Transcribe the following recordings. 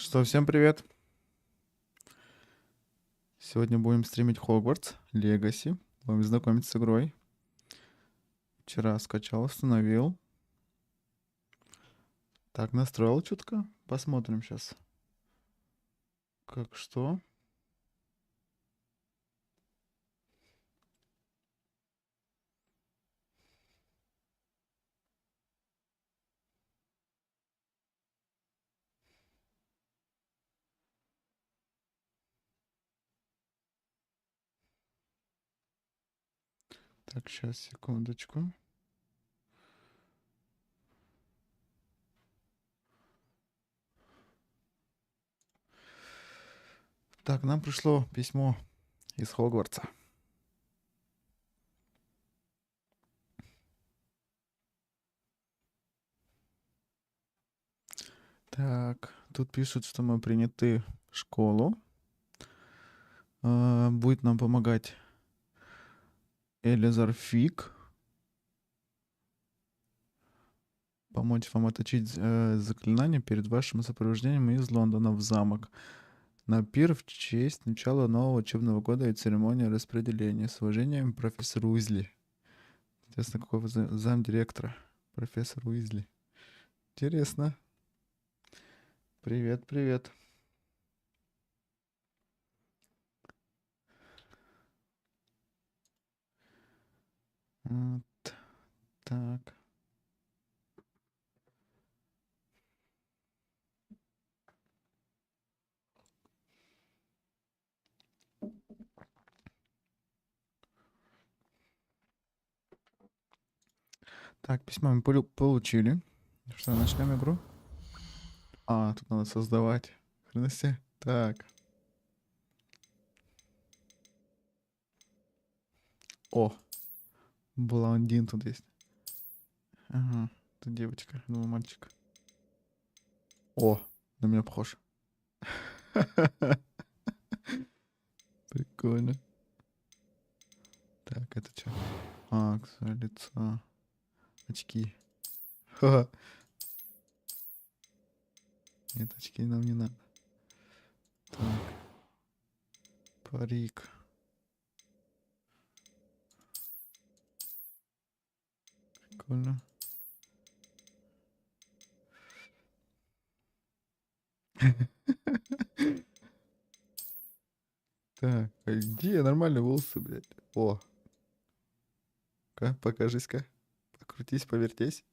Что, всем привет! Сегодня будем стримить Hogwarts Legacy. Будем знакомиться с игрой. Вчера скачал, установил. Так, настроил чутко. Посмотрим сейчас. Как что? Так, сейчас, секундочку. Так, нам пришло письмо из Хогвартса. Так, тут пишут, что мы приняты в школу. Будет нам помогать Элизар Фиг. Помочь вам отточить заклинание перед вашим сопровождением из Лондона в замок. На пир в честь начала нового учебного года и церемонии распределения. С уважением, профессор Уизли. Интересно, какой замдиректора? Профессор Уизли. Интересно. Привет, привет. Вот так. Так, письмо мы получили. Что, начнем игру? А, тут надо создавать. Хрености. Так. О, блондин тут есть. Ага, тут девочка, думаю, мальчик. О, на меня похож. Прикольно. Так, это что? Акция лица. Очки. Ха-ха. Нет, очки нам не надо. Так. Парик. Прикольно. Так, а где нормальные волосы, блядь? О. Покажись-ка. Покрутись, повертись.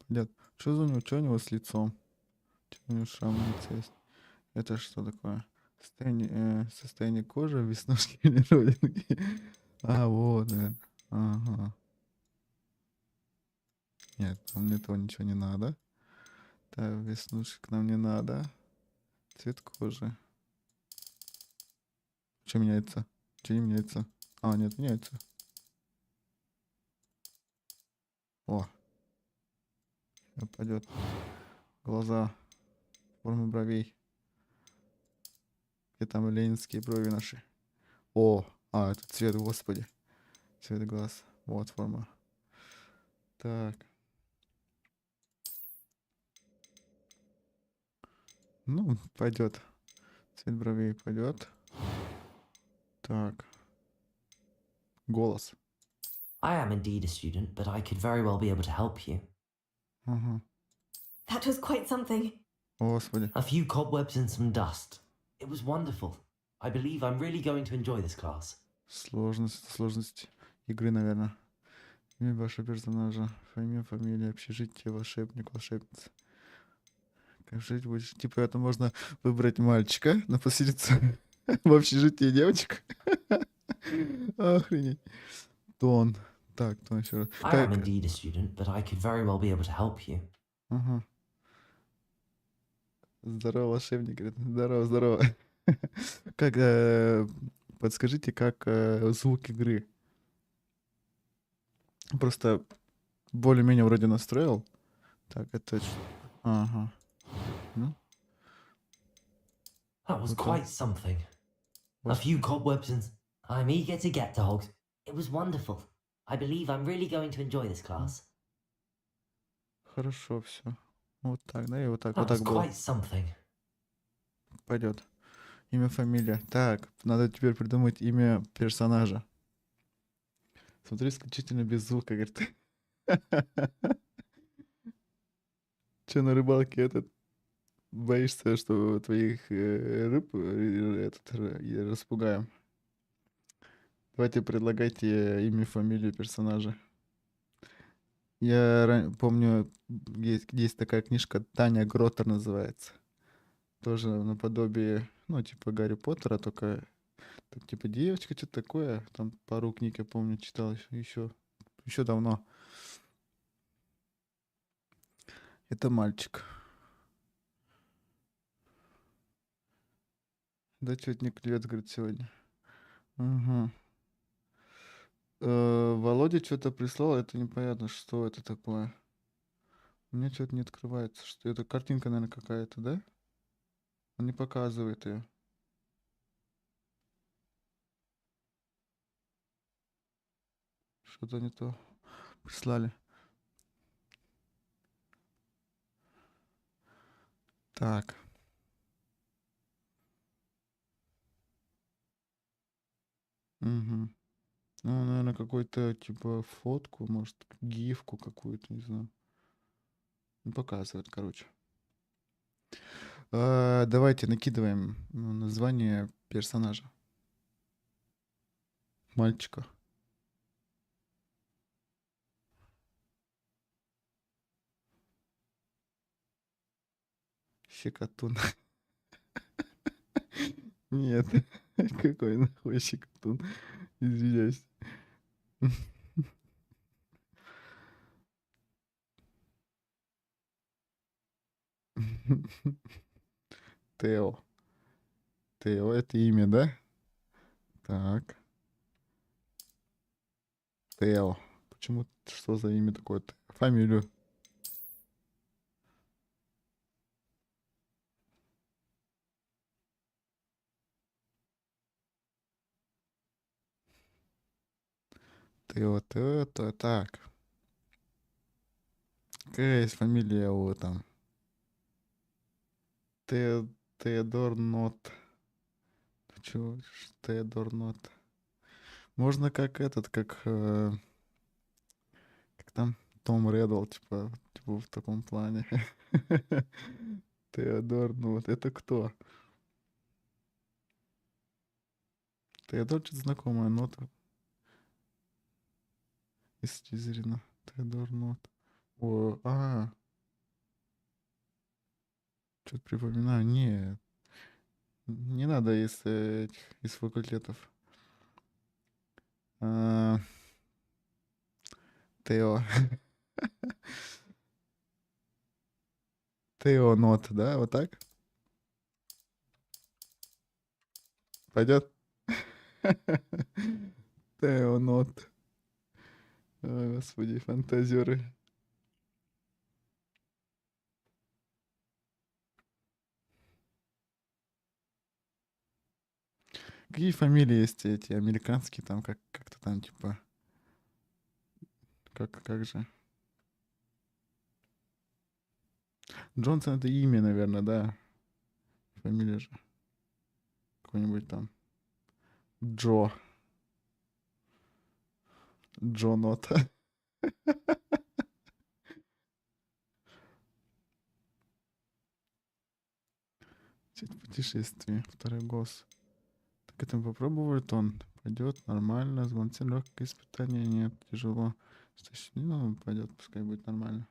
Понятно. Что за у него? Что у него с лицом? Что у него шрам на лице есть? Это что такое? Состояние кожи, веснушки или родинки? А, вот, наверное. Ага. Нет, нам для этого ничего не надо. Так, веснушек нам не надо. Цвет кожи. Что меняется? Что не меняется? А, нет, меняется. О, пойдет. Глаза. Форма бровей. Где там ленинские брови наши? О, это цвет, господи. Цвет глаз. Вот форма. Так. Ну, пойдет. Цвет бровей пойдет. Так. Голос. I am indeed a student, but I could very well be able to help you. Ага. That was quite something. Господи. A few cobwebs and some dust. It was wonderful. I believe I'm really going to enjoy this class. Сложность игры, наверное. Имя вашего персонажа. Фамилия, общежитие, волшебник, волшебница. Как жить будешь? Типа это можно выбрать мальчика, но поселиться в общежитии девочек. Охренеть. Тон. Так, тон еще раз. I am indeed a student, but I could very well be able to help you. Ага. Здорово, волшебник. Говорит, здорово, здорово. Как, подскажите, как звук игры? Просто более-менее вроде настроил. Так, это... Ага. Ну, That was okay. quite something. A few cobwebs and... I'm eager to get to Hogs. It was wonderful. I believe I'm really going to enjoy this class. Хорошо все. Вот так, да? И вот так That was было. quite something. Пойдет. Имя, фамилия. Так, надо теперь придумать имя персонажа. Смотри, исключительно без звука, говорит. Че на рыбалке этот боишься, что твоих рыб распугаем? Давайте предлагайте имя, фамилию персонажа. Я помню, есть такая книжка «Таня Гроттер» называется. Тоже наподобие, ну, типа Гарри Поттера, только там, типа девочка, что-то такое. Там пару книг, я помню, читал еще давно. Это мальчик. Да, что-то не клюет, говорит, сегодня. Угу. Володя что-то прислал, это непонятно, что это такое. У меня что-то не открывается. Что это картинка, наверное, какая-то, да? Он не показывает ее. Что-то не то прислали. Так. Угу. Ну, наверное, какой-то, типа, фотку, может, гифку какую-то, не знаю. Не показывает, короче. Давайте накидываем название персонажа. Мальчика. Щекотун. Нет. Какой нахуй щекотун? Извиняюсь. Тео. Тео — это имя, да? Так. Тео. Почему? Что за имя такое? Фамилию. Тео. Так. Какая есть фамилия у там? Теодор Нот. Чего? Теодор Нот. Можно как этот, как там Том Реддл, типа в таком плане. Теодор Нот. Это кто? Теодор что-то знакомое, Нота из Слизерина. Теодор Нот. Что-то припоминаю. Нет. Не надо из факультетов. А, Тео. Тео Нот, да? Вот так? Пойдет? Тео Нот. Ой, господи, фантазеры. Какие фамилии есть эти американские, там как-то там типа, как же? Джонсон — это имя, наверное, да? Фамилия же. Какой-нибудь там. Джо. Джо Нот. Сеть путешествий. Второй голос. Так это мы попробовали, тон. Пойдет нормально. Сбалансирован, легкое испытание. Нет, тяжело. Ну, пойдет, пускай будет нормально.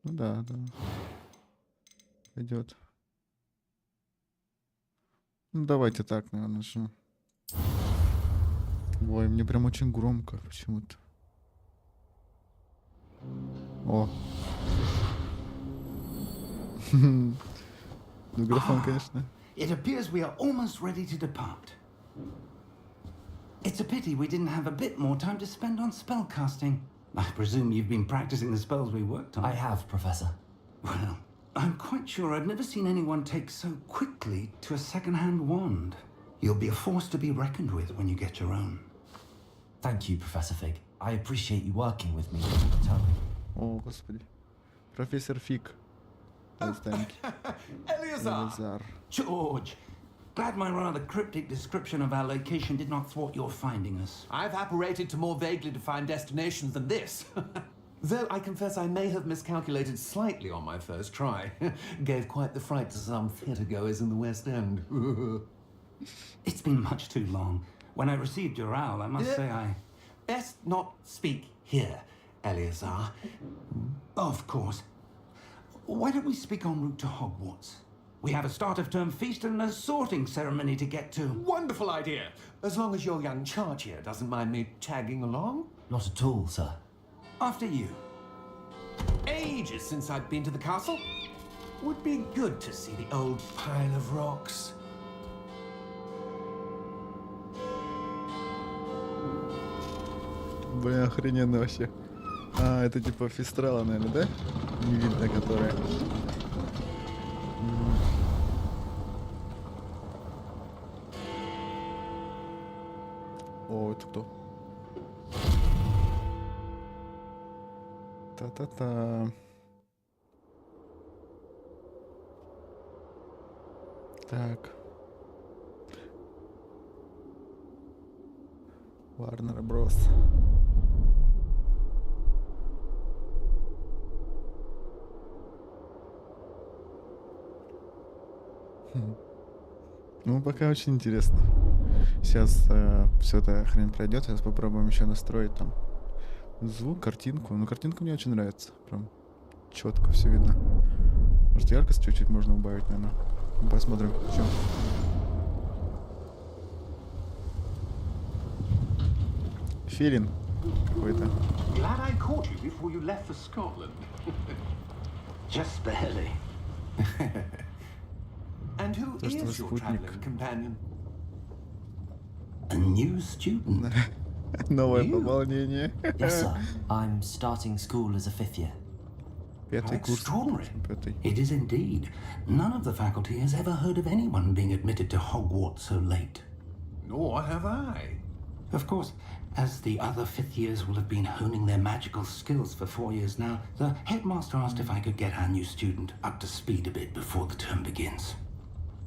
Ну да. Пойдет. Ну, давайте так, наверное, начнем. Ой, мне прям очень громко почему-то. О. Микрофон, конечно. It appears we are almost ready to depart. It's a pity we didn't have a bit more time to spend on spellcasting. I presume you've been practicing the spells we worked on. I have, Professor. Well, I'm quite sure I've never seen anyone take so quickly to a second-hand wand. You'll be a force to be reckoned with when you get your own. Thank you, Professor Fig. I appreciate you working with me all the time. О, господи. Профессор Фиг. Останки. Элизар. George, glad my rather cryptic description of our location did not thwart your finding us. I've apparated to more vaguely defined destinations than this. Though I confess I may have miscalculated slightly on my first try. Gave quite the fright to some theatre-goers in the West End. It's been much too long. When I received your owl, I must say I... Best not speak here, Eleazar. Of course. Why don't we speak en route to Hogwarts? We have a start-of-term feast and a sorting ceremony to get to. Wonderful idea. As long as your young charge here doesn't mind me tagging along. Not at all, sir. After you. Ages since I've been to the castle. Would be good to see the old pile of rocks. Блин, охрененно вообще. А, это типа Фистрала, наверное, да? Не видно, которая. О, это кто? Та-та-та. Так. Warner Bros. Ну, пока очень интересно. Сейчас все это хрень пройдет. Сейчас попробуем еще настроить там звук, картинку. Ну, картинка мне очень нравится. Прям четко все видно. Может, яркость чуть-чуть можно убавить, наверное. Посмотрим. Все. Филин какой-то. Glad I caught you before you left for Scotland. Just barely. And who То, что is your спутник. traveling companion? A new student. Новое You? пополнение. Yes, sir. I'm starting school as a fifth year. Пятый курс. Extraordinary. Пятый. It is indeed. None of the faculty has ever heard of anyone being admitted to Hogwarts so late. Nor have I. Of course, as the other fifth years will have been honing their magical skills for 4 years now, the headmaster asked if I could get our new student up to speed a bit before the term begins.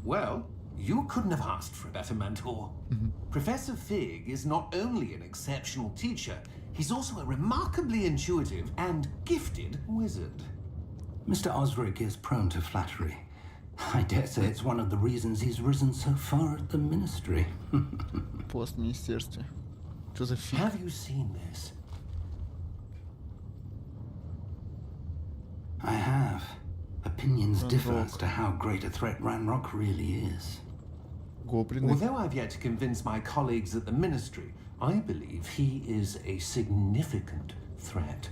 Well, you couldn't have asked for a better mentor. Professor Fig is not only an exceptional teacher, he's also a remarkably intuitive and gifted wizard. Mr. Osric is prone to flattery. I dare say it's one of the reasons he's risen so far at the ministry. Пост в министерстве. Что за фиг? Have you seen this? I have. Opinions differ Ranrock. as to how great a threat Ranrock really is. Гоблины. Although I've yet to convince my colleagues at the ministry, I believe he is a significant threat.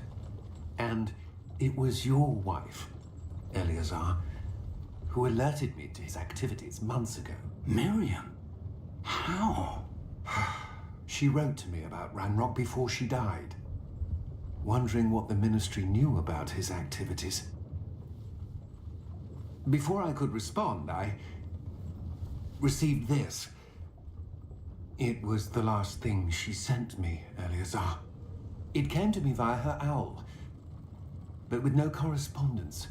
And it was your wife, Eleazar, who alerted me to his activities months ago. Miriam? How? She wrote to me about Ranrock before she died, wondering what the ministry knew about his activities. Before I could respond, I received this. It was the last thing she sent me, Eleazar. It came to me via her owl, but with no correspondence.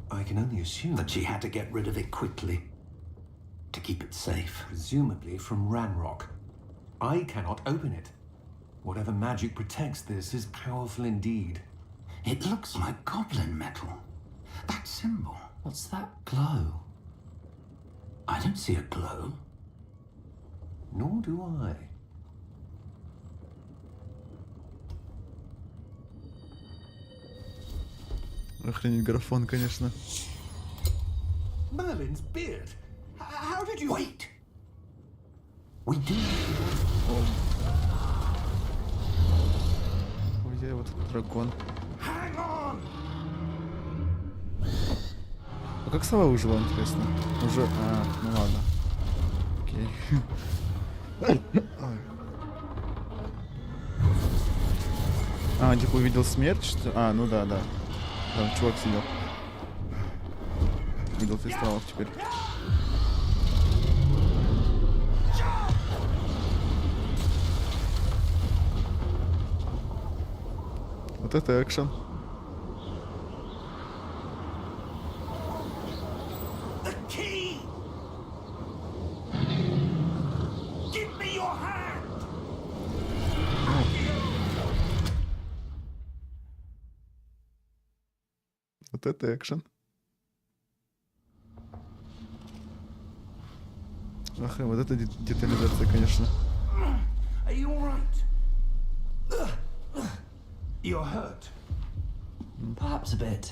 I can only assume That she had to get rid of it quickly to keep it safe. presumably from Ranrock. I cannot open it. Whatever magic protects this is powerful indeed. It looks like goblin metal. That symbol. What's that glow? I don't see a glow. Nor do I. Охренеть графон, конечно. Merlin's beard. How did you... Wait! We do. Ой, я вот дракон. Hang on! А как сова выжила, интересно? Уже... А, ну ладно. Окей. Ой. А, типа увидел смерть, что... А, ну да, да. Там чувак сидел. Видел фестивалов теперь. Вот это экшен. The key! Give me your hand! Вот это экшен. Ах, и вот это детализация, конечно. Are you alright? You're hurt. Perhaps a bit.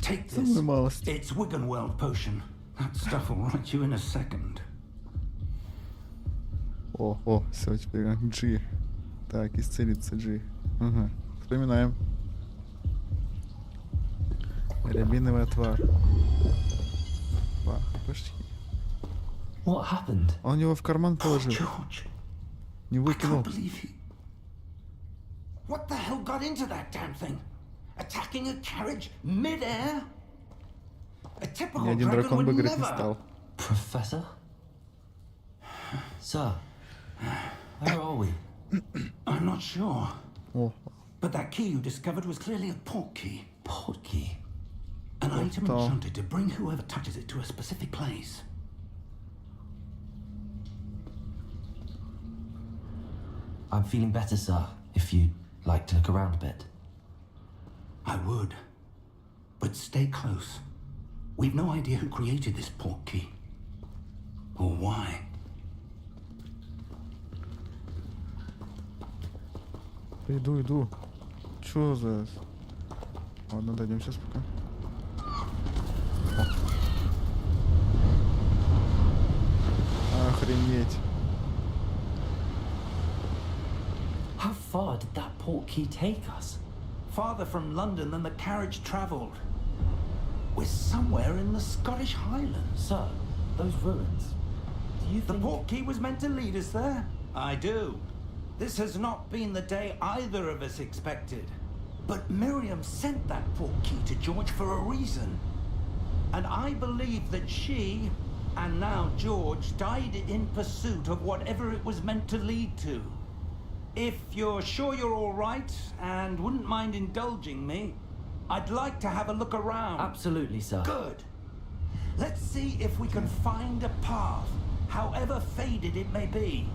Take Самую this. малость. It's Wiggenweld potion. That stuff will right you in a second. О, все, теперь G. Так, исцелиться G. Ага. Вспоминаем. Рябиновый отвар. Почти. What happened? Он его в карман положил. George, Не I выкинул. can't believe he... What the hell got into that damn thing? Attacking a carriage mid-air? A Ни typical один dragon дракон бы would говорить не never... стал. Professor? Sir, where are we? I'm not sure. О, But that key you discovered was clearly a port key. Portkey. An item Portal. enchanted to bring whoever touches it to a specific place. I'm feeling better, sir. If you'd like to look around a bit. I would. But stay close. We've no idea who created this port key. Or why. иду. Чё за... Ладно, дойдем сейчас пока. Охренеть. How far did that portkey take us? Farther from London than the carriage travelled. We're somewhere in the Scottish Highlands. Sir, those ruins. Do you The think... port key was meant to lead us there? I do. This has not been the day either of us expected. But Miriam sent that port key to George for a reason. And I believe that she, and now George, died in pursuit of whatever it was meant to lead to. If you're sure you're all right and wouldn't mind indulging me, I'd like to have a look around. Absolutely, sir. Good. Let's see if we can find a path, however faded it may be.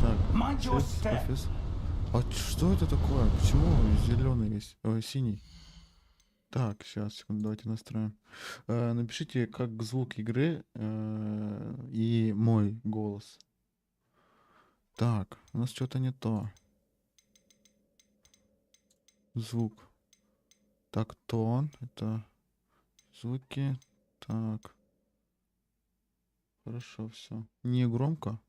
Так. Mind your Сейчас, step. офис. А что это такое? Почему зеленый весь? Ой, синий. Так, сейчас, секунду, давайте настроим. Напишите, как звук игры и мой голос. Так, у нас что-то не то. Звук. Так, тон. Это звуки. Так. Хорошо, все. Не громко.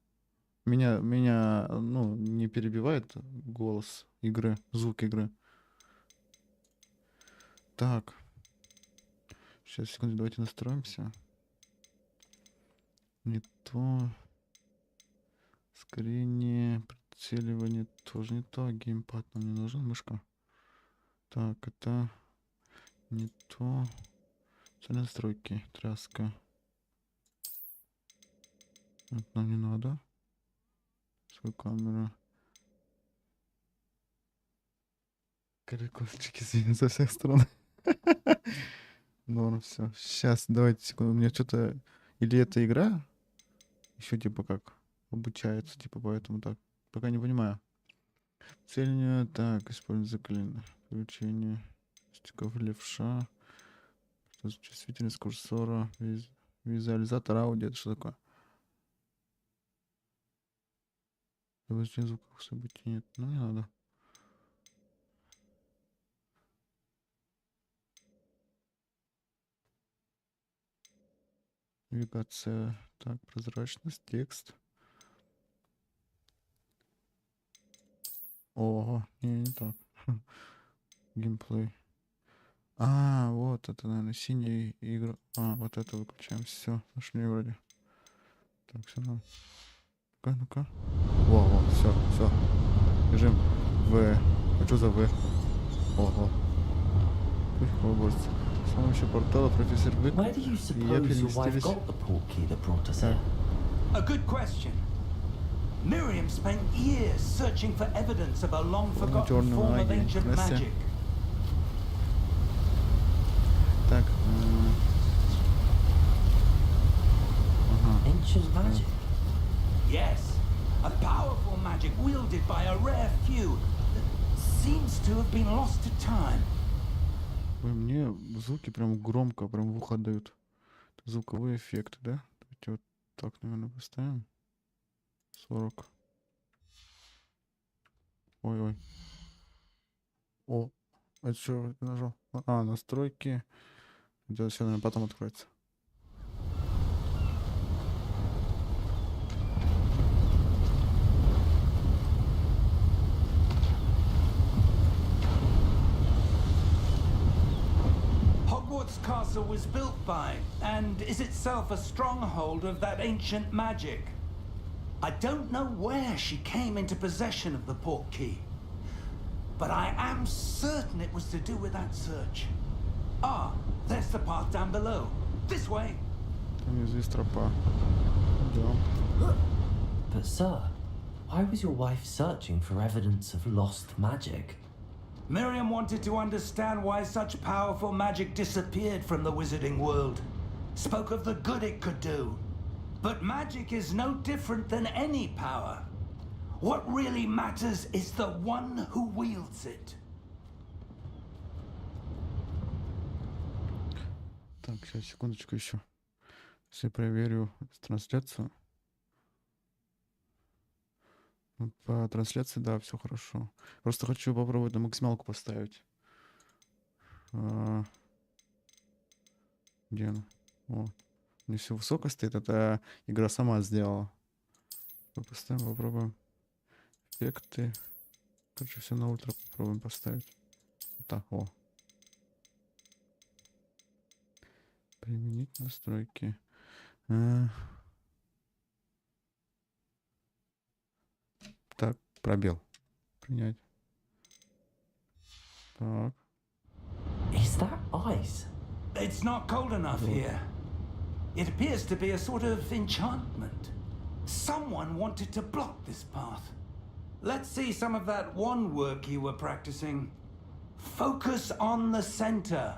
Меня, ну, не перебивает голос игры, звук игры. Так. Сейчас, секунду, давайте настроимся. Не то. Скорее, прицеливание тоже не то. Геймпад нам не нужен, мышка. Так, это не то. Цель настройки, тряска. Это нам не надо. Свою камеру. Колокольчики звенят со всех сторон. Норм, все. Сейчас, давайте, секунду. У меня что-то... Или это игра? Еще типа как обучается, типа поэтому так. Пока не понимаю. Цель, так, используем заклинание. Включение. Стиков левша. Чувствительность курсора. Визуализатор аудио. Это что такое? Обозначение звуковых событий нет. Ну, не надо. Навигация. Так, прозрачность, текст. Ого, не так. Геймплей. А, вот это, наверное, синяя игра. А, вот это выключаем. Все, нашли вроде. Так, все надо. Ну-ка. Во, все. Бежим. В. А что за В? Ого. Hogwarts. С помощью портала профессор Бык Where do you и я suppose your wife переместились. got the portkey that brought us here? A good question. Miriam spent years searching for evidence of a long-forgotten form of ancient magic. Так. Ancient magic? Yes, a powerful magic wielded by a rare few that seems to have been lost to time. Ой, мне звуки прям громко, прям в ухо дают. Звуковые эффекты, да? Давайте вот так, наверное, поставим. 40. Ой-ой. О, это что ты нажал? А, настройки. Это все, наверное, потом откроется. Hogwarts Castle was built by, and is itself a stronghold of that ancient magic. I don't know where she came into possession of the portkey, but I am certain it was to do with that search. Ah, there's the path down below. This way. Там здесь тропа. Идем. But sir, why was your wife searching for evidence of lost magic? Miriam wanted to understand why such powerful magic disappeared from the wizarding world. Spoke of the good it could do. But magic is no different than any power. What really matters is the one who wields it. Так, сейчас, секундочку еще. Сейчас я проверю трансляцию. По трансляции, да, все хорошо. Просто хочу попробовать на максималку поставить. Где она? О, не все высоко стоит. Это игра сама сделала. Поставим, попробуем. Эффекты. Короче, все на ультра попробуем поставить. Вот так, о. Применить настройки. Так, пробел. Принять. Так. Is that ice? It's not cold enough here. It appears to be a sort of enchantment. Someone wanted to block this path. Let's see some of that wand work you were practicing. Focus on the center.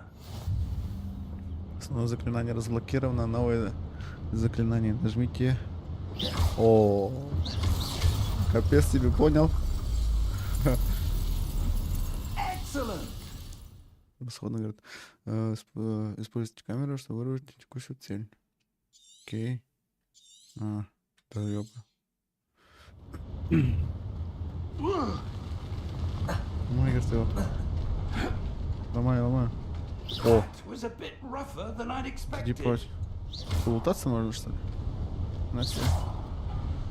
Основное заклинание разблокировано. Новое заклинание. Нажмите. О, капец тебе, понял? Excellent. Расходно говорит. Используйте камеру, чтобы выразить текущую цель. Окей. А, да ёпа. Ломай, говорит, ломай, ломай. О, It was a bit rougher than I'd иди expected. прочь. Полутаться можно, что ли? Настя.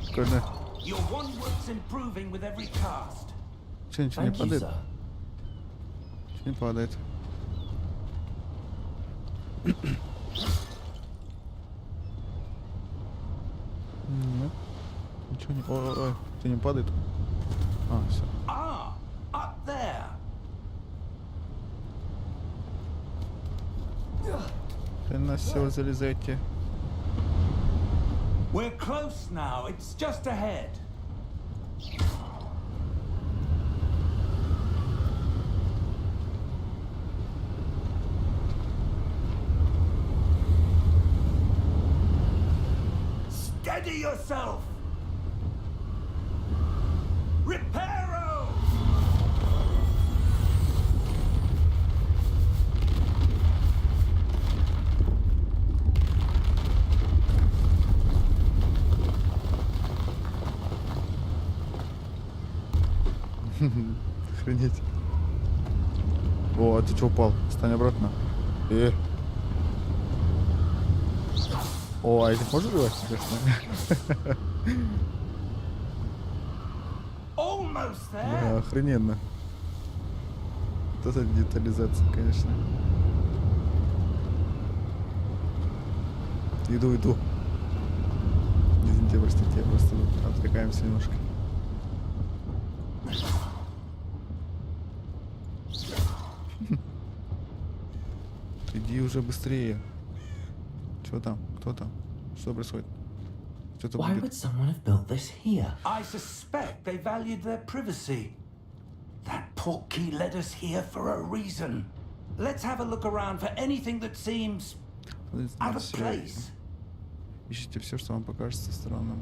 Прикольно. Your wand work's improving with every cast. Че, ничего не Thank you, падает? sir. Ничего не падает. Нет. Ничего не... Ой, тебе не падает? А, все. Ah, up there. На все, залезайте. We're close now. It's just ahead. Steady yourself. Reparo. Охренеть. О, а ты что упал? Встань обратно. О, а этих можно убивать, конечно? Almost Да, there. охрененно. Вот это детализация, конечно. Иду. Извините, простите, просто отвлекаемся немножко. Иди уже быстрее. Чего там? Кто там? Что происходит? Что-то Why будет. would someone have built this here? I suspect they valued their privacy. That portkey led us here for a reason. Let's have a look around for anything that seems out of place. Ищите все, что вам покажется странным.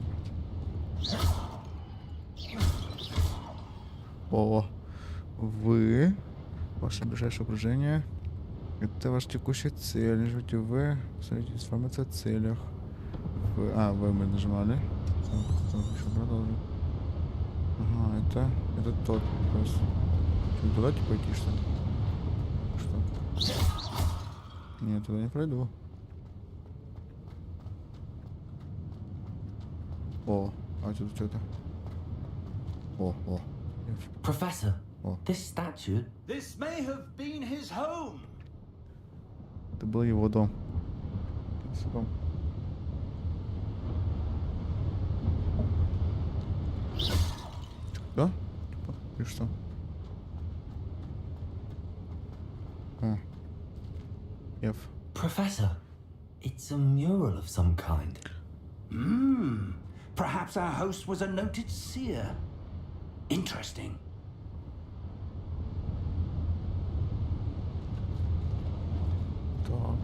О, вы, ваше ближайшее окружение, это ваша текущая цель. Нажмите В, посмотрите информацию о целях. В мы нажимали. Так, еще продолжим. Ага, это тот. То есть, туда пойти, что ли? Что? Нет, туда не пройду. О, а тут что-то. О. Professor, Oh. this statue. This may have been his home. Это был его дом. Да? И что? F. Professor, it's a mural of some kind. Perhaps our host was a noted seer. Interesting. Так.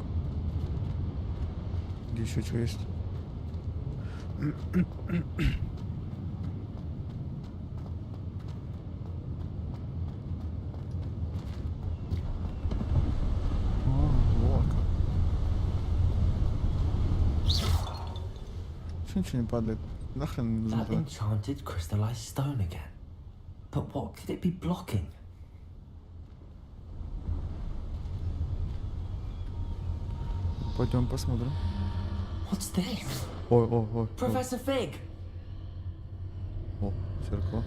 Где еще что есть? Вот. Чё ничего не падает? Нахрен не нужно That туда? enchanted crystallized stone again. But what could it be blocking? Пойдем посмотрим. What's this? Ой. Professor Fig! О, зеркало.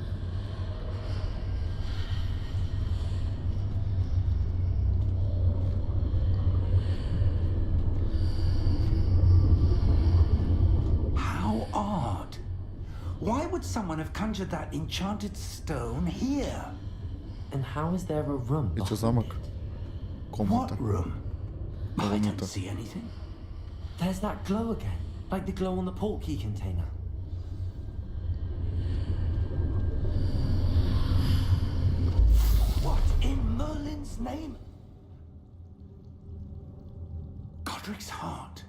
How odd. Why would someone have conjured that enchanted stone here? And how is there a room Это behind замок. it? Комната. What room? I don't Комната. see anything. There's that glow again, like the glow on the portkey container. What in Merlin's name? Godric's heart.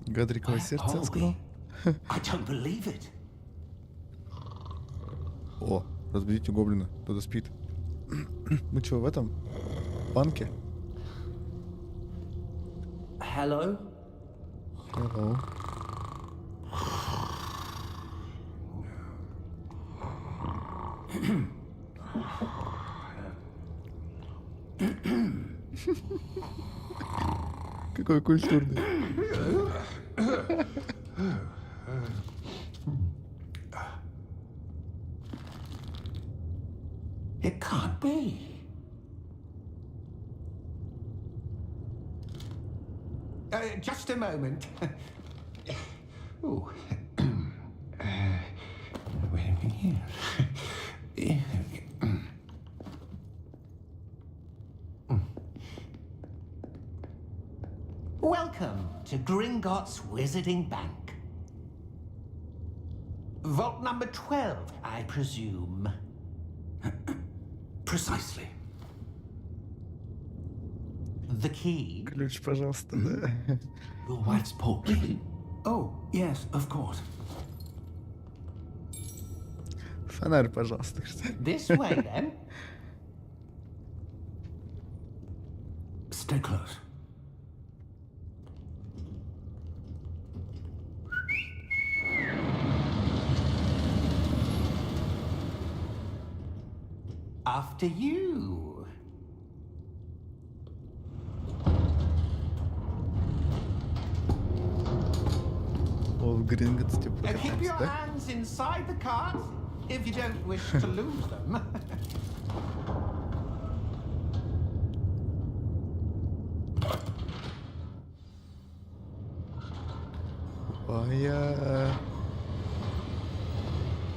Гадриковое Where сердце, are я сказал. we? I don't believe it. О, разбудите гоблина. Кто-то спит. Мы что, в этом? Банке? Hello? Hello. Какой культурный. It can't be. Just a moment. Oh. Wait a minute here. Welcome to Gringotts Wizarding Bank. Vault number 12, I presume. Precisely. The key? Ключ, пожалуйста, да. Your wife's portkey. Oh, yes, of course. Фонарь, пожалуйста. This way, then. Stay close. After you. О, в Гринготс типа Keep your катаемся, да? hands inside the cart if you don't wish to lose them.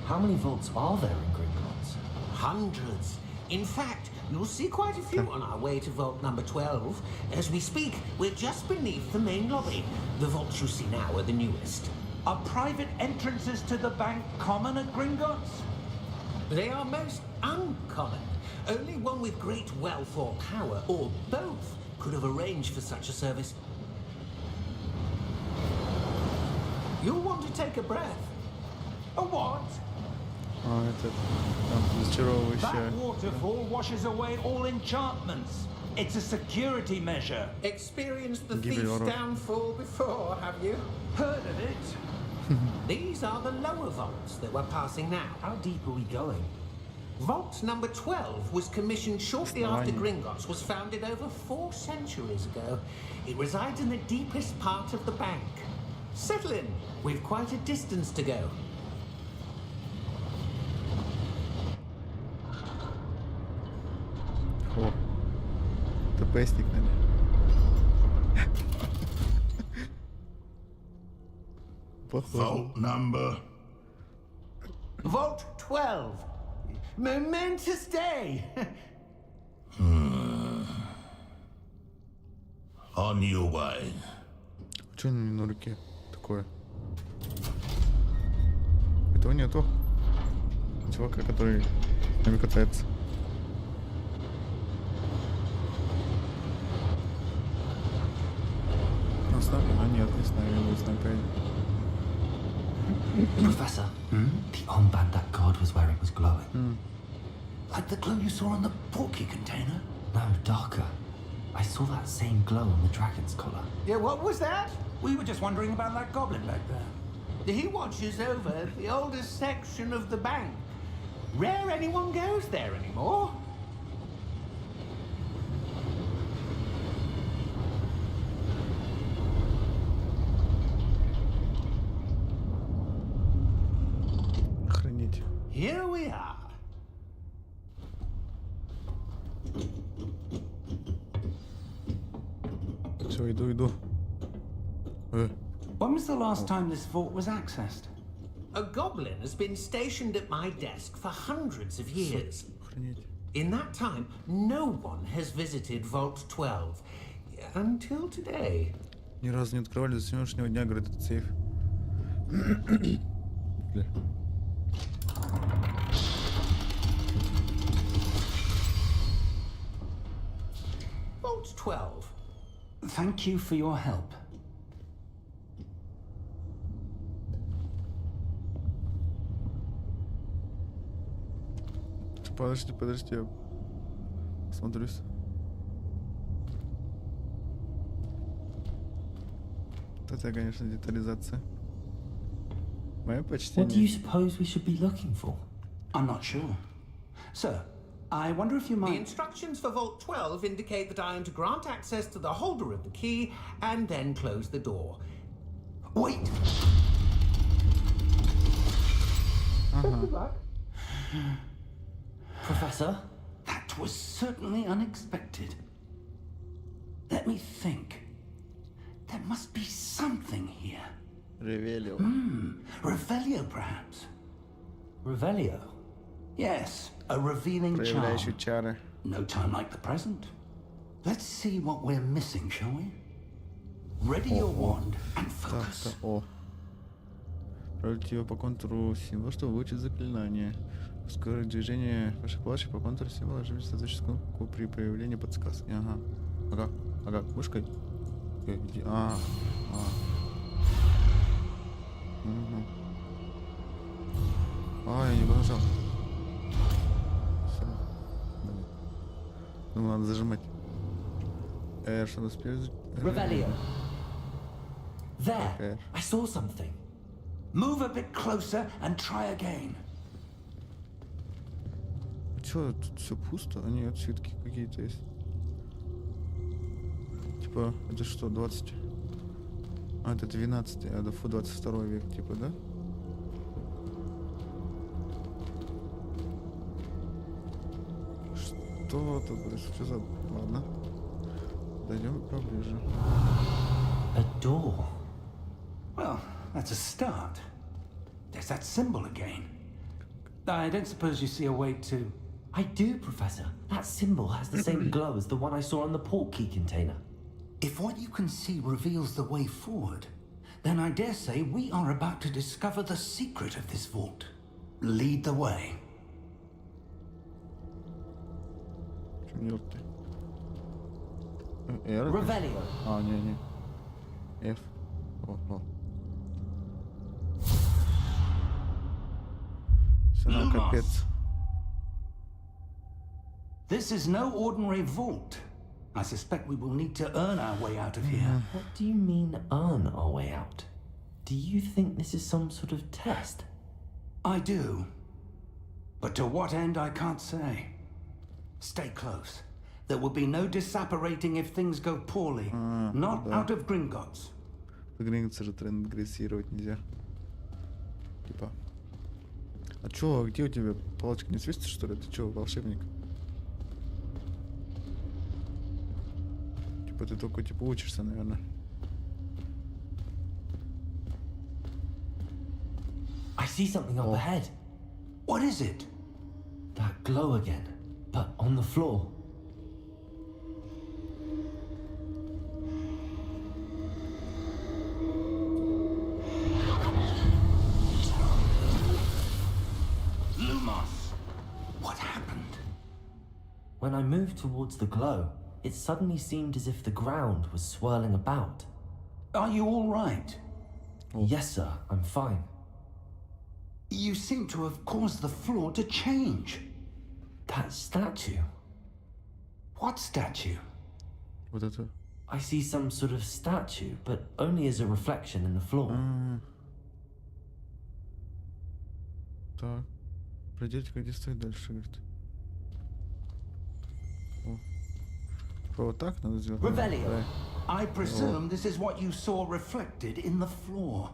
How many vaults are there in Gringotts? Hundreds. In fact, you'll see quite a few on our way to vault number 12. As we speak, we're just beneath the main lobby. The vaults you see now are the newest. Are private entrances to the bank common at Gringotts? They are most uncommon. Only one with great wealth or power, or both, could have arranged for such a service. You'll want to take a breath. A what? А, этот... Там зачаровывающая... That waterfall washes away all enchantments. It's a security measure. Experienced the Give it thief's order. downfall before, have you? Heard of it? These are the lower vaults that we're passing now. How deep are we going? Vault number 12 was commissioned shortly after Основание. Gringotts was founded over 4 centuries ago. It resides in the deepest part of the bank. Settle in. We've quite a distance to go. О, ТПСник, наверное. Похоже. Vault number. Vault 12. Momentous day. On your way. Что на руке такое? Этого нету. Чувака, который с нами катается. Ну, с нами? А нет, не с нами, его с нами. Professor, the armband that guard was wearing was glowing. Like the glow you saw on the porky container? No, darker. I saw that same glow on the dragon's collar. Yeah, what was that? We were just wondering about that goblin back there. He watches over the oldest section of the bank. Rare anyone goes there anymore. Охренеть. Here we are. Все, иду. When was the last time this vault was accessed? A goblin has been stationed at my desk for hundreds of years. Охренеть. In that time, no one has visited Vault 12. Until today. Ни разу не открывали до сегодняшнего дня, говорит, этот сейф. Бля. Vault 12. Thank you for your help. Подожди, я смотрюсь. Это, конечно, детализация. Мое почтение. What do you suppose we should be looking for? I'm not sure. Sir, I wonder if you The might... instructions for Vault 12 indicate that I am to grant access to the holder of the key and then close the door. Wait! Professor? That was certainly unexpected. Let me think. There must be something here. Ревелио. Revelio, perhaps? Revelio? Yes, a revealing charm. Проявляющий чары. No time like the present. Let's see what we're missing, shall we? Ready your wand and focus. Так, о. Проводите его по контуру символа, чтобы выучить заклинание. Ускорить движение ваших палочек по контуру символа, жмите соответствующую кнопку при проявлении подсказки. Ага, мышкой. Иди. Угу. Я не нажал. Всё. Блин. Ну надо зажимать. Что у нас спереди? Revelio. There! Okay. I saw something. Move a bit closer and try again. Чё, тут все пусто? А нет, свитки какие-то есть. Типа, это что, 20? А, это 12, а это 22 век, типа, да? Что тут происходит? Что за... Ладно. Дойдем поближе. A door. Well, that's a start. There's that symbol again. I don't suppose you see a way to... I do, Professor. That symbol has the same glow as the one I saw on the port key container. If what you can see reveals the way forward, then I dare say we are about to discover the secret of this vault. Lead the way. Ёпты. R? Revelio. А, не. F. О. Сына, капец. This is no ordinary vault. I suspect we will need to earn our way out of here. What do you mean, earn our way out? Do you think this is some sort of test? I do. But to what end, I can't say. Stay close. There will be no disapparating if things go poorly. Not out of Gringotts. В Гринготсе же трансгрессировать нельзя. Типа. А чё, где у тебя палочка не светится, что ли? Ты чё, волшебник? Типа ты только типа учишься, наверное. I see something up ahead. What is it? That glow again, but on the floor. Lumos! What happened? When I moved towards the glow, it suddenly seemed as if the ground was swirling about. Are you all right? Yes, sir, I'm fine. You seem to have caused the floor to change. That statue. What statue? Вот это. I see some sort of statue, but only as a reflection in the floor. Так. Пройдите, где стоит дальше, говорит. О. Типа вот так надо сделать? Revelio. I presume this is what you saw reflected in the floor.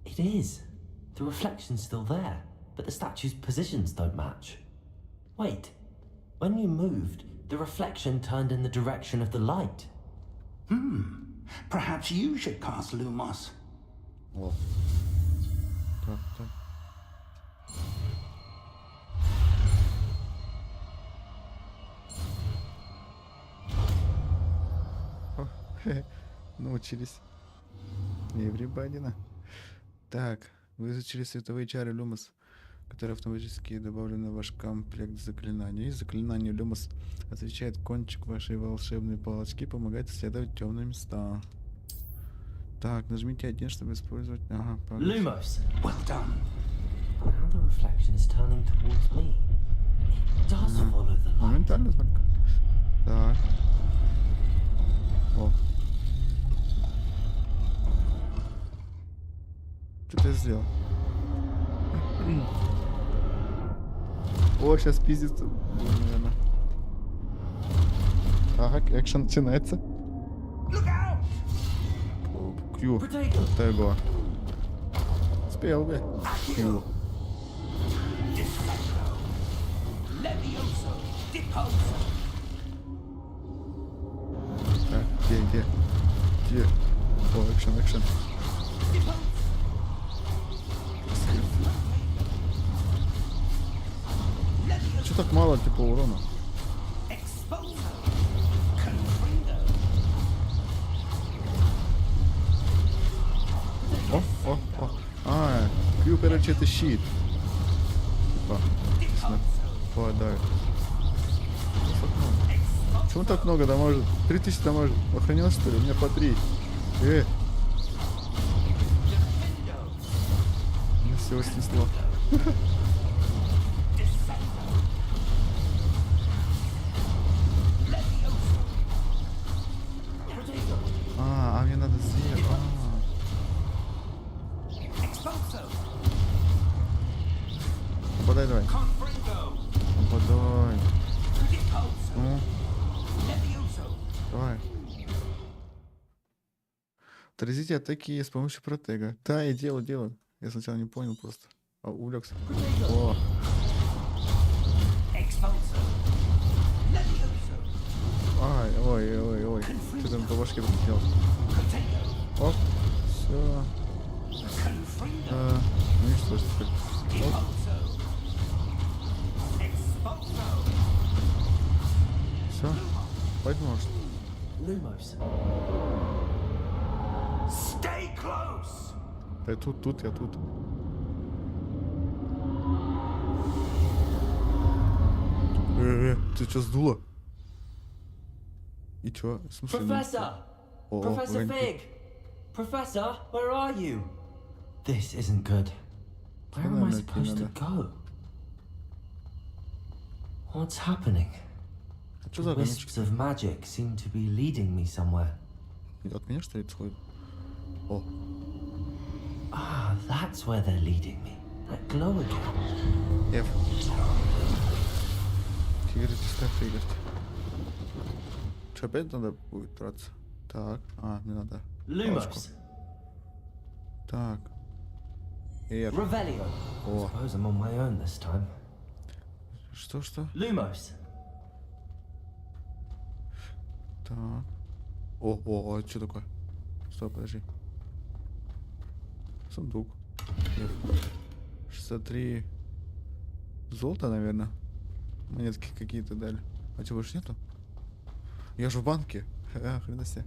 It is. The reflection's still there, but the statue's positions don't match. Wait. When you moved, the reflection turned in the direction of the light. Perhaps you should cast Lumos. О. Так, так. О, научились. Everybody. Так, вы изучили световые чары Люмос, которые автоматически добавлены в ваш комплект заклинаний. Заклинание Люмос отвечает кончик вашей волшебной палочки, помогает исследовать темные места. Так, нажмите 1, чтобы использовать... Ага, Lumos. Well done. Now the reflection is turning towards me. It does follow the light. Моментально только. Так. О. Что ты сделал? О, сейчас пиздится. Наверное. Ага, экшен начинается. Кью. Tego. Спел бы. Кью. Так, где? О, экшен. Чё так мало, типа, урона? О. А, Кью, короче, это щит. Типа, если попадает. Почему так много дамажит? 3000 дамажит. Охренел, что ли? У меня по 3. Мне всего снесло. А мне надо сверху. Попадай давай. Попадай. Ну. Давай. Отразите атаки с помощью протега. Да, и делаю. Я сначала не понял просто. Увлекся. О. Ой. Что там по башке прилетел? Оп. Все. Ну и что ж теперь? Оп. Все. Пойдем, может. Lumos. Stay close! Да я тут, я тут. Ты что сдуло? И чё? В смысле? Professor! О, Professor огоньки. Fig! Professor, where are you? This isn't good. Where am I Наверное, supposed to надо. go? What's happening? А что The за wisps огонечки? of magic seem to be leading me somewhere. От меня что ли исходит? О, Ah, that's where they're leading me. That glow again. F. Тигр, фигость. Что, опять надо будет драться? Так, мне надо. палочку. Lumos. Так. F. Revelio. О, Suppose I'm on my own this time. что? Lumos. Так. О, что такое? Стой, подожди. Сундук. F. 63 золота, наверное. Монетки какие-то дали. А чего больше нету? Я же в банке. Хрена себе.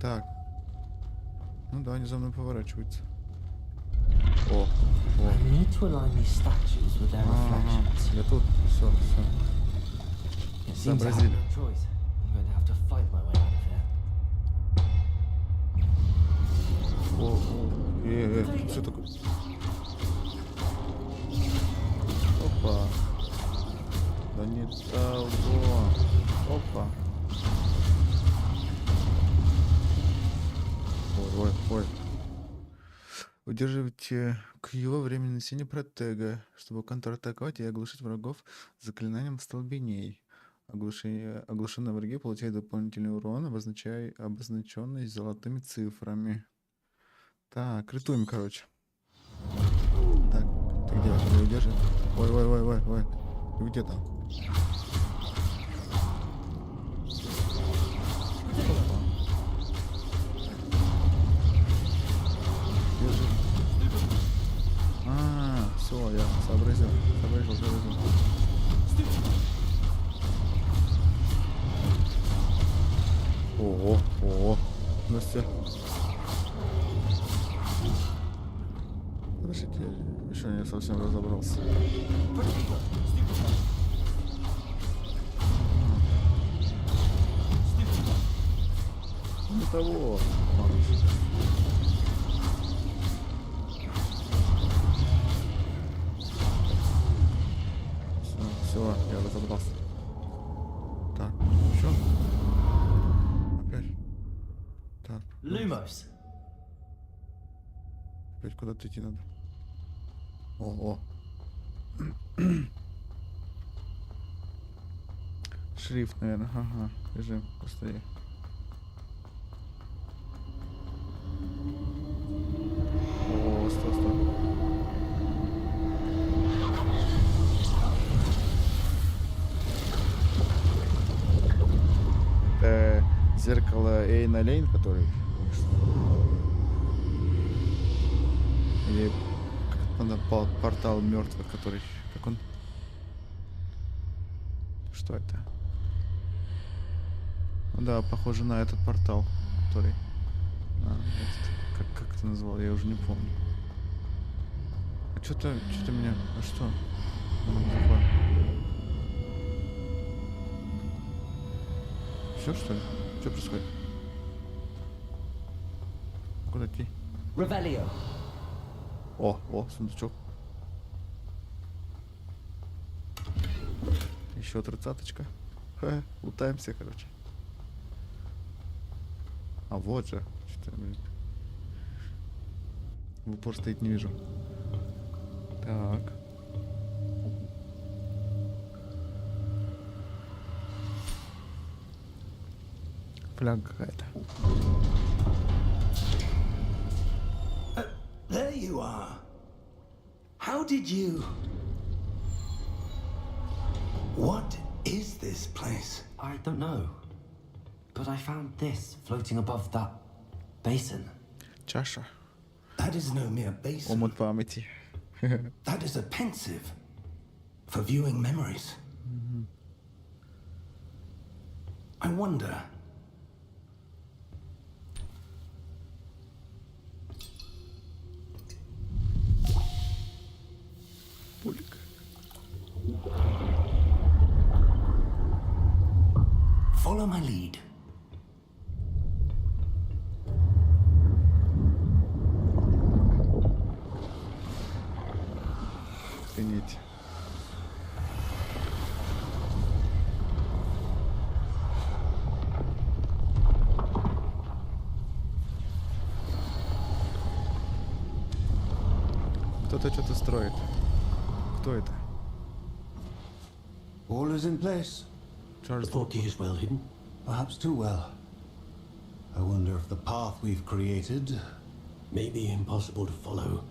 Так. Ну да, они за мной поворачиваются. О. I need to align these statues with their reflections. Я тут. Все. It seems I have Сообразили. no choice. I'm going to have to fight my way out of here. Тут что такое? Опа. Да не того. Опа. Ой. Удерживайте Q во время нанесения протега, чтобы контратаковать и оглушить врагов заклинанием столбеней. Оглушенные враги получают дополнительный урон, обозначенный золотыми цифрами. Так, ритуем, короче. Так, ты где? Ты удержи? Ой. Ты где там? Держи. Все, я сообразил. О, Настя. Подождите, я еще не совсем разобрался. Не того. Все, я разобрался. Так, еще. Опять. Так. Lumos. Опять куда-то идти надо. О. Шрифт, наверное. Ага. Бежим быстрее. О, стой. Это зеркало Эйна Лейн, который... Или как надо портал мертвых, который... Как он? Что это? Ну да, похоже на этот портал, который... Как это назвал, я уже не помню. А что-то меня... А что? Все, что ли? Что происходит? Куда идти? Revelio. О, сундучок. Еще 30-очка. Лутаемся, короче. А вот же. Что-то, блин. В упор стоит, не вижу. Так. Фляга какая-то. There you are. How did you... What is this place? I don't know. But I found this floating above that basin. Чаша. That is no mere basin. Омут памяти. That is a pensive for viewing memories. I wonder... Follow my lead. Охренеть. Кто-то что-то строит. Кто это? All is in place. Чарльз. The portkey is well hidden. Perhaps too well. I wonder if the path we've created... May be impossible to follow.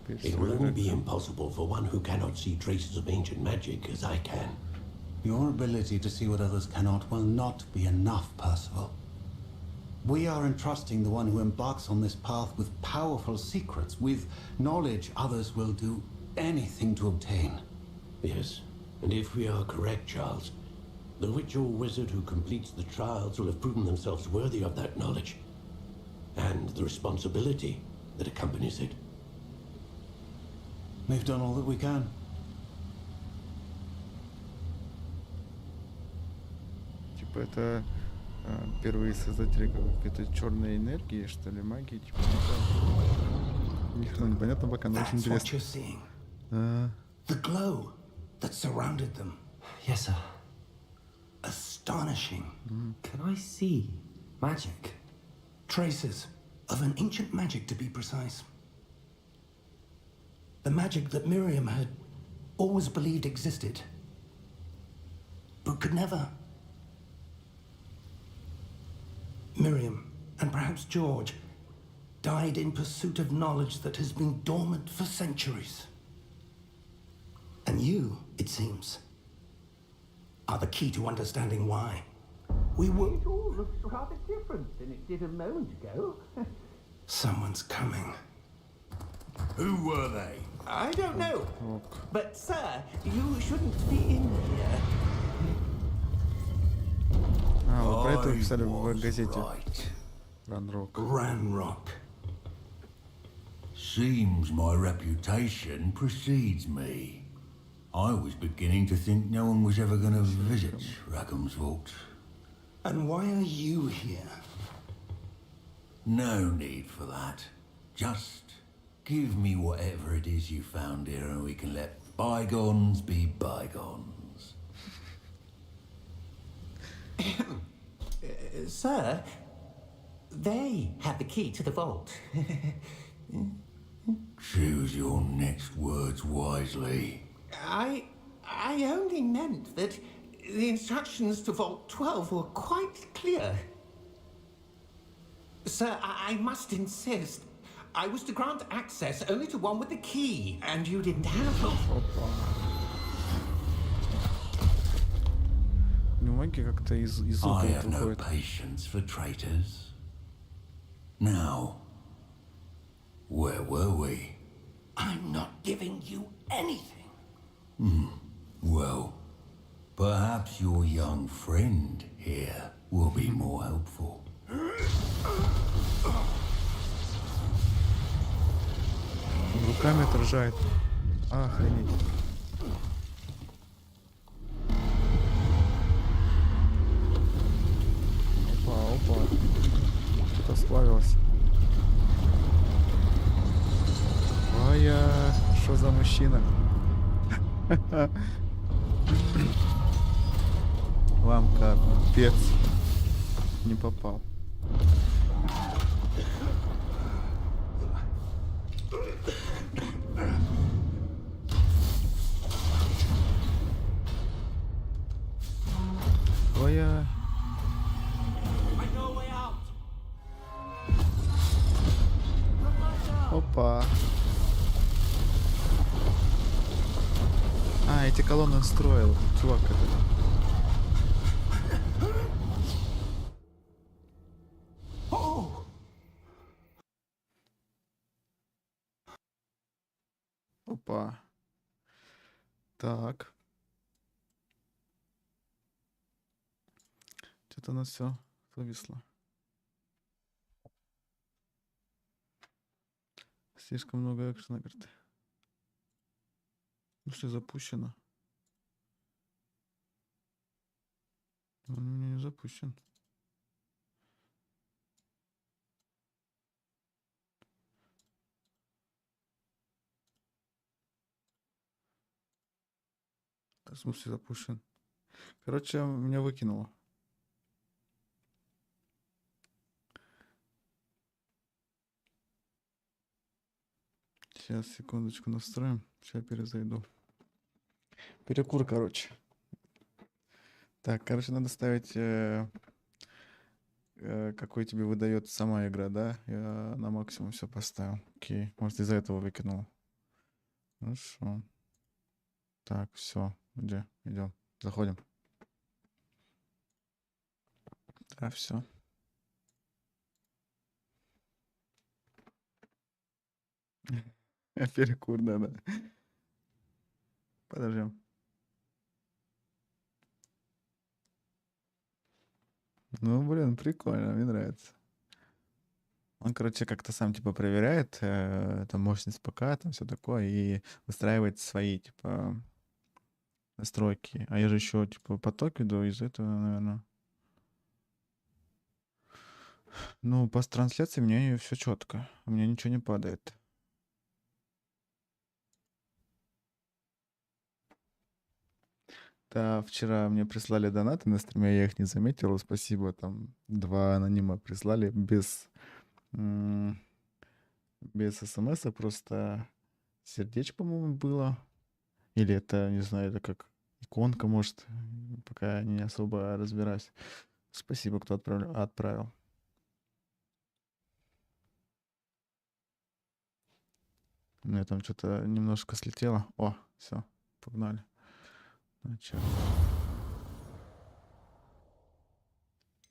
It will only be impossible for one who cannot see traces of ancient magic as I can. Your ability to see what others cannot will not be enough, Percival. We are entrusting the one who embarks on this path with powerful secrets, with knowledge others will do anything to obtain. Yes, and if we are correct, Charles, the witch or wizard who completes the trials will have proven themselves worthy of that knowledge, and the responsibility that accompanies it. We've done all that we can. Типа это первые создатели какой-то черной энергии, что ли, магии, типа. Нихрена непонятно пока, но очень That's what интересно. you're seeing. А, The glow that surrounded them. Yes, sir. Astonishing. Can I see magic? Traces of an ancient magic, to be precise. The magic that Miriam had always believed existed, but could never. Miriam, and perhaps George, died in pursuit of knowledge that has been dormant for centuries. And you, it seems, are the key to understanding why. We were... It all looks rather different than it did a moment ago. Someone's coming. Who were they? I don't know. ок. But, sir, you shouldn't be in here. А, вы про это I писали в was газете. right. Ранрок. Ranrock. Seems my reputation precedes me. I was beginning to think no one was ever going to visit Rackham's Vault. And why are you here? No need for that. Just give me whatever it is you found here and we can let bygones be bygones. Sir, they have the key to the vault. Choose your next words wisely. I only meant that the instructions to Vault 12 were quite clear. Sir, I must insist. I was to grant access only to one with the key, and you didn't have it. Ну, магия как-то из I окон have no выходит. patience for traitors. Now, where were we? I'm not giving you anything. Well, perhaps your young friend here will be more helpful. Он руками отражает. Охренеть. Опа, опа. Что-то сплавилось. Ой, что за мужчина? Вам капец. Не попал. Ой, опа. А, эти колонны он строил. Чувак этот. Опа. Так. Что-то у нас все зависло. Слишком много экшена, говорит. Ну что, запущено. Он у меня не запущен. В смысле запущен? Короче, меня выкинуло. Сейчас, секундочку, настроим. Сейчас перезайду. Перекур, короче. Так, короче, надо ставить, какой тебе выдает сама игра, да? Я на максимум все поставил. Окей, может, из-за этого выкинул. Хорошо. Так, все, где? Идем, заходим. Да, все. Перекур, да. Подождем. Ну, блин, прикольно, мне нравится. Он, короче, как-то сам, типа, проверяет, там, мощность ПК, там, все такое, и выстраивает свои, типа, настройки. А я же еще, типа, поток иду из этого, наверное. Ну, по трансляции у меня все четко. У меня ничего не падает. Да, вчера мне прислали донаты на стриме, я их не заметил. Спасибо, там 2 анонима прислали м, без смс, просто сердечко, по-моему, было. Или это, не знаю, это как иконка, может, пока я не особо разбираюсь. Спасибо, кто отправил. У меня там что-то немножко слетело. О, все, погнали. Начали.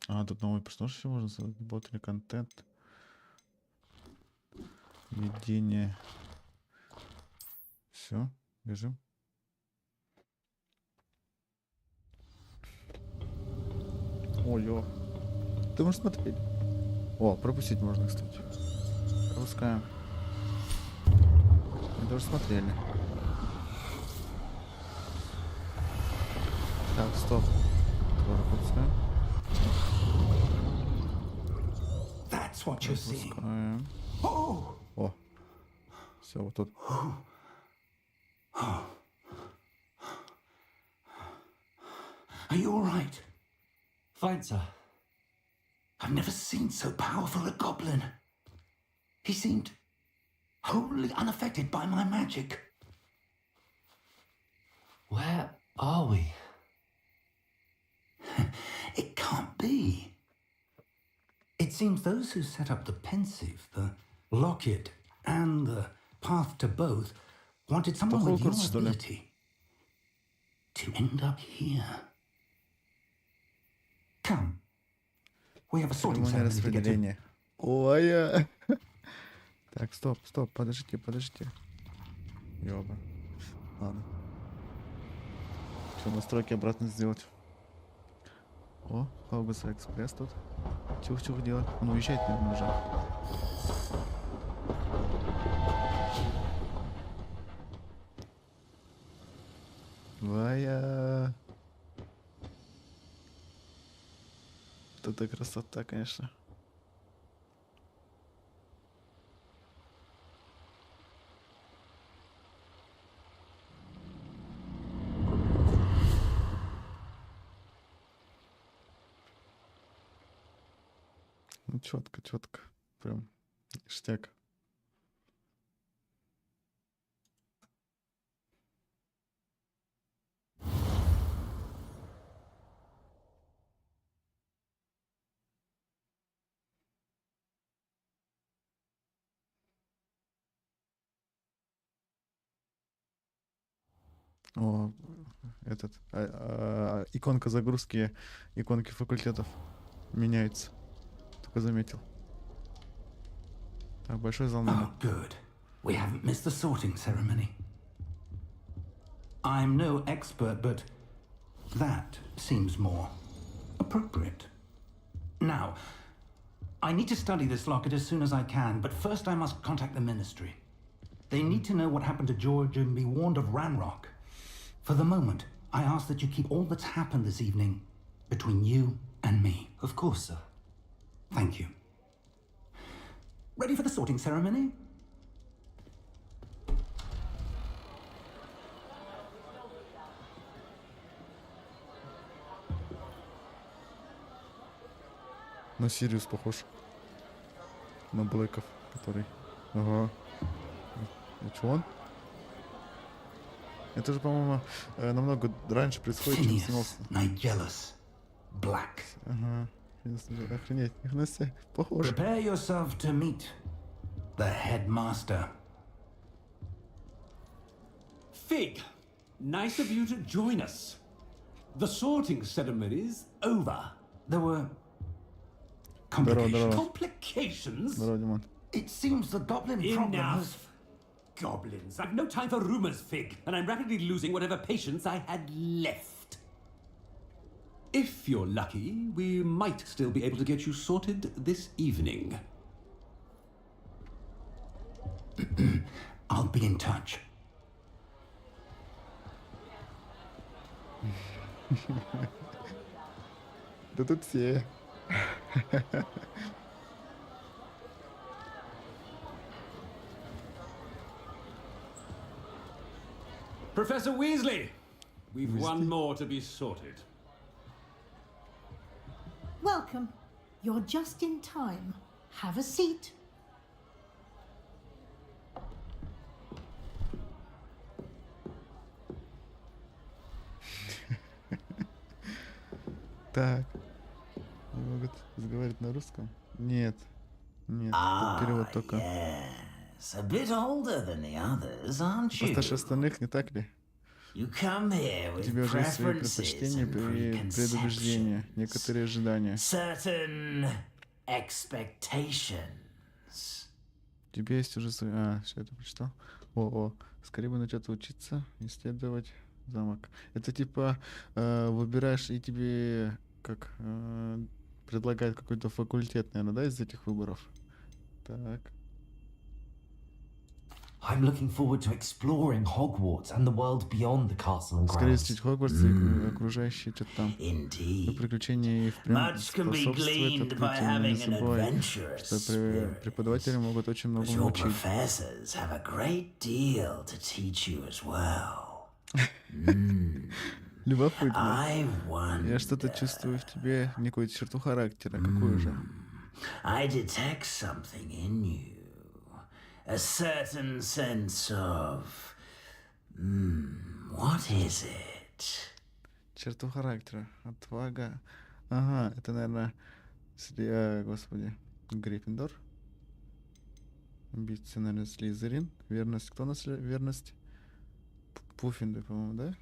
А, тут новый персонаж еще можно создать. Бот или контент. Ведение. Все, бежим. Ой-ё. Ты можешь смотреть. О, пропустить можно, кстати. Пропускаем. Мы тоже смотрели. Так, стоп. Пропускаем. That's what you're seeing. Пропускаем. Oh! О. Все, вот тут. Are you all right? Fine, sir. I've never seen so powerful a goblin. He seemed wholly unaffected by my magic. Where are we? It can't be. It seems those who set up the pensive, the locket, and the path to both wanted someone with your Hogwarts, что ли? ability to end up here. Come. We have a sorting Церемония ceremony to get to. распределения. Ой. Так, стоп, подождите. Ёба. Ладно. Что, настройки обратно сделать? О, Hogwarts Экспресс тут. Чух-чух делать. Он уезжает, наверное, уже. Вая. Вот это красота, конечно. Ну, четко. Прям ништяк. О, иконка загрузки, иконки факультетов меняется. Только заметил. Так, большой зал номер. Oh, good. We haven't missed the sorting ceremony. I'm no expert, but that seems more appropriate. Now, I need to study this locket as soon as I can, but first I must contact the Ministry. They need to know what happened to George and be warned of Ranrock. For the moment, I ask that you keep all that's happened this evening between you and me. Of course, sir. Thank you. Ready for the sorting ceremony? На Сириус похож. На Блэков, который... Ага. Это он? Это же, по-моему, намного раньше происходит, чем снимался. Nigellus Black. Ага. Охренеть, нихуя себе, похож. Prepare yourself to meet the headmaster. Fig, nice of you to join us. The sorting ceremony's over. There were Здорово, complications. здорово. Complications? Здорово, Димон. It seems the goblin problem has... Enough. Goblins. I've no time for rumors, Fig, and I'm rapidly losing whatever patience I had left. If you're lucky, we might still be able to get you sorted this evening. I'll be in touch. Да тут все. Professor Weasley, we've one more to be sorted. Welcome. You're just in time. Have a seat. Так. Не могут разговаривать на русском? Нет. Нет, тут перевод только. Yes, a bit older than the others, aren't you? Постарше остальных, не так ли? You come here У with тебя уже есть свои preferences предпочтения and и предубеждения, preconceptions, некоторые ожидания. certain expectations. У тебя есть уже свои... А, все это прочитал. О, скорее бы начать учиться, исследовать замок. Это типа выбираешь, и тебе как предлагают какой-то факультет, наверное, да, из этих выборов. Так. I'm looking forward to exploring Hogwarts and the world beyond the castle and Скорее grounds. изучить Хогвартс и окружающие что-то там. Но Indeed. приключения и впрямь Much can be способствуют gleaned by открытию, но не having an забывай, adventurous что spirit. преподаватели могут очень But многому your учить. professors have a great deal to teach you as well. Любопытно. I wonder... Я что-то чувствую в тебе, некую черту характера. Какую же? I detect something in you. A certain sense of... what is it? Черту характера. Отвага. Ага, это, наверное, господи, Гриффиндор. Амбиция, наверное, Слизерин. Верность. Кто у нас верность? Пуффиндуй, по-моему, да?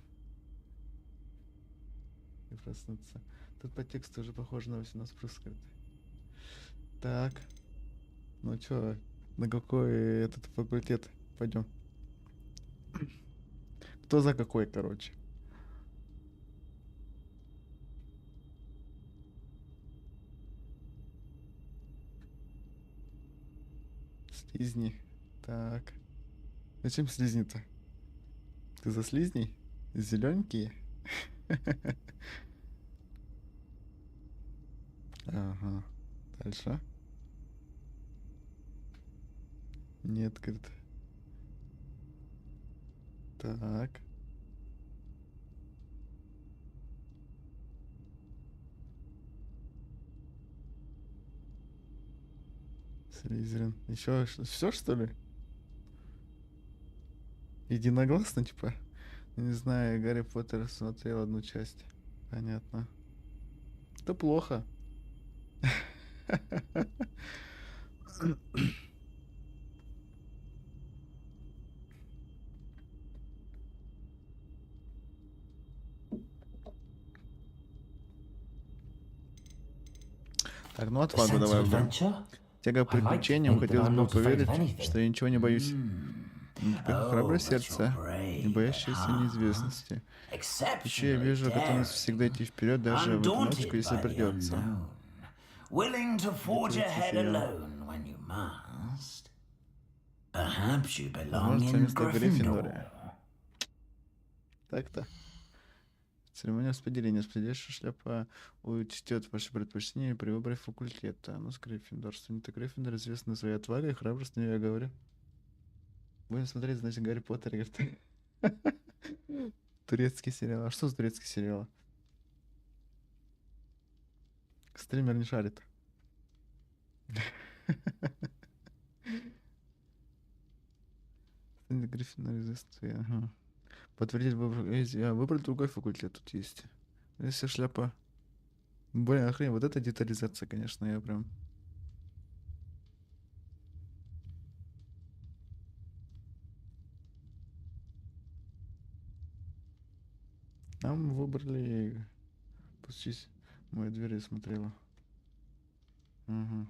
И проснуться. Тут по тексту уже похоже на 18+ скрыто. Так. Ну чё, на какой этот факультет пойдем? Кто за какой, короче? Слизни. Так. Зачем слизни-то? Ты за слизней? Зелененькие? Ага. Дальше. Нет, говорит. Так. Слизерин. Еще все, что ли? Единогласно, типа? Не знаю, Гарри Поттер смотрел одну часть. Понятно. Это плохо. Так, ну отвагу давай выберем. Тяга к приключениям, хотелось бы поверить, что я ничего не боюсь. Храброе сердце, не боящееся неизвестности. Еще я вижу готовность всегда идти вперед, даже в одиночку, если придется. Willing to forge ahead alone when you must. Perhaps you belong Возможно, in место в Гриффиндоре. Gryffindor. Так-то. Церемония распределения. Распределяющая шляпа учтет ваши предпочтения при выборе факультета. Ну, с Гриффиндор. Студенты Гриффиндор известны своей отвагой и храбростью, я говорю. Будем смотреть, значит, Гарри Поттер, говорит. Турецкий сериал. А что за турецкий сериал? Стример не шарит. Студенты Гриффиндор известны. Ага. Подтвердить выбор. Выбрать другой факультет тут есть. Если шляпа... Блин, охренеть, вот это детализация, конечно, я прям... Нам выбрали... Пустись, моя дверь я смотрела. Угу.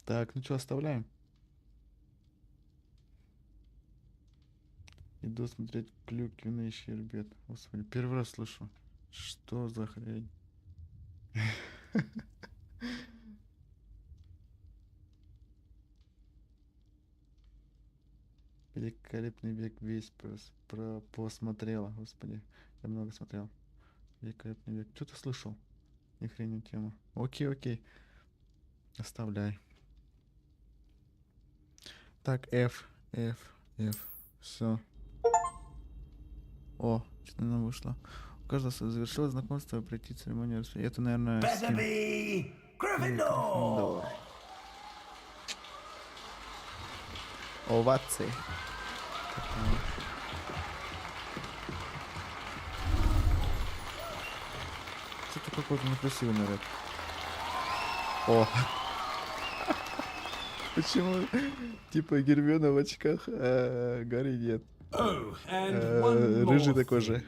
Так, ну что, оставляем? Иду смотреть клюквенный щербет. Господи, первый раз слышу. Что за хрень? Великолепный век весь посмотрела. Господи, я много смотрел. Великолепный век. Что ты слышал? Ни хрена тема. Окей, окей. Оставляй. Так, F. Все. О, что-то нам вышло. У каждого завершилось знакомство, пройти церемонию. Это, наверное, Better Гриффиндор! Овации. Что-то какой-то некрасивый наряд. О! Почему? Типа Гермиона в очках, а Гарри нет. Рыжий такой же.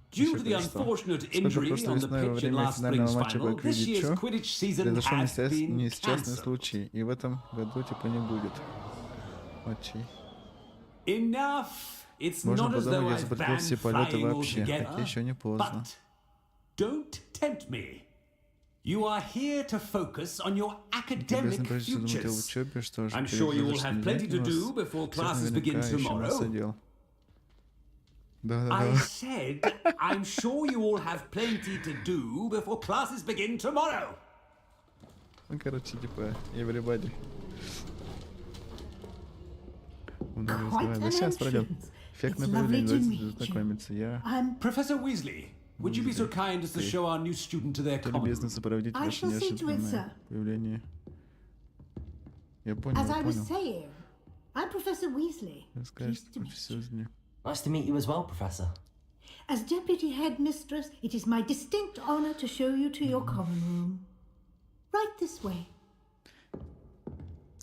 Due to the unfortunate injury on the pitch in last spring's final, this year's Quidditch season произошел has been несчастный cancelled. случай, и в этом году типа не будет матчей. Enough. It's Можно not as though подумать, я I've запретил banned все полеты flying вообще, хотя altogether. еще не поздно. But don't tempt me. You are here to focus on your academic Интересно, прежде думать о futures. учебе, что же I'm перед sure you will завтрашним have plenty to днем у do нас before всех classes begin наверняка еще масса tomorrow. дел. I Да-да-да. said, I'm sure you all have plenty to do before classes begin tomorrow. Ну, короче, типа, everybody. Quite Да an сейчас пройдет. entrance. Эффектное It's lovely to появление, meet you. знакомиться. Я Professor Weasley, would you be so kind as to show our new student to their common любезно room? сопроводить I ваше shall see to it, неожиданное sir. появление. Я понял, As я I was понял. saying, I'm Professor Weasley. Расскажешь, Pleased to meet профессор you. Уизли. Nice to meet you as well, Professor. As Deputy Headmistress, it is my distinct honor to show you to your common room. Right this way.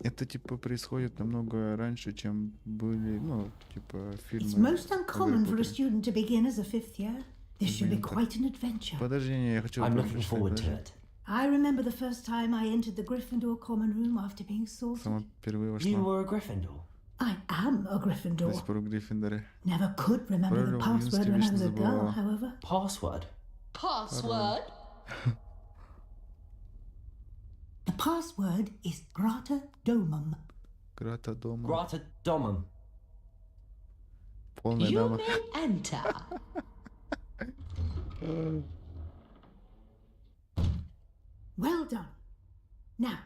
Это типа происходит намного раньше, чем были, ну, типа It's фильмы. most о Гарри uncommon for a Поттере. student to begin as a fifth year. This should be Блин, quite an adventure. Подожди, не, я хочу I'm прям looking прочитать, forward to подожди. it. I remember the first time I entered the Gryffindor common room after being sorted. Сама впервые You вошла. were a Gryffindor. I am a До Gryffindor. сих пор в Гриффиндоре. Never could remember the Правильно, в юности password when I вечно was a girl, забывала. however. Password. Password? The password is Grata Domum. Грата дома. Grata Domum. Полная You дама. may enter. Well done. Now,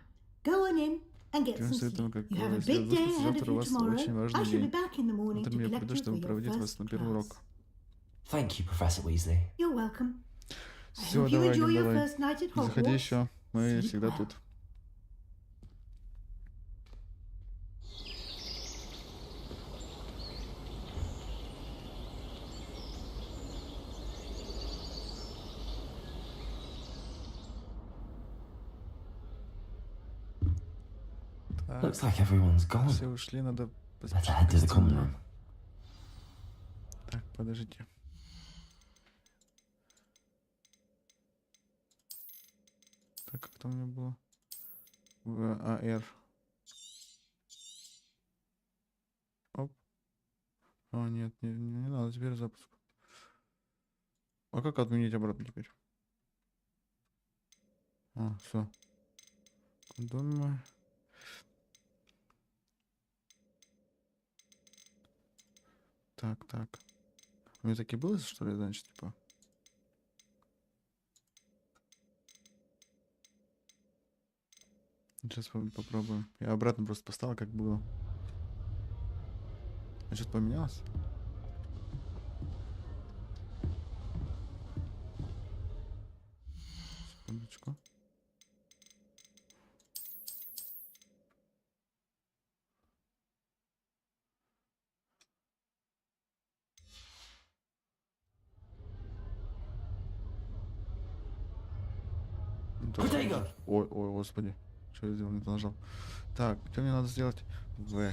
go on in and get some Советую, sleep. как You have a следует big day выспаться. ahead of Завтра у you вас tomorrow. очень важный I shall be день. back in the morning to Утром я collect приду, you for чтобы your проводить вас first на первый class. урок. Thank you, Professor Weasley. You're welcome. I Все, hope you давай, enjoy Дим, your давай. first night at Заходи Hogwarts. еще. Мы Sleep всегда well. тут. Так, Looks like everyone's gone. все ушли, надо Let's head to the common room. Так, подождите. Так, как там у меня было? ВАР. Оп. А, нет, не надо, теперь запуск. А как отменить обратно теперь? А, все. Так. У меня такие было, что ли, значит, типа? Сейчас попробуем. Я обратно просто поставил, как было. А что-то поменялось? Секундочку. Ой, господи. Что я сделал? Не то нажал. Так, что мне надо сделать? В.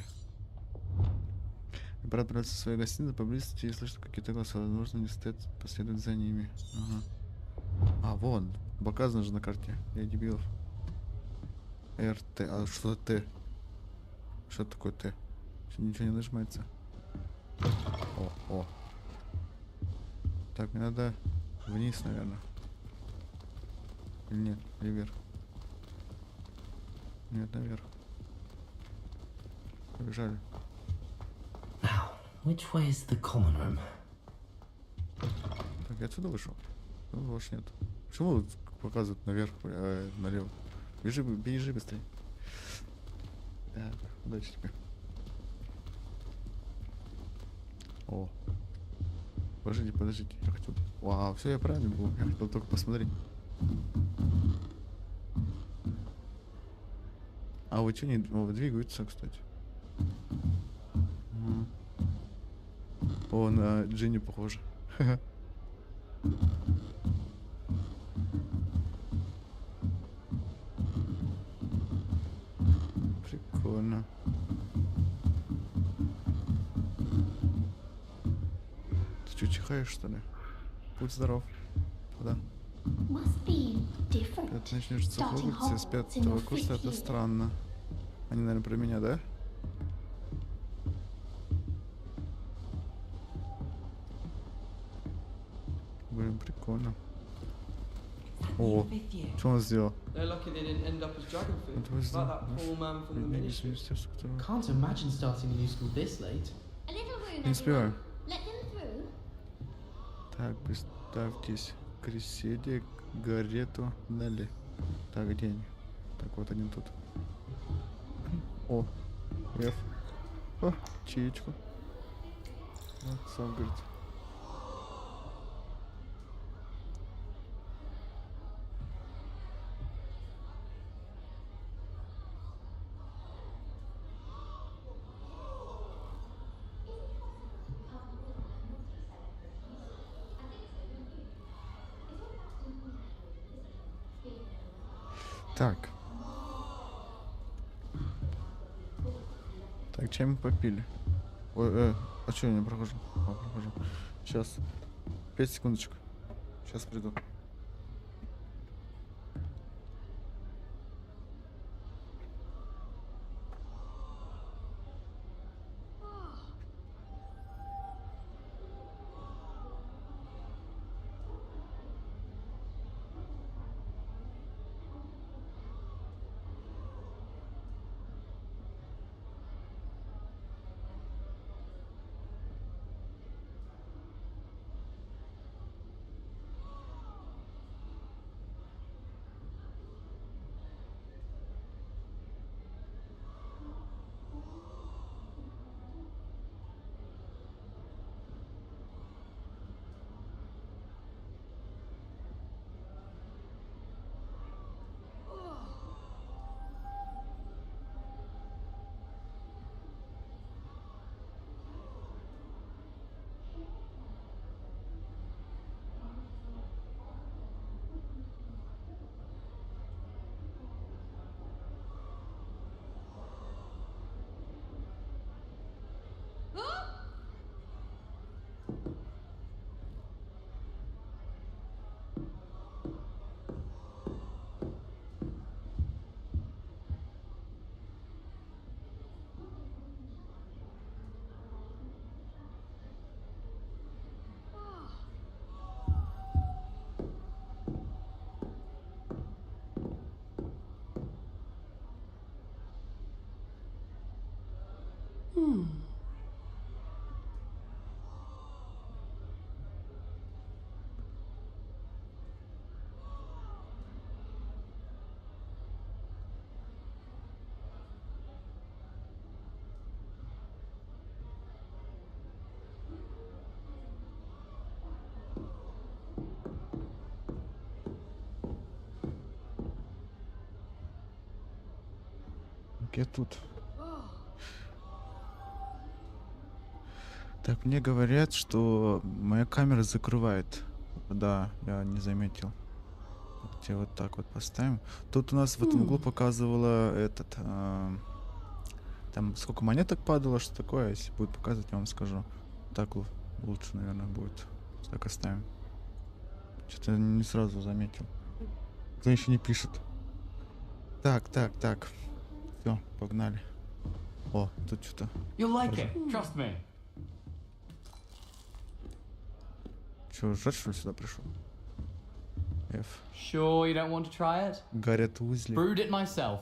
Брат браться в своей гостиной поблизости и слышит какие-то голоса. Возможно, не стоит последовать за ними. Ага. А, вон. Показано же на карте. Я дебилов. РТ. А что Т? Что такое Т? Ничего не нажимается. О. Так, мне надо вниз, наверное. Или нет? Или вверх? Нет, наверх. Побежали. Now, which way is the common room? Так, я отсюда вышел? Ну, больше нет. Почему вот показывают наверх, налево? Бежи быстрее. Так, удачи тебе. О. Подождите. Я хотел... Вау, все, я правильно был. Я хотел только посмотреть. А вот что не двигаются, кстати. О, на Джинни похоже. Прикольно. Ты что, чихаешь, что ли? Будь здоров. Туда. Когда ты начнешь в Хогвартсе с 5-го курса, это странно. Они, наверное, про меня, да? Блин, прикольно. О, что он сделал? Can't imagine starting a new school this late. Не успеваю. Так, представьтесь. Креседе, Гарету, Нелли. Так, где они? Так, вот они тут. О, F. О, чаечку. Вот, сам говорит. Так. Так, чай мы попили. Ой, а что я не прохожу? Прохожу. Сейчас. 5 секундочек. Сейчас приду. Так, я тут. Так, мне говорят, что моя камера закрывает. Да, я не заметил. Где вот так вот поставим. Тут у нас в этом углу показывало этот... там сколько монеток падало, что такое. Если будет показывать, я вам скажу. Так лучше, наверное, будет. Так оставим. Что-то я не сразу заметил. Кто еще не пишет? Так. Все, погнали. О, тут что-то. You'll like it, trust me. Че, жать, что ли, сюда пришел? F. Sure you don't want to try it? Гаррет Уизли. Brewed it myself.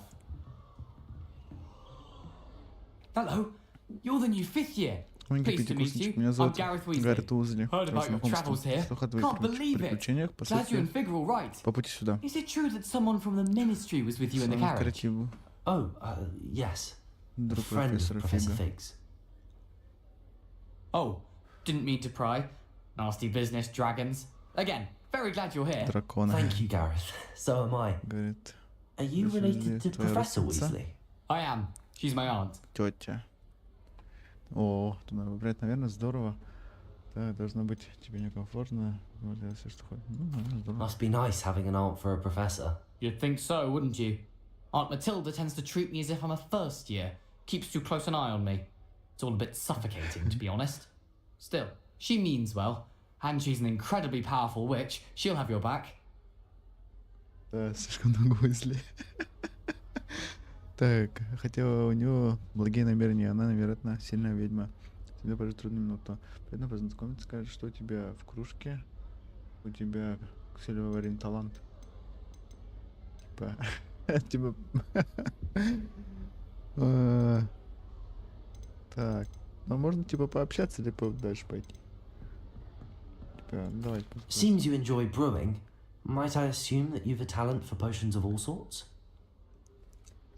Hello, you're the new fifth year. Pleased to meet you. Меня I'm зовут Gareth Weasley. Гаррет Уизли. Heard about your travels here. Слух о Can't believe it. приключениях по Glad you and Fig are all right. по пути сюда. Is it true that someone from the ministry was with you in the Самый carriage? креативный Oh, yes. A друг friend of профессора Professor Фига. Figs. Oh, didn't mean to pry. Nasty business, dragons. Again, very glad you're here. Дракона. Thank you, Gareth. So am I. Говорит, Are you related to твоя Professor родственница? Weasley? I am. She's my aunt. Тетя. О, тут надо выбрать, наверное, здорово. Да, должно быть тебе некомфортно. Вот это все, что хочешь. Ну, наверное, здорово. Must be nice having an aunt for a professor. You'd think so, wouldn't you? Aunt Matilda tends to treat me as if I'm a first year. Keeps too close an eye on me. It's all a bit suffocating, to be honest. Still, she means well. And she's an incredibly powerful witch. She'll have your back. Да, слишком много Уизли. Так, хотя у него благие намерения, она, вероятно, сильная ведьма. Тебе прожить трудную минуту. Приятно познакомиться, скажешь, что у тебя в кружке. У тебя сильный талант. Типа... Так, ну можно типа пообщаться или дальше пойти? Типа, давай. Seems you enjoy brewing. Might I assume that you've a talent for potions of all sorts?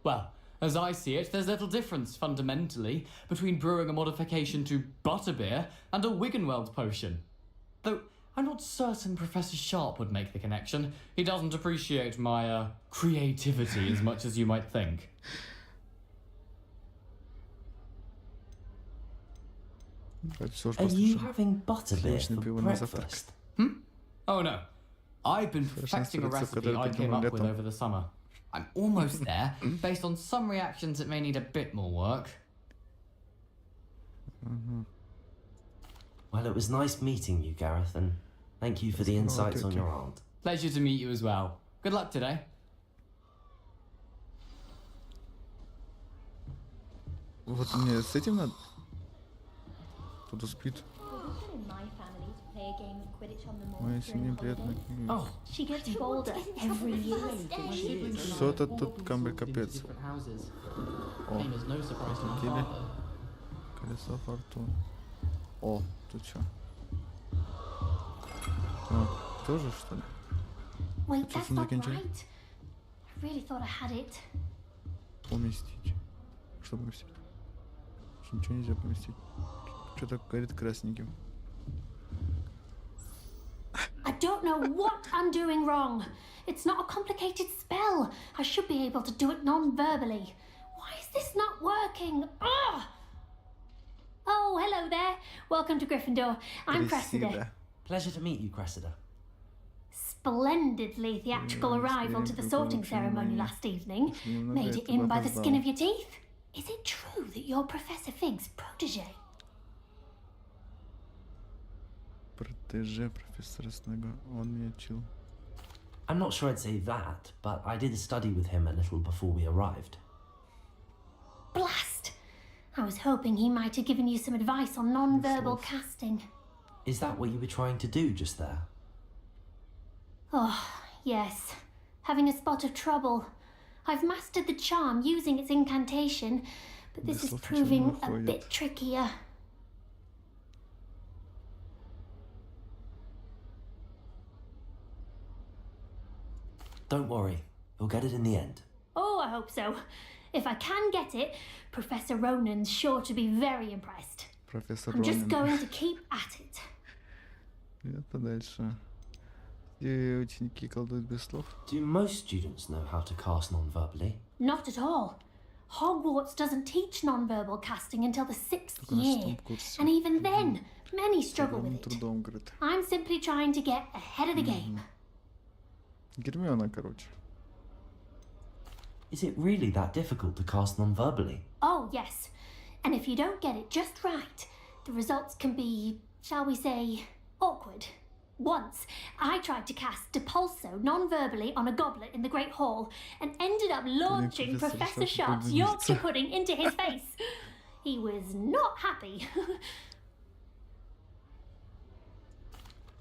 Well, as I see it, there's little difference, fundamentally, between brewing a modification to butterbeer and a Wiggenweld potion. Though, I'm not certain Professor Sharp would make the connection. He doesn't appreciate my, creativity as much as you might think. Are you having butterbeer for breakfast? Oh no. I've been perfecting a recipe I came up with over the summer. I'm almost there. Based on some reactions, it may need a bit more work. Well, it was nice meeting you, Gareth, and thank you for the insights on your aunt. Pleasure to meet you as well. Good luck today. Вот мне с этим надо... Кто-то спит. Моя семья приятно. Oh, she gets bolder every year. Что-то тут капец. О, видели? Колесо фортуны. О, тут что? О, тоже что ли? Wait, that's not right. I really thought I had it. Поместить. Что поместить? Ничего нельзя поместить. Что-то горит красненьким. I don't know what I'm doing wrong. It's not a complicated spell. I should be able to do it non-verbally. Why is this not working? Ugh! Oh, hello there. Welcome to Gryffindor. I'm Cressida. Pleasure to meet you, Cressida. Splendidly theatrical arrival to the sorting ceremony last evening. Made it in by the skin of your teeth. Is it true that you're Professor Fig's protege? Протеже профессора Снега. Он меня учил. I'm not sure I'd say that, but I did study with him a little before we arrived. Blast! I was hoping he might have given you some advice on non-verbal casting. Is that what you were trying to do just there? Oh, yes. Having a spot of trouble. I've mastered the charm using its incantation, but this is proving a bit trickier. Don't worry, you'll get it in the end. Oh, I hope so. If I can get it, Professor Ronan's sure to be very impressed. I'm just going to keep at it. Это дальше. Где ученики колдуют без слов? Do most students know how to cast non-verbally? Not at all. Hogwarts doesn't teach non-verbal casting until the 6th Только на year, 6-м курсе. and even then, many struggle Огромным with it. трудом, говорит. I'm simply trying to get ahead of the game. Гермиона, короче. Is it really that difficult to cast non-verbally? Oh, yes. And if you don't get it just right, the results can be, shall we say, awkward. Once, I tried to cast Depulso non-verbally on a goblet in the Great Hall and ended up launching Professor Sharp's Yorkshire pudding into his face. He was not happy.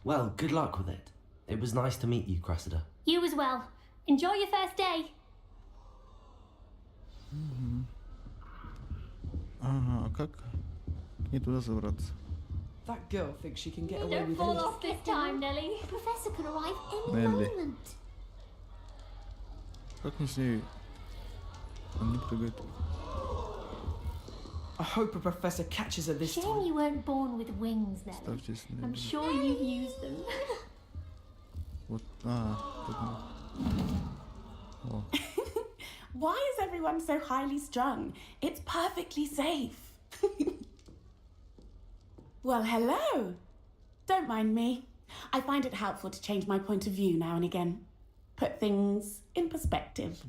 Well, good luck with it. It was nice to meet you, Cressida. You as well. Enjoy your first day. Ага, а как не туда забраться? That girl thinks she can get away Don't with fall anything. off this time, Nelly. The professor could arrive any Nelly. moment. Как мне с ней... Он не прыгает. I hope a professor catches her this Shame time. you weren't born with wings, Nelly. Ставьтесь на I'm Nelly. sure you've used them. Вот, тут О, Why is everyone so highly strung? It's perfectly safe. Well, hello. Don't mind me. I find it helpful to change my point of view now and again. Put things in perspective.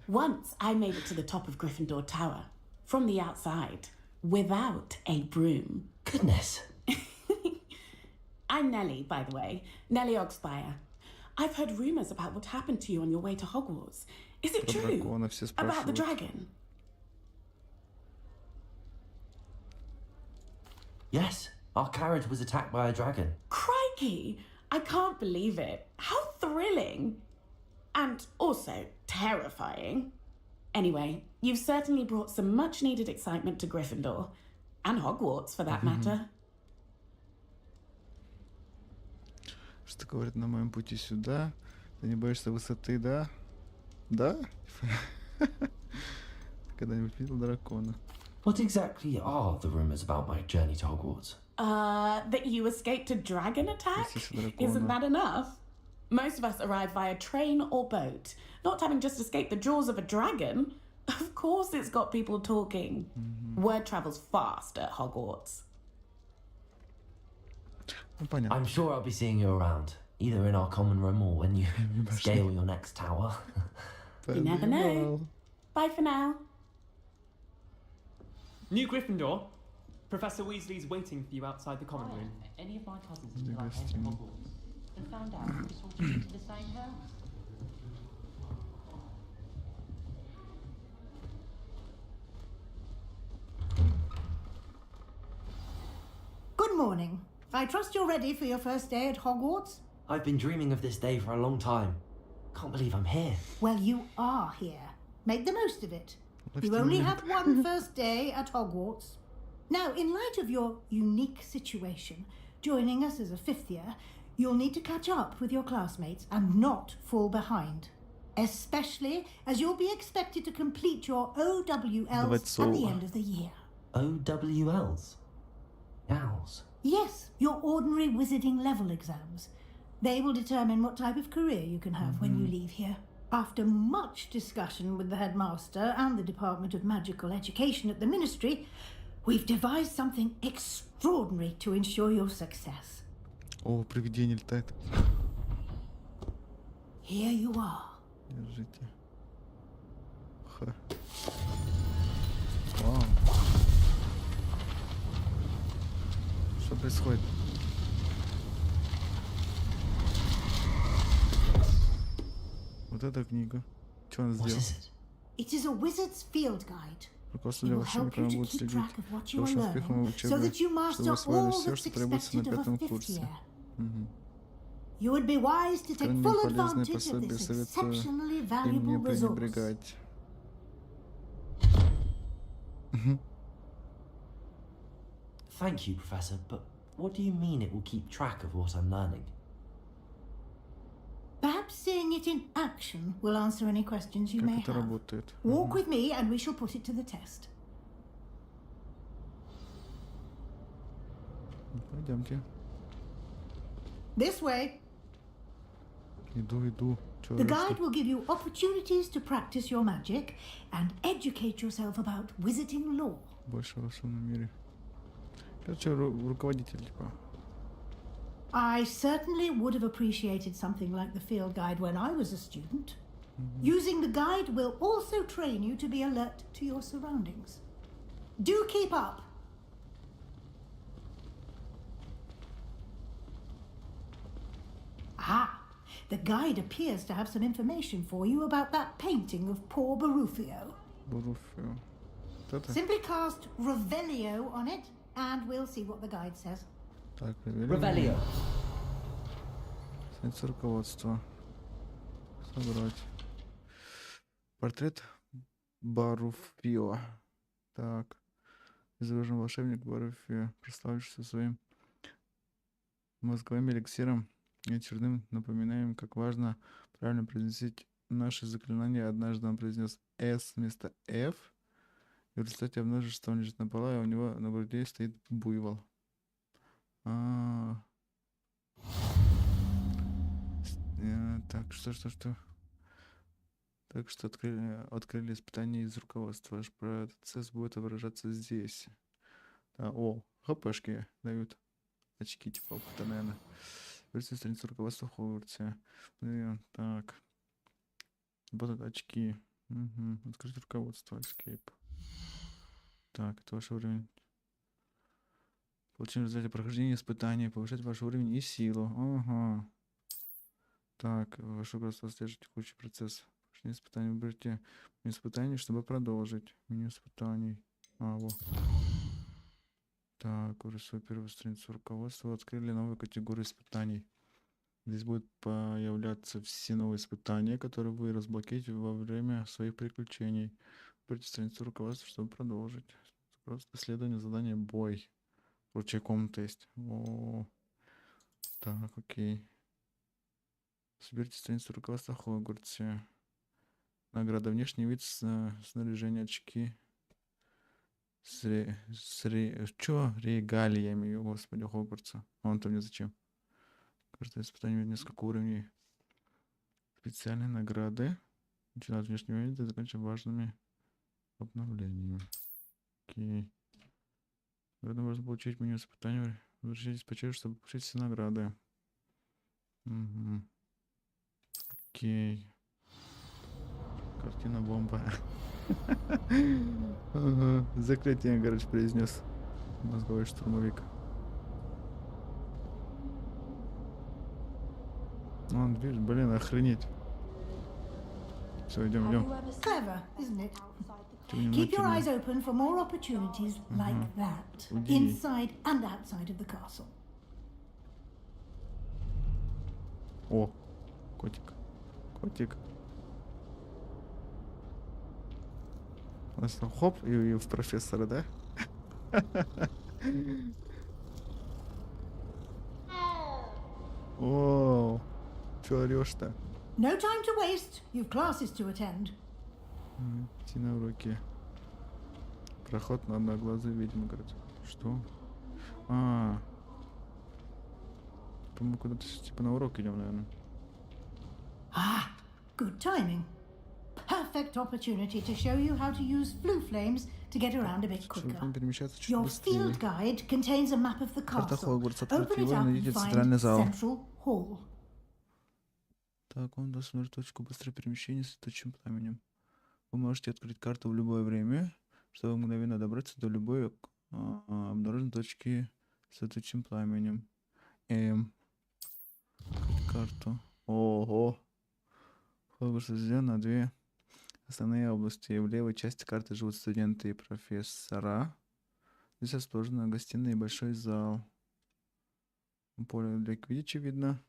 Once I made it to the top of Gryffindor Tower, from the outside, without a broom. Goodness. I'm Nellie, by the way. Nellie Ogspire. I've heard rumours about what happened to you on your way to Hogwarts. Is it про true? дракона все About the спрашивают. dragon? Yes, our carriage was attacked by a dragon. Crikey! I can't believe it. How thrilling! And also terrifying. Anyway, you've certainly brought some much needed excitement to Gryffindor. And Hogwarts, for that matter. Что говорит на моем пути сюда? Ты не боишься высоты, да? Да? Ты когда-нибудь видел дракона? What exactly are the rumours about my journey to Hogwarts? That you escaped a dragon attack? Если дракона. Isn't that enough? Most of us arrive via train or boat, not having just escaped the jaws of a dragon. Of course it's got people talking. Word travels fast at Hogwarts. Ну, понятно. I'm sure I'll be seeing you around, either in our common room or when you scale your next tower. You never know. Bye for now. New Gryffindor. Professor Weasley's waiting for you outside the common room. Any of my cousins until I came to Hogwarts and found out we sorted into the same house. Good morning. I trust you're ready for your first day at Hogwarts? I've been dreaming of this day for a long time. Can't believe I'm here. Well, you are here. Make the most of it. Left You in only the- have one first day at Hogwarts. Now, in light of your unique situation, joining us as a fifth year, you'll need to catch up with your classmates and not fall behind. Especially as you'll be expected to complete your OWLs at the end of the year. OWLs? Owls? Yes, your ordinary wizarding level exams. They will determine what type of career you can have when you leave here. After much discussion with the headmaster and the Department of Magical Education at the Ministry, we've devised something extraordinary to ensure your success. О, привидение летает. Here you are. Держите. Ха. Вау. Что происходит? Вот эта книга. Что она сделала? It is a wizard's field guide. Руководство It для will волшебника help you to будет keep следить track of what за you are вашим успехом в learning, so учебе, that you чтобы master вы освоили all все, that's что требуется на expected of a пятом fifth курсе. year. Мгм. You would be wise to take Крайне full полезные advantage of пособия, this советую exceptionally им valuable не resource. пренебрегать. Thank you, Professor, but what do you mean it will keep track of what I'm learning? Perhaps seeing it in action will answer any questions you Как may это have. работает? Walk with me and we shall put it to the test. Пойдемте. This way. Иду, иду. The guide will give you opportunities to practice your magic and educate yourself about wizarding lore. Больше во всем мире. Короче, руководитель, типа. I certainly would have appreciated something like the field guide when I was a student. Using the guide will also train you to be alert to your surroundings. Do keep up. Ah, the guide appears to have some information for you about that painting of poor Barufio. Баруфио. Это? Simply cast Revelio on it, and we'll see what the guide says. Так, Revelio. Страница руководства. Собрать. Портрет Баруфио. Так. Изображен волшебник Баруфио, прославившийся своим мозговым эликсиром и очередным напоминаем, как важно правильно произносить наши заклинания. Однажды он произнес S вместо F, и в результате обнаружил, что он лежит на полу, и у него на груди стоит буйвол. Так, что? Так что открыли испытания из руководства. Аж процесс будет выражаться здесь. ХПшки дают. Очки типа опыта, наверное. Версия страницы руководства в Хогвартсе. Так. Вот это очки. Открыть руководство. Escape. Так, это ваш уровень. Получим результаты прохождения испытаний. Повышать ваш уровень и силу. Ага. Так, ваше руководство отслеживает текущий процесс. Прохождение испытаний. Выберите меню испытаний, чтобы продолжить. Меню испытаний. Вот. Так, уже свою первую страницу руководства. Открыли новую категорию испытаний. Здесь будут появляться все новые испытания, которые вы разблокируете во время своих приключений. Выберите страницу руководства, чтобы продолжить. Просто исследование, задание, бой. Прочая комната есть. Так, окей. Соберите страницу руководства в Хогвартсе. Награда. Внешний вид, снаряжение, очки. Регалиями, господи, Хогвартса. Он-то мне зачем? Каждое испытание имеет несколько уровней. Специальные награды. Начинают внешнего вида и заканчивая важными обновлениями. Окей. Награду можно получить меню испытаний. Возвращайтесь по черепу, чтобы получить все награды. Окей. Картина бомба. Заклятие, короче, произнес мозговой штурмовик. Он, видишь, блин, охренеть. Все, идем. Clever, isn't it? Keep your eyes open for more opportunities like that, inside and outside of the castle. О, котик. У нас там хоп, и в профессора, да? О, чё орёшь-то? No time to waste. You've classes to attend. Идти на уроки. Проход на одноглазый ведьму, говорит. Что? Мы куда-то типа на урок идем, наверное. Good timing. Perfect opportunity to show you how to use blue flames to get around a bit quicker. Your field guide contains a map of the castle. Open it up and find Central Hall. Так, он даст точку быстрого перемещения с летучим пламенем. Вы можете открыть карту в любое время, чтобы мгновенно добраться до любой обнаруженной точки с летучим пламенем. Карту. Ого! Хогвартс разделен на две основные области. В левой части карты живут студенты и профессора. Здесь расположена гостиная и большой зал. Поле для квиддича видно.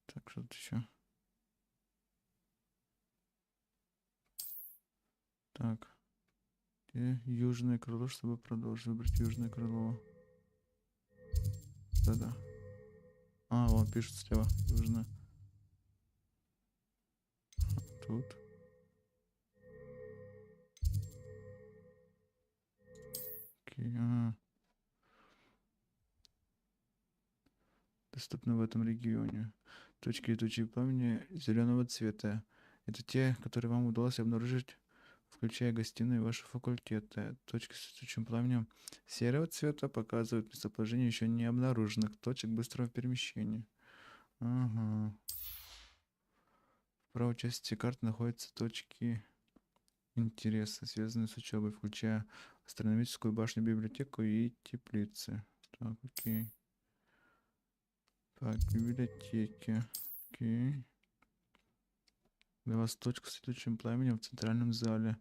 Так, что тут еще? Так. И южное крыло, чтобы продолжить. Выбрать южное крыло. Да-да. Вон пишет слева. Южное. Тут. Окей, доступно в этом регионе. Точки летучего пламени зеленого цвета. Это те, которые вам удалось обнаружить, включая гостиную и ваши факультеты. Точки с летучим пламенем серого цвета показывают местоположение еще не обнаруженных точек быстрого перемещения. Ага. В правой части карты находятся точки интереса, связанные с учебой, включая астрономическую башню, библиотеку и теплицы. Так, окей. Так, библиотеки. Окей. Для вас точка с летучим пламенем в центральном зале.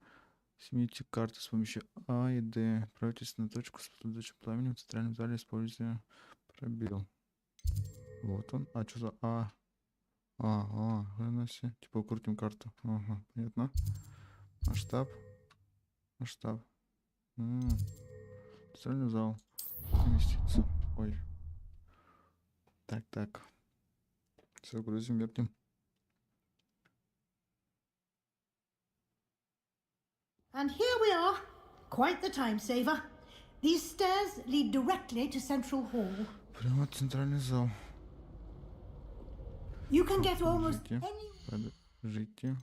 Смените карту с помощью А и Д. Отправьтесь на точку с летучим пламенем в центральном зале, используя пробел. Вот он. А, что за А? Хрена себе. Типа укрутим карту. Ага, понятно. Масштаб. Центральный зал. Инвестиции. Ой. Так. Все, грузим, вертим. And here we are. Quite the time saver. These stairs lead directly to Central Hall. Прямо центральный зал. You can get almost Подождите.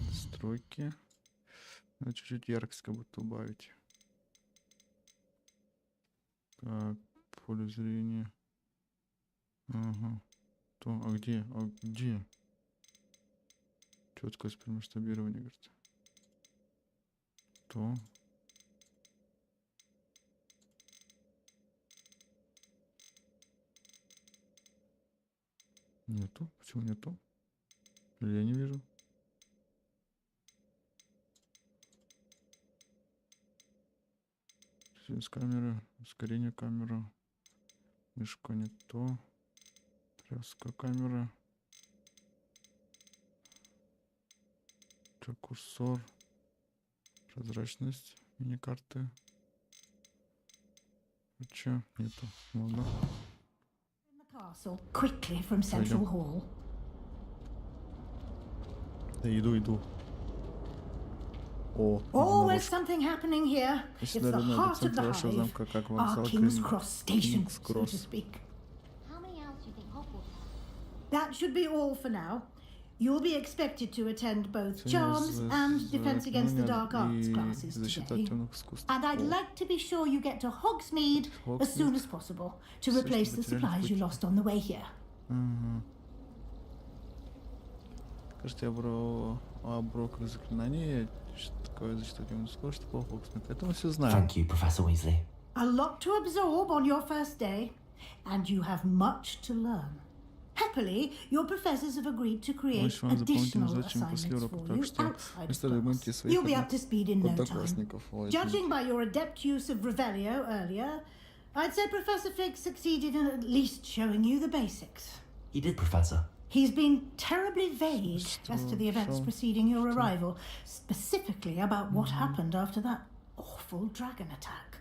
Настройки. Надо чуть-чуть яркость как будто убавить. Так, поле зрения. Ага. А где? Четкость при масштабировании, говорит. Нету? Почему нету? Или я не вижу? С камеры, ускорение камеры. Мишка не то. Тряска камеры. Курсор. Прозрачность мини-карты. Че? Нету. Ладно. Quickly from Central Hall. Да, иду. Always something happening here. It's the heart of the hive. Our King's Cross station, so to speak. How many hours do you think Hogwarts has? That should be all for now. You'll be expected to attend both Charms and Defense Against the Dark Arts classes today. And I'd like to be sure you get to Hogsmeade as soon as possible to replace the supplies you lost on the way here. Кажется, я брал оброк заклинания. Что такое защита демона скоро, что по Hogsmeade. Это мы все знаем. Thank you, Professor Weasley. A lot to absorb on your first day, and you have much to learn. Happily, your professors have agreed to create additional assignments for you outside of class. You'll be up to speed in no time. Judging by your adept use of Revelio earlier, I'd say Professor Fig succeeded in at least showing you the basics. He did, Professor. He's been terribly vague as to the events preceding your arrival, specifically about what happened after that awful dragon attack.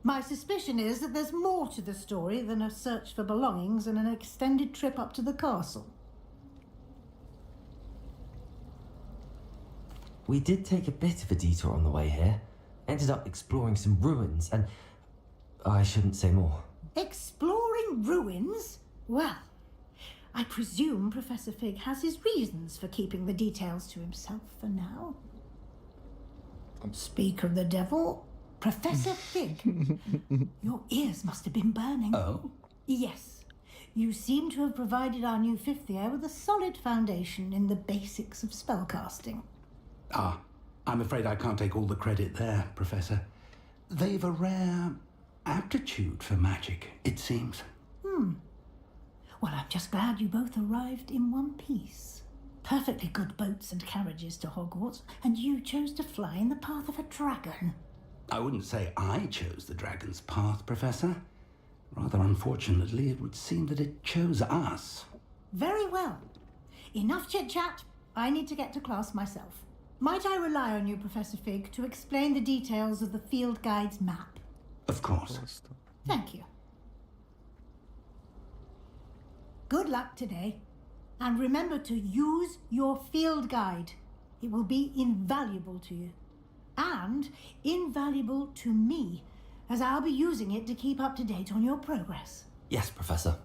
My suspicion is that there's more to the story than a search for belongings and an extended trip up to the castle. We did take a bit of a detour on the way here. Ended up exploring some ruins and... I shouldn't say more. Exploring ruins? Well, I presume Professor Fig has his reasons for keeping the details to himself for now. Speak of the devil... Professor Fig, your ears must have been burning. Oh? Yes. You seem to have provided our new fifth year with a solid foundation in the basics of spellcasting. I'm afraid I can't take all the credit there, Professor. They've a rare aptitude for magic, it seems. Well, I'm just glad you both arrived in one piece. Perfectly good boats and carriages to Hogwarts, and you chose to fly in the path of a dragon. I wouldn't say I chose the dragon's path, Professor. Rather unfortunately, it would seem that it chose us. Very well. Enough chit-chat. I need to get to class myself. Might I rely on you, Professor Fig, to explain the details of the field guide's map? Of course. Thank you. Good luck today. And remember to use your field guide. It will be invaluable to you. And invaluable to me, as I'll be using it to keep up to date on your progress. Yes, Professor.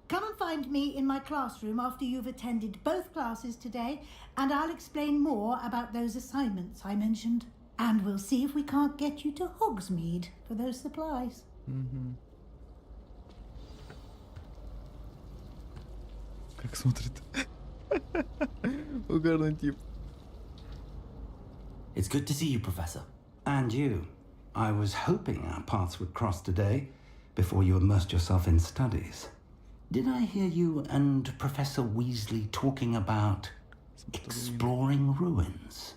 Come and find me in my classroom after you've attended both classes today, and I'll explain more about those assignments I mentioned. And we'll see if we can't get you to Hogsmeade for those supplies. Как смотрит. Угарный тип. It's good to see you, Professor. And you. I was hoping our paths would cross today before you immersed yourself in studies. Did I hear you and Professor Weasley talking about exploring ruins?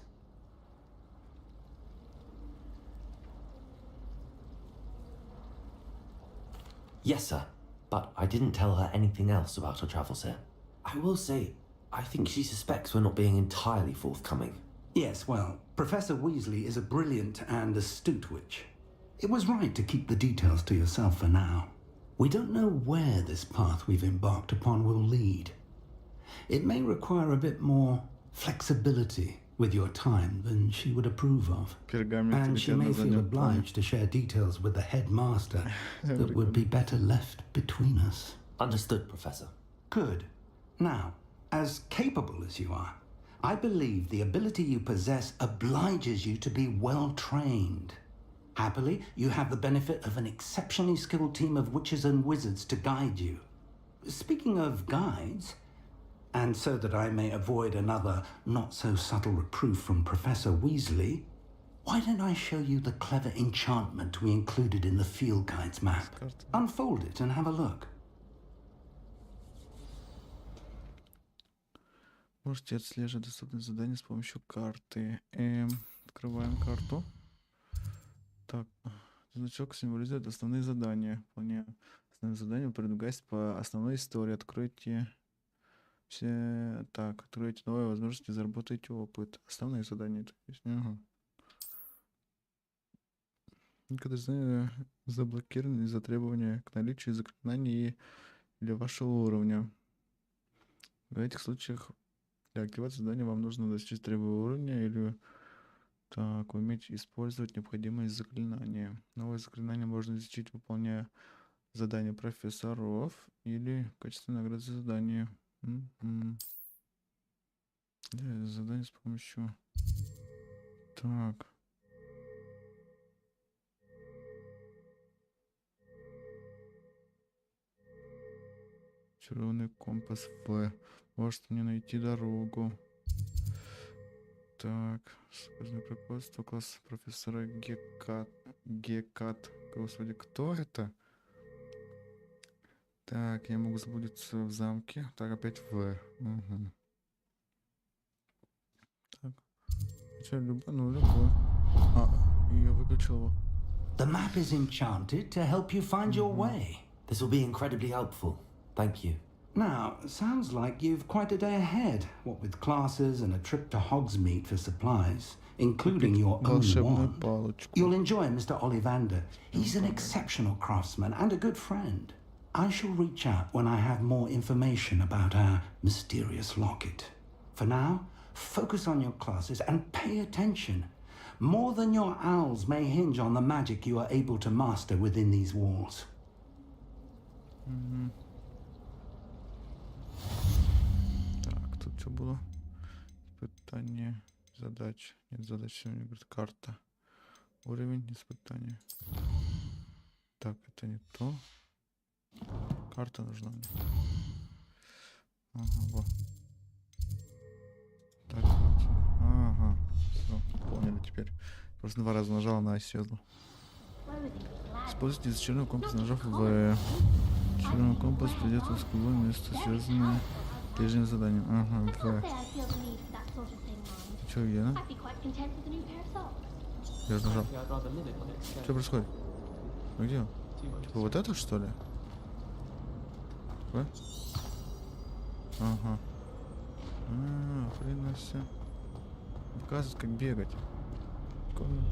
Yes, sir. But I didn't tell her anything else about her travels here. I will say, I think she suspects we're not being entirely forthcoming. Yes, well, Professor Weasley is a brilliant and astute witch. It was right to keep the details to yourself for now. We don't know where this path we've embarked upon will lead. It may require a bit more flexibility with your time than she would approve of. And she may feel obliged to share details with the headmaster that would be better left between us. Understood, Professor. Good. Now, as capable as you are, I believe the ability you possess obliges you to be well trained. Happily, you have the benefit of an exceptionally skilled team of witches and wizards to guide you. Speaking of guides, and so that I may avoid another not-so-subtle reproof from Professor Weasley, why don't I show you the clever enchantment we included in the field guide's map? Unfold it and have a look. Можете отслеживать доступные задания с помощью карты. Открываем карту. Так, значок символизирует основные задания. Выполняем основные задания, продвигаясь по основной истории. Откройте все... Так, откройте новые возможности, заработайте опыт. Основные задания. То есть, Когда знания заблокированы из-за требования к наличию заклинаний для вашего уровня. В этих случаях для активации задания вам нужно достичь требуемого уровня или уметь использовать необходимые заклинания. Новые заклинания можно изучить, выполняя задания профессоров или в качестве награды за задание. Задание с помощью... Так. Червоный компас В. Может мне найти дорогу. Так, сквозное препятствие, класс профессора Гекат. Господи, кто это? Так, я могу заблудиться в замке. Так, опять В. Угу. Так. Что, любой. Я выключил его. The map is enchanted to help you find your way. This will be incredibly helpful. Thank you. Now, sounds like you've quite a day ahead, what with classes and a trip to Hogsmeade for supplies, including your own wand. You'll enjoy Mr. Ollivander. He's an exceptional craftsman and a good friend. I shall reach out when I have more information about our mysterious locket. For now, focus on your classes and pay attention. More than your owls may hinge on the magic you are able to master within these walls. Так, тут что было? Испытание, задач. Нет, задач сегодня, говорит, карта. Уровень испытания. Так, это не то. Карта нужна мне. Ага, вот. Так, вот. Ага. Все, поняли теперь. Просто 2 раза нажал, она исчезла. Используйте черный компас, нажав В. Черный компас придет в сквозное место, связанное с прежним заданием. Ага, В. Че, где она? Я нажал. Что происходит? А где он? Типа вот это, что ли? В? Ага. Хрена все. Показывает, как бегать. Прикольно.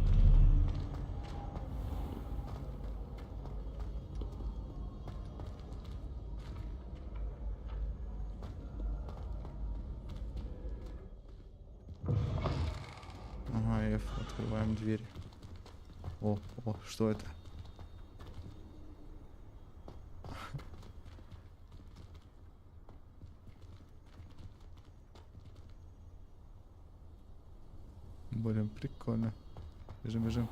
Ага, F. Открываем дверь. О, что это? Блин, прикольно. Бежим, бежим.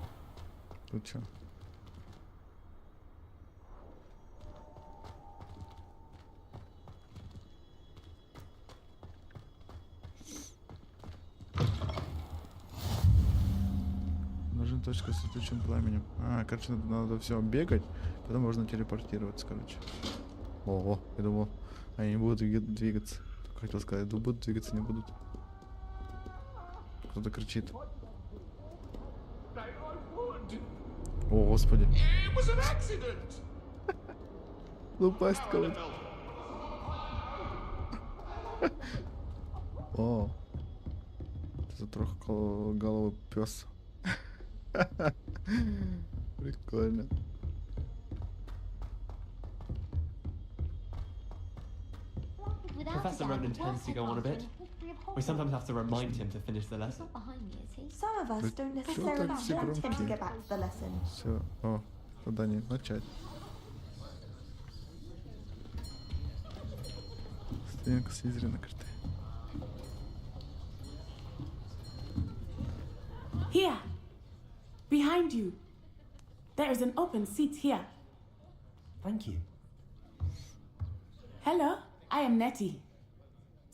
Тут что? Нужна точка с летучим пламенем. Короче, надо все бегать, потом можно телепортироваться, короче. Ого, я думал, они не будут двигаться. Только хотел сказать, будут двигаться, не будут. Кто-то кричит. О, господи. Ну, пасть кого-то. О. Это трехголовый пес. Прикольно. Professor Ronan tends to go on a bit. We sometimes have to remind him to finish the lesson. Some of us don't necessarily want him to get back to the lesson. Все. О, задание начать. Стенка Слизерина карты. Here, behind you. There is an open seat here. Thank you. Hello, I am Nettie.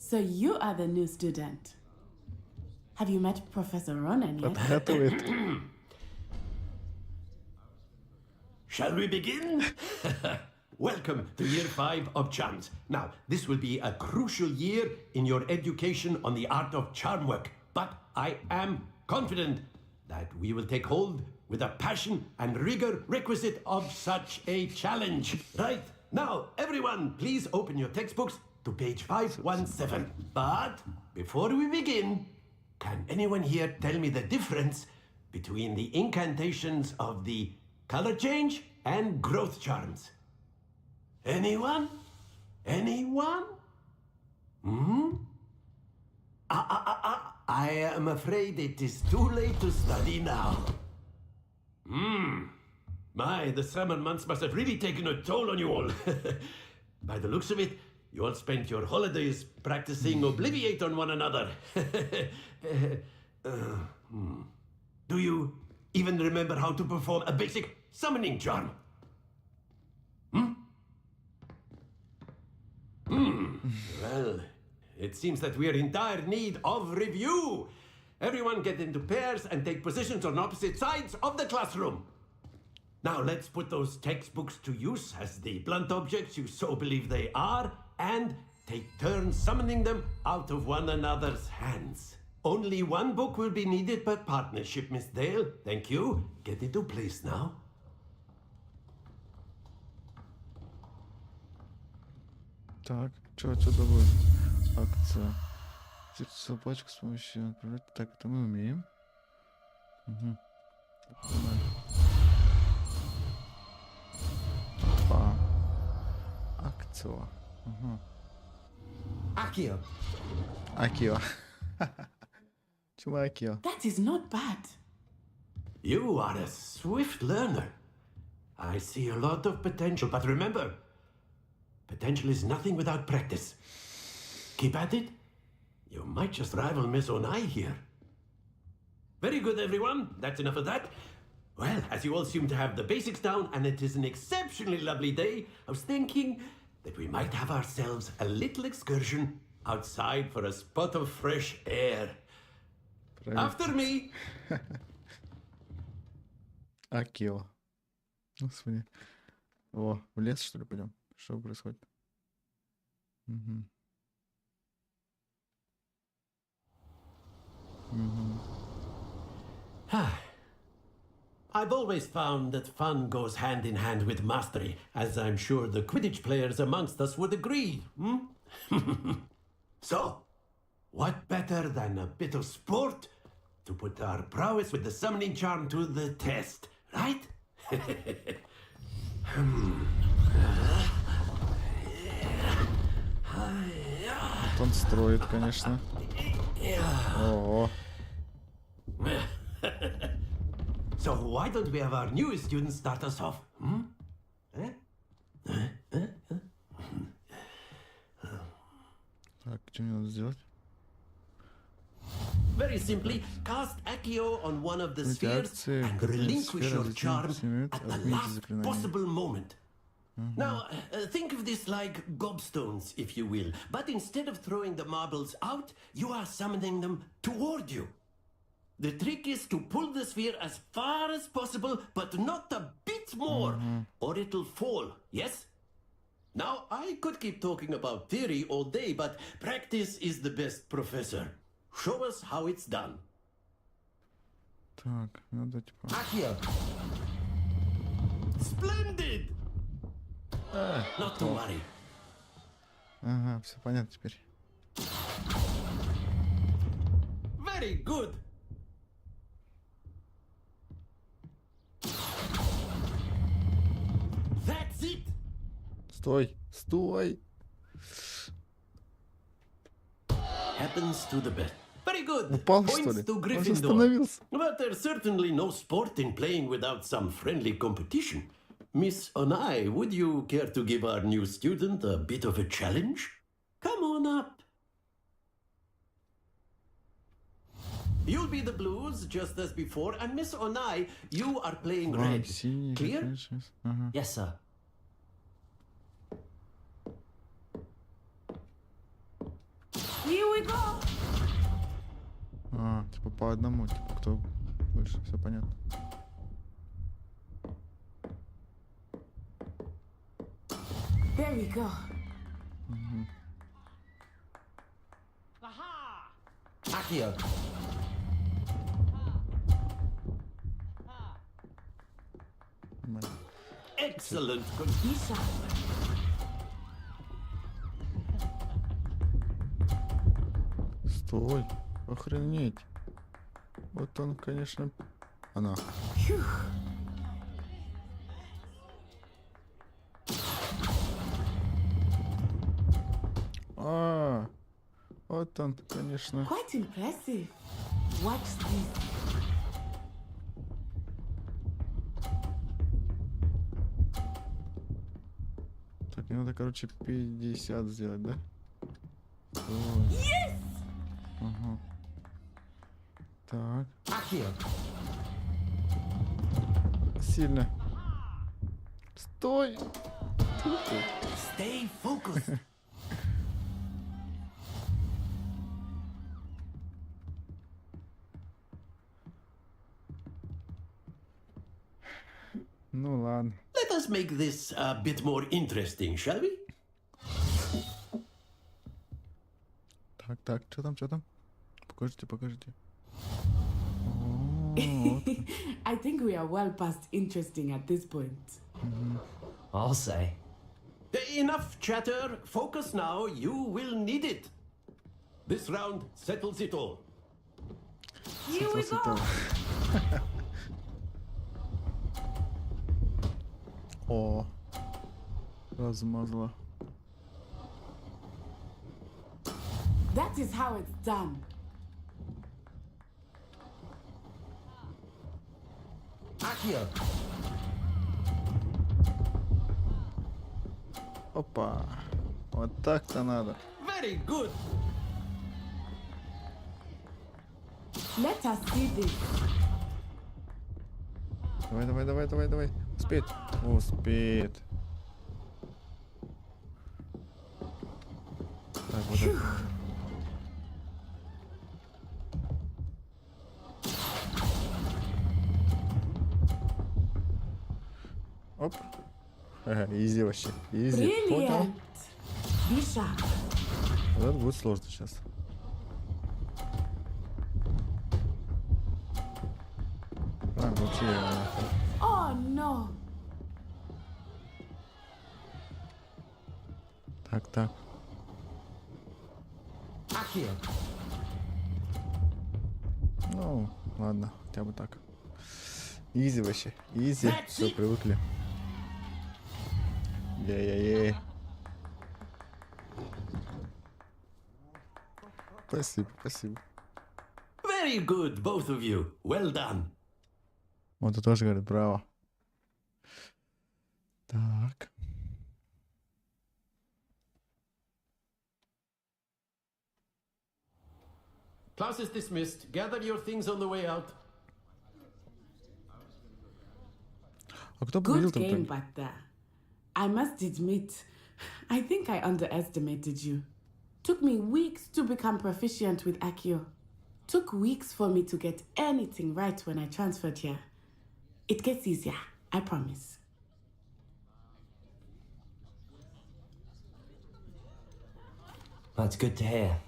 So you are the new student. Have you met Professor Ronan yet? Shall we begin? Welcome to year 5 of charms. Now, this will be a crucial year in your education on the art of charm work, but I am confident that we will take hold with the passion and rigor requisite of such a challenge. Right, now, everyone, please open your textbooks to page 517. But before we begin, can anyone here tell me the difference between the incantations of the color change and growth charms? Anyone? Anyone? I am afraid it is too late to study now. My, the summer months must have really taken a toll on you all. By the looks of it, you all spent your holidays practicing Obliviate on one another. Do you even remember how to perform a basic summoning charm? Well, it seems that we are in dire need of review. Everyone get into pairs and take positions on opposite sides of the classroom. Now let's put those textbooks to use as the blunt objects you so believe they are, and take turns summoning them out of one another's hands. Only one book will be needed per partnership, Miss Dale. Thank you. Get into place now. Так, что будет? Акция. Сердце пачку с помощью отправлять. Так, это мы умеем. Угу. Опа. Акция. Угу. Akio. Акио. Чему Акио? That is not bad. You are a swift learner. I see a lot of potential, but remember, potential is nothing without practice. Keep at it. You might just rival Miss Onai here. Very good, everyone. That's enough of that. Well, as you all seem to have the basics down, and it is an exceptionally lovely day, I was thinking that we might have ourselves a little excursion outside for a spot of fresh air. After me! Акио. Господи. О, в лес, что ли, пойдем? Что происходит? Угу. I've always found that fun goes hand in hand with mastery, as I'm sure the Quidditch players amongst us would agree. So, what better than a bit of sport to put our prowess with the summoning charm to the test, right? Он строит, конечно. Ого. So why don't we have our newest student start us off? Так, что мне надо сделать? Very simply, cast Accio on one of the Эти spheres акции, and которые relinquish сфера your charm затемняют, at the отмените last заклинание. possible moment. Now, think of this like gobstones, if you will. But instead of throwing the marbles out, you are summoning them toward you. The trick is to pull the sphere as far as possible, but not a bit more, or it'll fall, yes? Now, I could keep talking about theory all day, but practice is the best professor. Show us how it's done. Так, надо типа... Accio! Splendid! Not to worry. Ага, все понятно теперь. Very good. That's it. Стой, стой! Happens to the best. Very good. Упал, что Points ли? to Он же Gryffindor. остановился. But there's certainly no sport in playing without some friendly competition. Miss Onai, would you care to give our new student a bit of a challenge? Come on up. You'll be the blues, just as before, and Miss Onai, you are playing red. Синий, Clear? конечно. Ага. Yes, sir. Here we go. А, типа по одному, типа кто больше, все понятно. There we go. Accio. Excellent. Isha. Стой, охренеть. Вот он, конечно, она. А, вот он, конечно. Quite impressive. Watch this. Так, мне надо, короче, 50 сделать, да? Yes! Ага. Так. Сильно. Стой! Stay focused. Ну ладно. Let us make this a bit more interesting, shall we? Так, так, что там, что там? Покажите, покажите. I think we are well past interesting at this point. I'll say. Enough chatter. Focus now. You will need it. This round settles it all. Here we go. О, размазала. That is how it's done. Accio. Опа. Вот так-то надо. Very good. Let us see this. Давай, давай, давай, давай, давай. Успеет. Успеет. Так, вот это. Оп. Ага, изи вообще. Изи. Brilliant. Be sharp. Вот это будет сложно сейчас. А, вообще. Oh no. Так, так. Accio. Ну, ладно, хотя бы так. Изи вообще. Изи. Все, привыкли. Ей-ей-ей. Спасибо, спасибо. Very good, both of you. Well done. Вот тут тоже говорит, браво. Так. Class is dismissed. Gather your things on the way out. А кто победил Good там? game back there. I must admit, I think I underestimated you. Took me weeks to become proficient with Accio. Took weeks for me to get anything right when I transferred here. It gets easier, I promise. That's good to hear.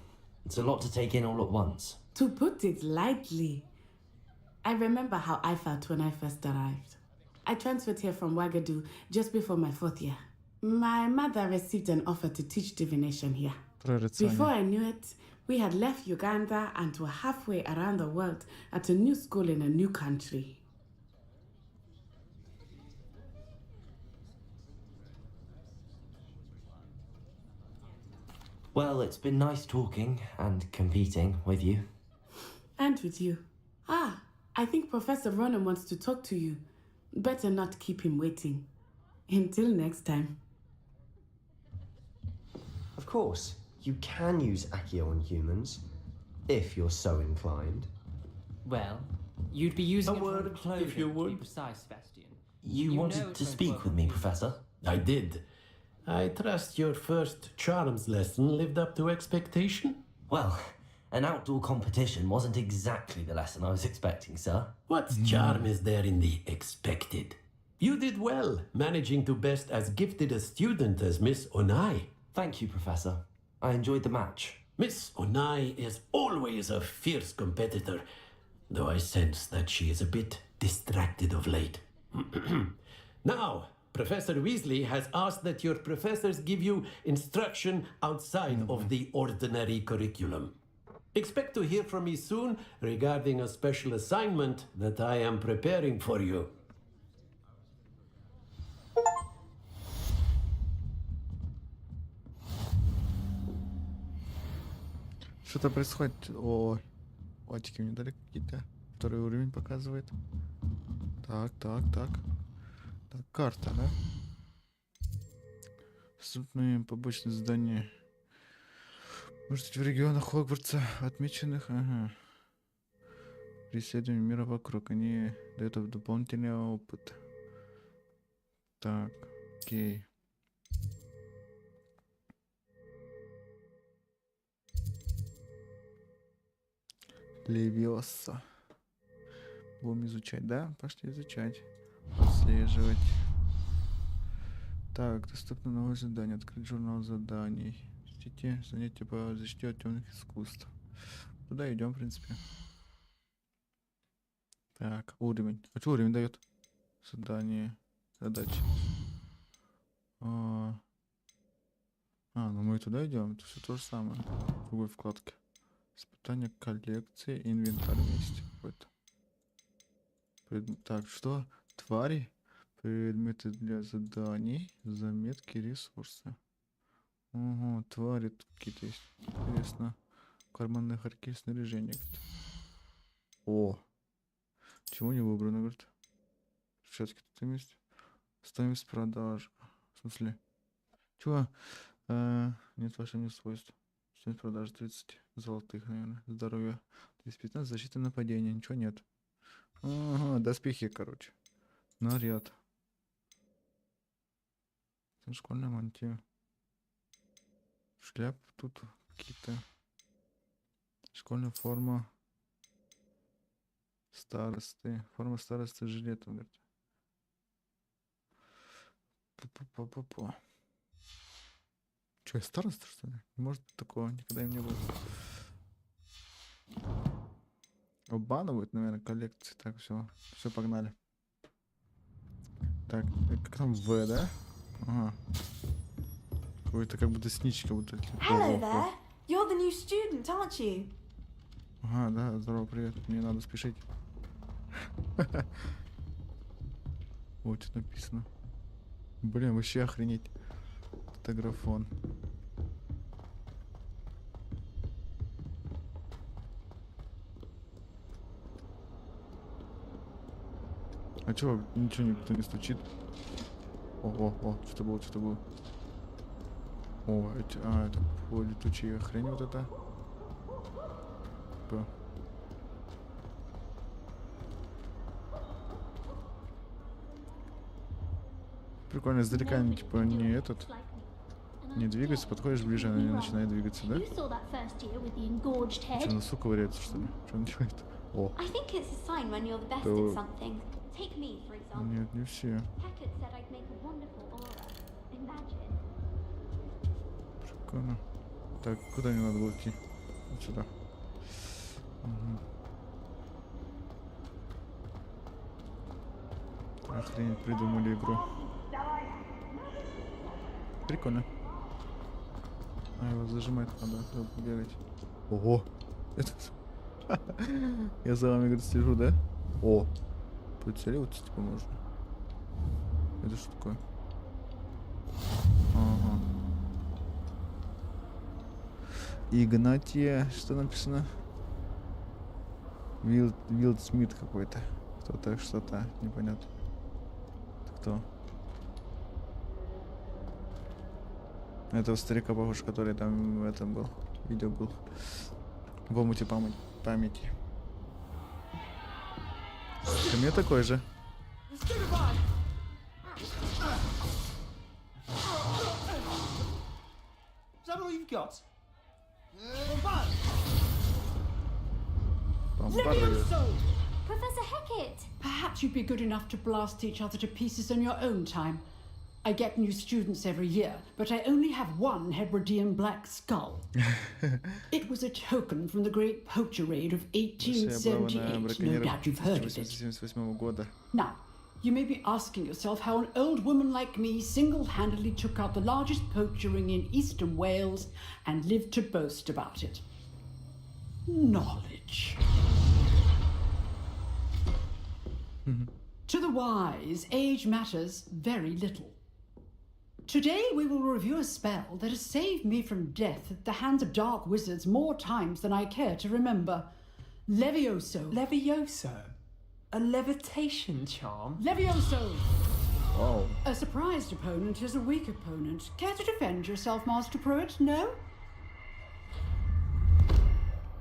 It's a lot to take in all at once. To put it lightly, I remember how I felt when I first arrived. I transferred here from Wagadu just before my 4th year. My mother received an offer to teach divination here. Before I knew it, we had left Uganda and were halfway around the world at a new school in a new country. Well, it's been nice talking and competing with you. And with you. Ah, I think Professor Ronan wants to talk to you. Better not keep him waiting. Until next time. Of course, you can use Accio on humans, if you're so inclined. Well, you'd be using A word, if you would. To be precise, Sebastian. You wanted to speak with me, Professor? I did. I trust your first charms lesson lived up to expectation? Well, an outdoor competition wasn't exactly the lesson I was expecting, sir. What charm is there in the expected? You did well, managing to best as gifted a student as Miss Onai. Thank you, Professor. I enjoyed the match. Miss Onai is always a fierce competitor, though I sense that she is a bit distracted of late. Now, Professor Weasley has asked that your professors give you instruction outside of the ordinary curriculum. Expect to hear from me soon regarding a special assignment that I am preparing for you. Что-то происходит. О, очки мне дали какие-то. Второй уровень показывает. Так. Так, карта, да? Доступные побочные задания. Может быть, в регионах Хогвартса отмеченных. Ага. При исследовании мира вокруг. Они дают дополнительный опыт. Так, окей. Левиоса. Будем изучать, да? Пошли изучать. Отслеживать. Так, доступно новое задание. Открыть журнал заданий. Занятия по защите от темных искусств. Туда идем, в принципе. Так, уровень. А что уровень дает? Задание. Задачи. Ну мы туда идем. Это все то же самое. В другой вкладке. Испытание коллекции, инвентарь вместе какой-то. Так, что? Твари? Предметы для заданий, заметки, ресурсы. Ого, твари тут какие-то есть. Интересно. Карманные харьки, снаряжение. О! Чего не выбрано, говорит? Перчатки тут есть. Стоимость продажи. В смысле? Чего? Нет ваших свойств. Стоимость продажи 30 золотых, наверное. Здоровье 215, защита нападения. Ничего нет. Ага, доспехи, короче. Наряд. Школьная мантия. Шляп тут какие-то. Школьная форма. Старосты. Форма старосты жилетом, говорит. Че, я староста, что ли? Может, такого никогда им не было. Обманывают, наверное, коллекции. Так, все, погнали. Так, как там В, да? Ага. Какой-то как будто сничка. Будто... Hello there. You're the new student, aren't you? Ага, да, здорово, привет. Мне надо спешить. Вот что написано. Блин, вообще охренеть. Фотографон. А чё, ничего никто не стучит? О, что-то было. О, это летучая хрень вот это. типа... Прикольно, издалека они, типа, не этот... Не двигается, подходишь ближе, она не начинает двигаться, да? Что, на носу ковыряется, что ли? Что он делает? О. Нет, не все. Прикольно. Так, куда мне надо было идти? Вот сюда. Угу. Охренеть, придумали игру. Прикольно. А, его зажимать надо, чтобы бегать. Ого! Это... Я за вами, говорит, слежу, да? О! Прицеливаться, типа, можно. Это что такое? Ага. Игнатия, что написано? Вилд Смит какой-то. Кто-то, что-то, непонятно. Это кто? Этого старика, похож, который там в этом был. Видео был. В омуте памяти. Ко мне такой же. Professor Hecat! Perhaps you'd be good enough to blast each other to pieces on your own time. I get new students every year, but I only have one Hebridean black skull. It was a token from the great poacher raid of 1878. No doubt you've heard of it. Now, you may be asking yourself how an old woman like me single-handedly took out the largest poacher ring in eastern Wales and lived to boast about it. Knowledge. To the wise, age matters very little. Today we will review a spell that has saved me from death at the hands of dark wizards more times than I care to remember. Levioso. Levioso? A levitation charm? Levioso! Wow. A surprised opponent is a weak opponent. Care to defend yourself, Master Pruitt? No?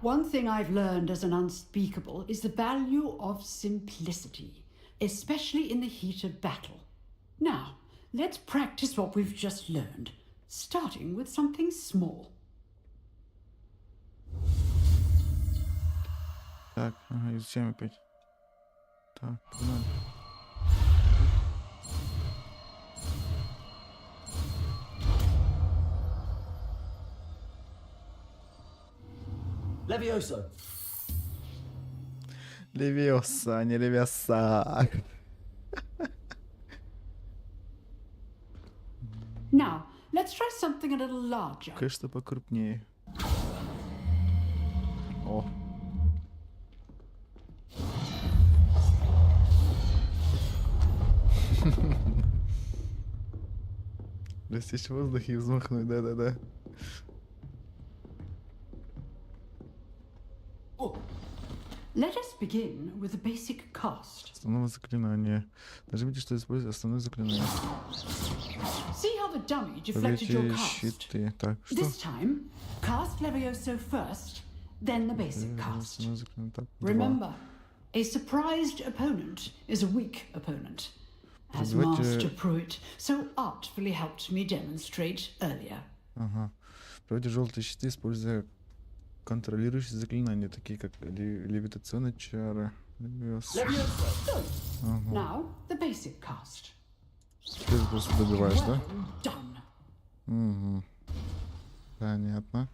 One thing I've learned as an unspeakable is the value of simplicity, especially in the heat of battle. Now, let's practice what we've just learned, starting with something small. Так, ага, изучаем опять. Так, погнали. Levioso. Левиоса, а не левиоса. Now, let's try something a little larger. Конечно, покрупнее. О. Растечь в воздухе и взмахнуть, да-да-да. Let us begin with the basic cast. Основное заклинание. Нажмите, что использует основное заклинание. See how the dummy deflected your Проверьте cast. щиты. Так, что? This time, cast Levioso first, then the basic cast. Так, Remember, a surprised opponent is a weak opponent, as Давайте... Master Pruitt so artfully helped me demonstrate earlier. Ага. Проводите желтые щиты, используя контролирующие заклинания, такие как левитационные чары. Levioso. Ага. Now, the basic cast. Ты просто добиваешь, да? Done. Угу. Понятно.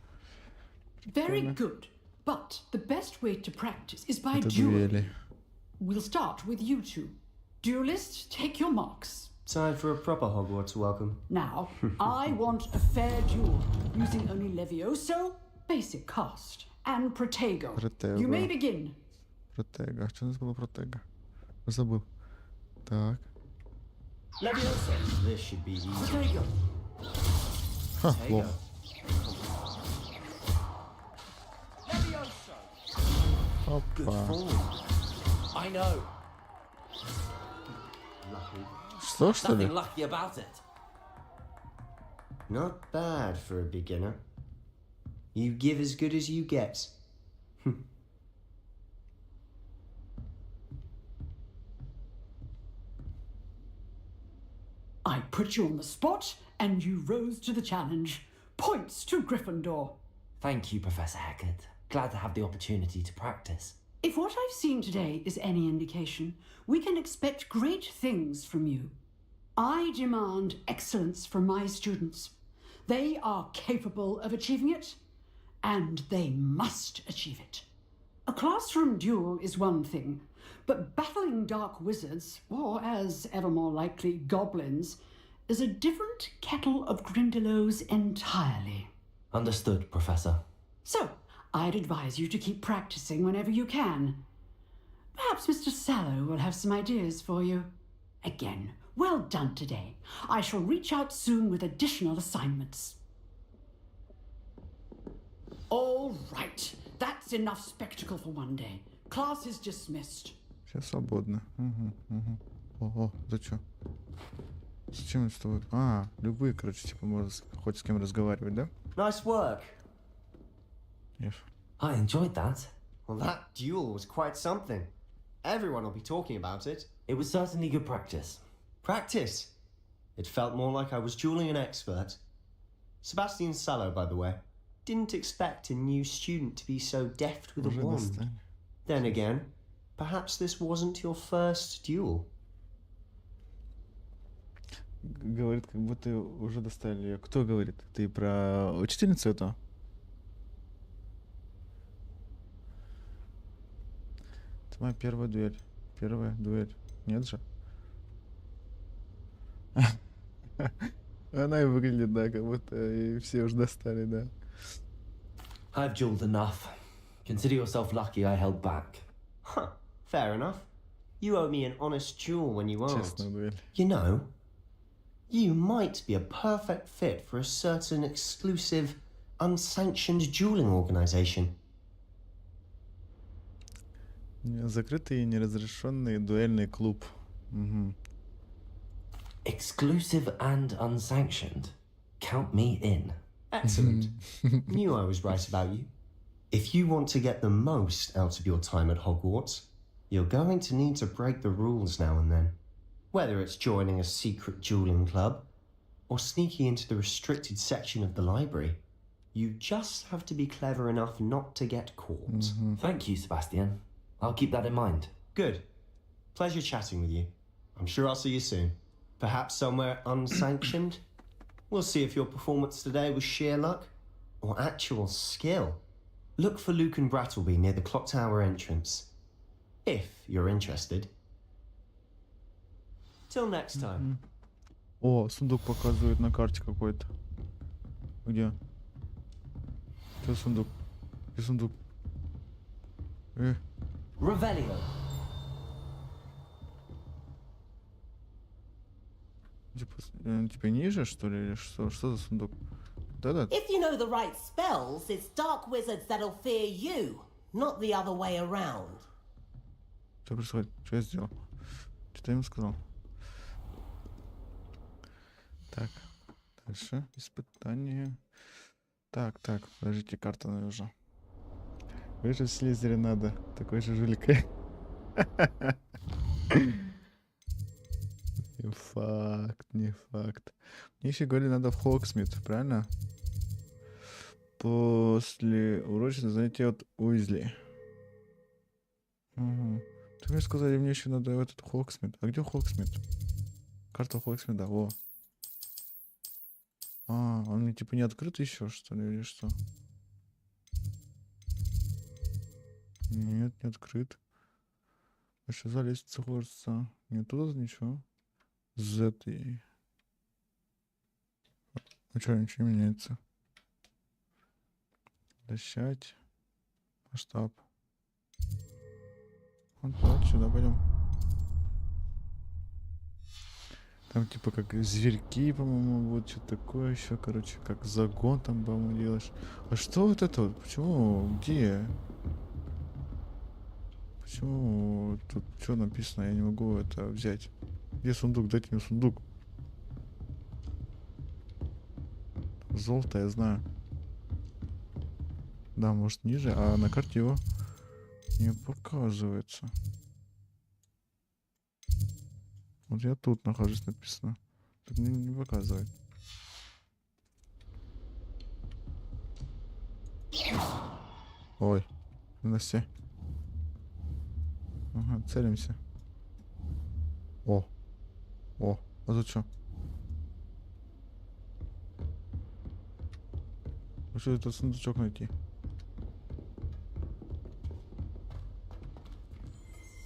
Very good. But the best way to practice is by Это duel. дуэли. We'll start with you two. Duelists, take your marks. Time for a proper Hogwarts welcome. Now, I want a fair duel, using only Levioso, basic cast, and Protego. Protego. You may begin. Протега. А что у нас было Протега? Забыл. Так. Levioso. This should be easy. Protego. Ха, лол. Опа. I know. Что, что ли? Nothing lucky about it. Not bad for a beginner. You give as good as you get. I put you on the spot, and you rose to the challenge. Points to Gryffindor. Thank you, Professor Hecat. Glad to have the opportunity to practice. If what I've seen today is any indication, we can expect great things from you. I demand excellence from my students. They are capable of achieving it, and they must achieve it. A classroom duel is one thing, but battling dark wizards, or as ever more likely, goblins, is a different kettle of Grindylows entirely. Understood, Professor. So, I'd advise you to keep practicing whenever you can. Perhaps Mr. Sallow will have some ideas for you. Again, well done today. I shall reach out soon with additional assignments. All right, that's enough spectacle for one day. Class is dismissed. Сейчас свободно. Ого, за чё? Зачем это с тобой? А, любые, короче, типа, можно хоть с кем разговаривать, да? Nice work. Yes. I enjoyed that. Well, that duel was quite something. Everyone will be talking about it. It was certainly good practice. Practice? It felt more like I was dueling an expert. Sebastian Sallow, by the way. Didn't expect a new student to be so deft with a wand. Then again, perhaps this wasn't your first duel. Говорит, как будто уже достали ее. Кто говорит? Ты про учительницу эту? Это моя первая дуэль. Первая дуэль. Нет же? Она и выглядит, да, как будто и все уже достали, да. I've dueled enough. Consider yourself lucky I held back. Huh, fair enough. You owe me an honest duel when you aren't. Честная дуэль. You know, you might be a perfect fit for a certain exclusive, unsanctioned dueling organization. Закрытый и неразрешенный дуэльный клуб. Угу. Exclusive and unsanctioned. Count me in. Excellent. Knew I was right about you. If you want to get the most out of your time at Hogwarts, you're going to need to break the rules now and then. Whether it's joining a secret dueling club or sneaking into the restricted section of the library, you just have to be clever enough not to get caught. Thank you, Sebastian. I'll keep that in mind. Good. Pleasure chatting with you. I'm sure I'll see you soon. Perhaps somewhere unsanctioned? We'll see if your performance today was sheer luck or actual skill. Look for Luke and Brattleby near the clock tower entrance. If you're interested. Till next time. О, сундук показывает на карте какой-то. Где? Где сундук? Где сундук? Revelio. Типа ниже, что ли, или что? Что за сундук? Да-да. If you know the right spells, it's dark wizards that'll fear you, not the other way around. Что происходит? Что я сделал? Что я ему сказал? Так, дальше. Испытание. Так, подождите, карта нужна. Выжить в Слизере надо. Такой же жулик. Не факт, не факт. Мне еще говорили, надо в Хогсмит, правильно? После урочного занятия от Уизли. Угу. Ты мне сказали, мне еще надо в этот Хогсмит. А где Хогсмит? Карта Хогсмита, во. А, он мне типа не открыт еще, что ли, или что? Нет, не открыт. А что за лестница Хогвартса? Нет, туда ничего. Z и... А что, ничего не меняется? Прощать. Масштаб. Вот, давайте сюда пойдем. Там типа как зверьки, по-моему, вот что-то такое еще, короче, как загон там, по-моему, делаешь. А что вот это вот? Почему? Где? Почему тут что написано? Я не могу это взять. Где сундук? Дайте мне сундук. Золото, я знаю. Да, может ниже, а на карте его не показывается. Вот я тут нахожусь, написано. Тут не показывает. Ой, носи. Ага, целимся. О, а тут что? Что этот сундучок найти?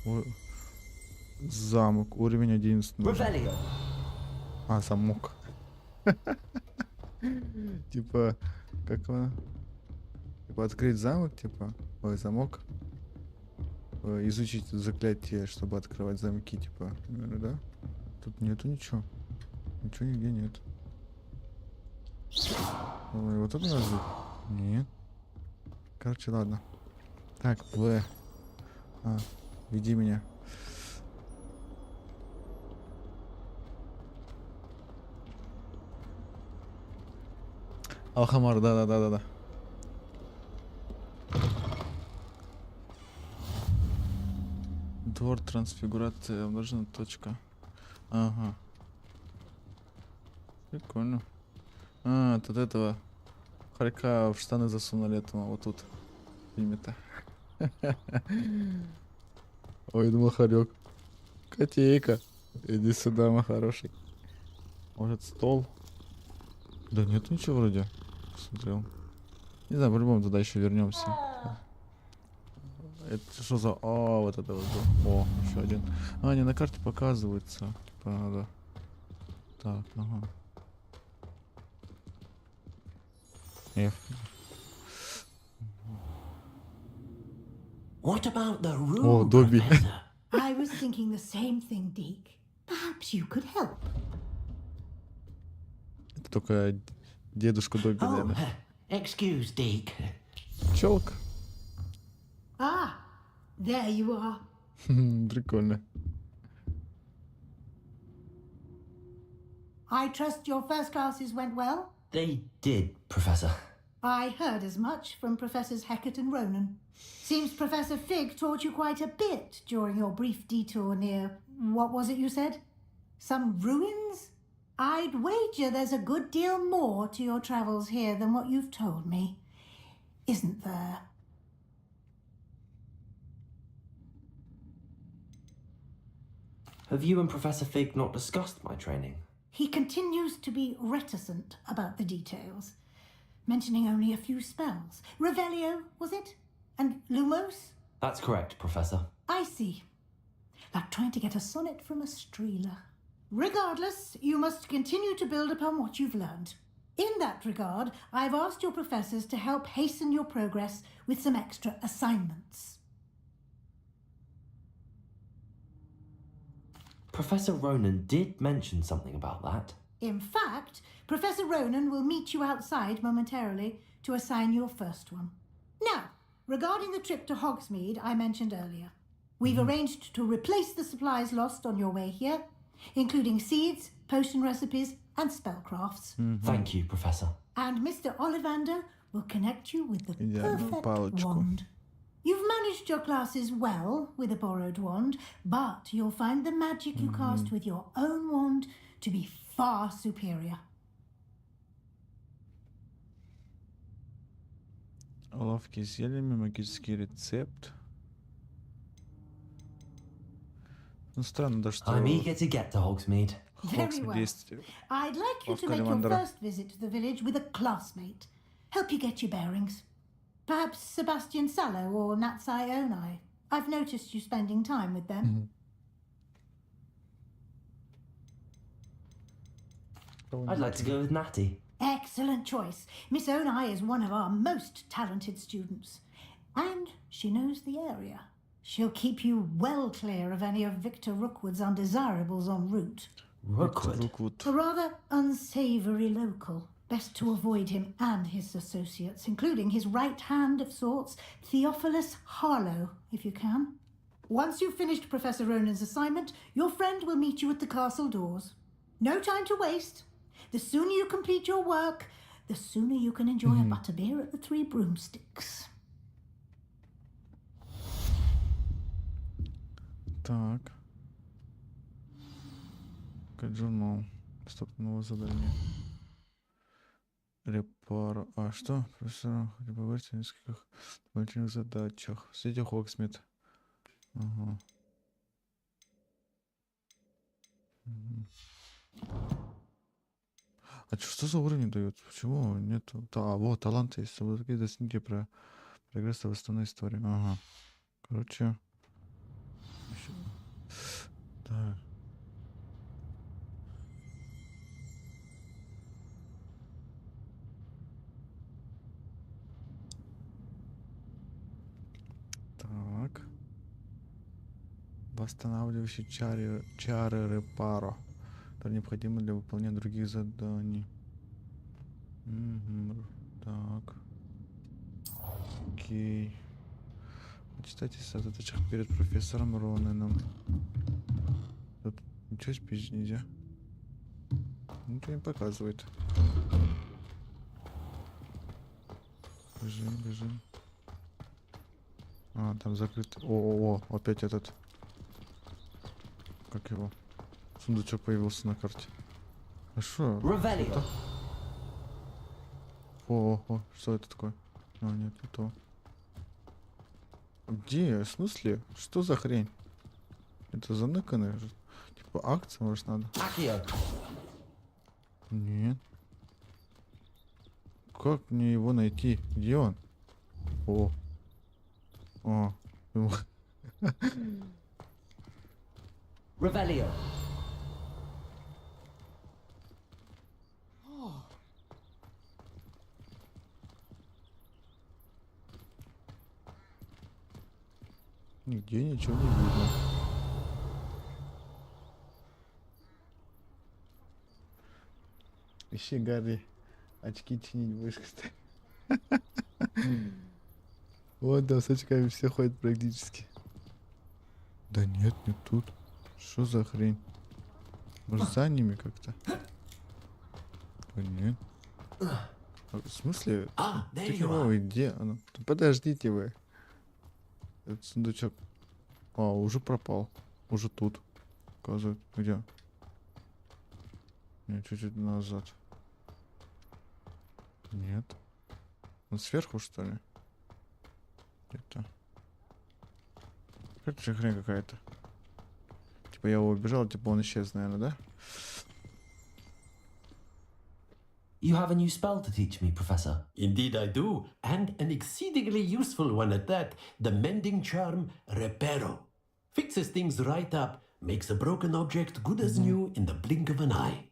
Ой. Замок, уровень 11. А, замок. Типа, как она? Типа открыть замок, типа, ой, замок. Изучить заклятие, чтобы открывать замки, типа, да? Тут нету ничего. Ничего нигде нет. Ой, вот это нажить? Нет. Короче, ладно. Так, веди меня. Алхамар, да. Двор трансфигурация, обнаружена точка. Ага. Прикольно. А, тут этого хорька в штаны засунули этому, вот тут. Фильме-то. Ой, думал, хорек. Котейка. Иди сюда, мой хороший. Может, стол? Да нет ничего вроде. Смотрел. Не знаю, по-любому туда еще вернемся. Это что за... О, вот это вот. О, еще один. А, они на карте показываются. Типа надо. Так, ага. F. What about the room, О, Добби. I was thinking the same thing, Deke. Perhaps you could help. Это только дедушка Добби, Oh, наверное. excuse, Deke. Челк. Ah, there you are. Прикольно. I trust your first classes went well? They did, Professor. I heard as much from Professors Hecat and Ronan. Seems Professor Fig taught you quite a bit during your brief detour near... What was it you said? Some ruins? I'd wager there's a good deal more to your travels here than what you've told me. Isn't there? Have you and Professor Fig not discussed my training? He continues to be reticent about the details, mentioning only a few spells. Revelio, was it? And Lumos? That's correct, Professor. I see. Like trying to get a sonnet from a streeler. Regardless, you must continue to build upon what you've learned. In that regard, I've asked your professors to help hasten your progress with some extra assignments. Professor Ronan did mention something about that. In fact, Professor Ronan will meet you outside momentarily to assign your first one. Now, regarding the trip to Hogsmeade I mentioned earlier, we've arranged to replace the supplies lost on your way here, including seeds, potion recipes, and spellcrafts. Thank you, Professor. And Mr. Ollivander will connect you with the Идеальную perfect палочку. wand. You've managed your classes well with a borrowed wand, but you'll find the magic you cast with your own wand to be far superior. Лавки с зельями, магический рецепт. Ну, странно, да, что... I'm eager to get to Hogsmeade. Very well. I'd like you to make your first visit to the village with a classmate. Help you get your bearings. Perhaps Sebastian Sallow or Natsai Onai. I've noticed you spending time with them. I'd like to go with Natty. Excellent choice. Miss Onai is one of our most talented students. And she knows the area. She'll keep you well clear of any of Victor Rookwood's undesirables en route. Rookwood? A rather unsavoury local. Best to avoid him and his associates, including his right hand of sorts, Theophilus Harlow, if you can. Once you've finished Professor Ronan's assignment, your friend will meet you at the castle doors. No time to waste. The sooner you complete your work, the sooner you can enjoy a butterbeer at the Three Broomsticks. Так. Журнал. Новое задание. Репар. А что? Профессор, хотя поговорить о нескольких дополнительных задачах. Среди Хоксмит. Ага. А что за уровень дают? Почему нету? Вот, талант есть. Вот такие достигнутия про прогресс в основной истории. Ага. Короче. Так. Так. Восстанавливающий чары репаро. Это необходимо для выполнения других заданий. Угу. Так. Окей. Читайте о задачах перед профессором Роненом. Тут ничего спичь нельзя. Ничего не показывает. Бежим, бежим. А, там закрыт. О, опять этот. Как его? Сундучок появился на карте. А что? О, что это такое? А, нет, не то. Где? В смысле? Что за хрень? Это заныканное же. Типа акция, может, надо? Нет. Как мне его найти? Где он? О. Revelio. Нигде ничего не видно. Ищи, Гарри. Очки чинить будешь, кстати. Вот, да, с очками все ходят практически. Да нет, не тут. Что за хрень? Может, за ними как-то? Нет. В смысле? Где оно? Подождите вы. Этот сундучок. Уже пропал. Уже тут. Показывает. Где? Нет, чуть-чуть назад. Нет. Он сверху, что ли? Где-то. Короче, хрень какая-то. Типа я его убежал, типа он исчез, наверное, да? You have a new spell to teach me, Professor. Indeed I do, and an exceedingly useful one at that. The mending charm Reparo. Fixes things right up, makes a broken object good as new in the blink of an eye.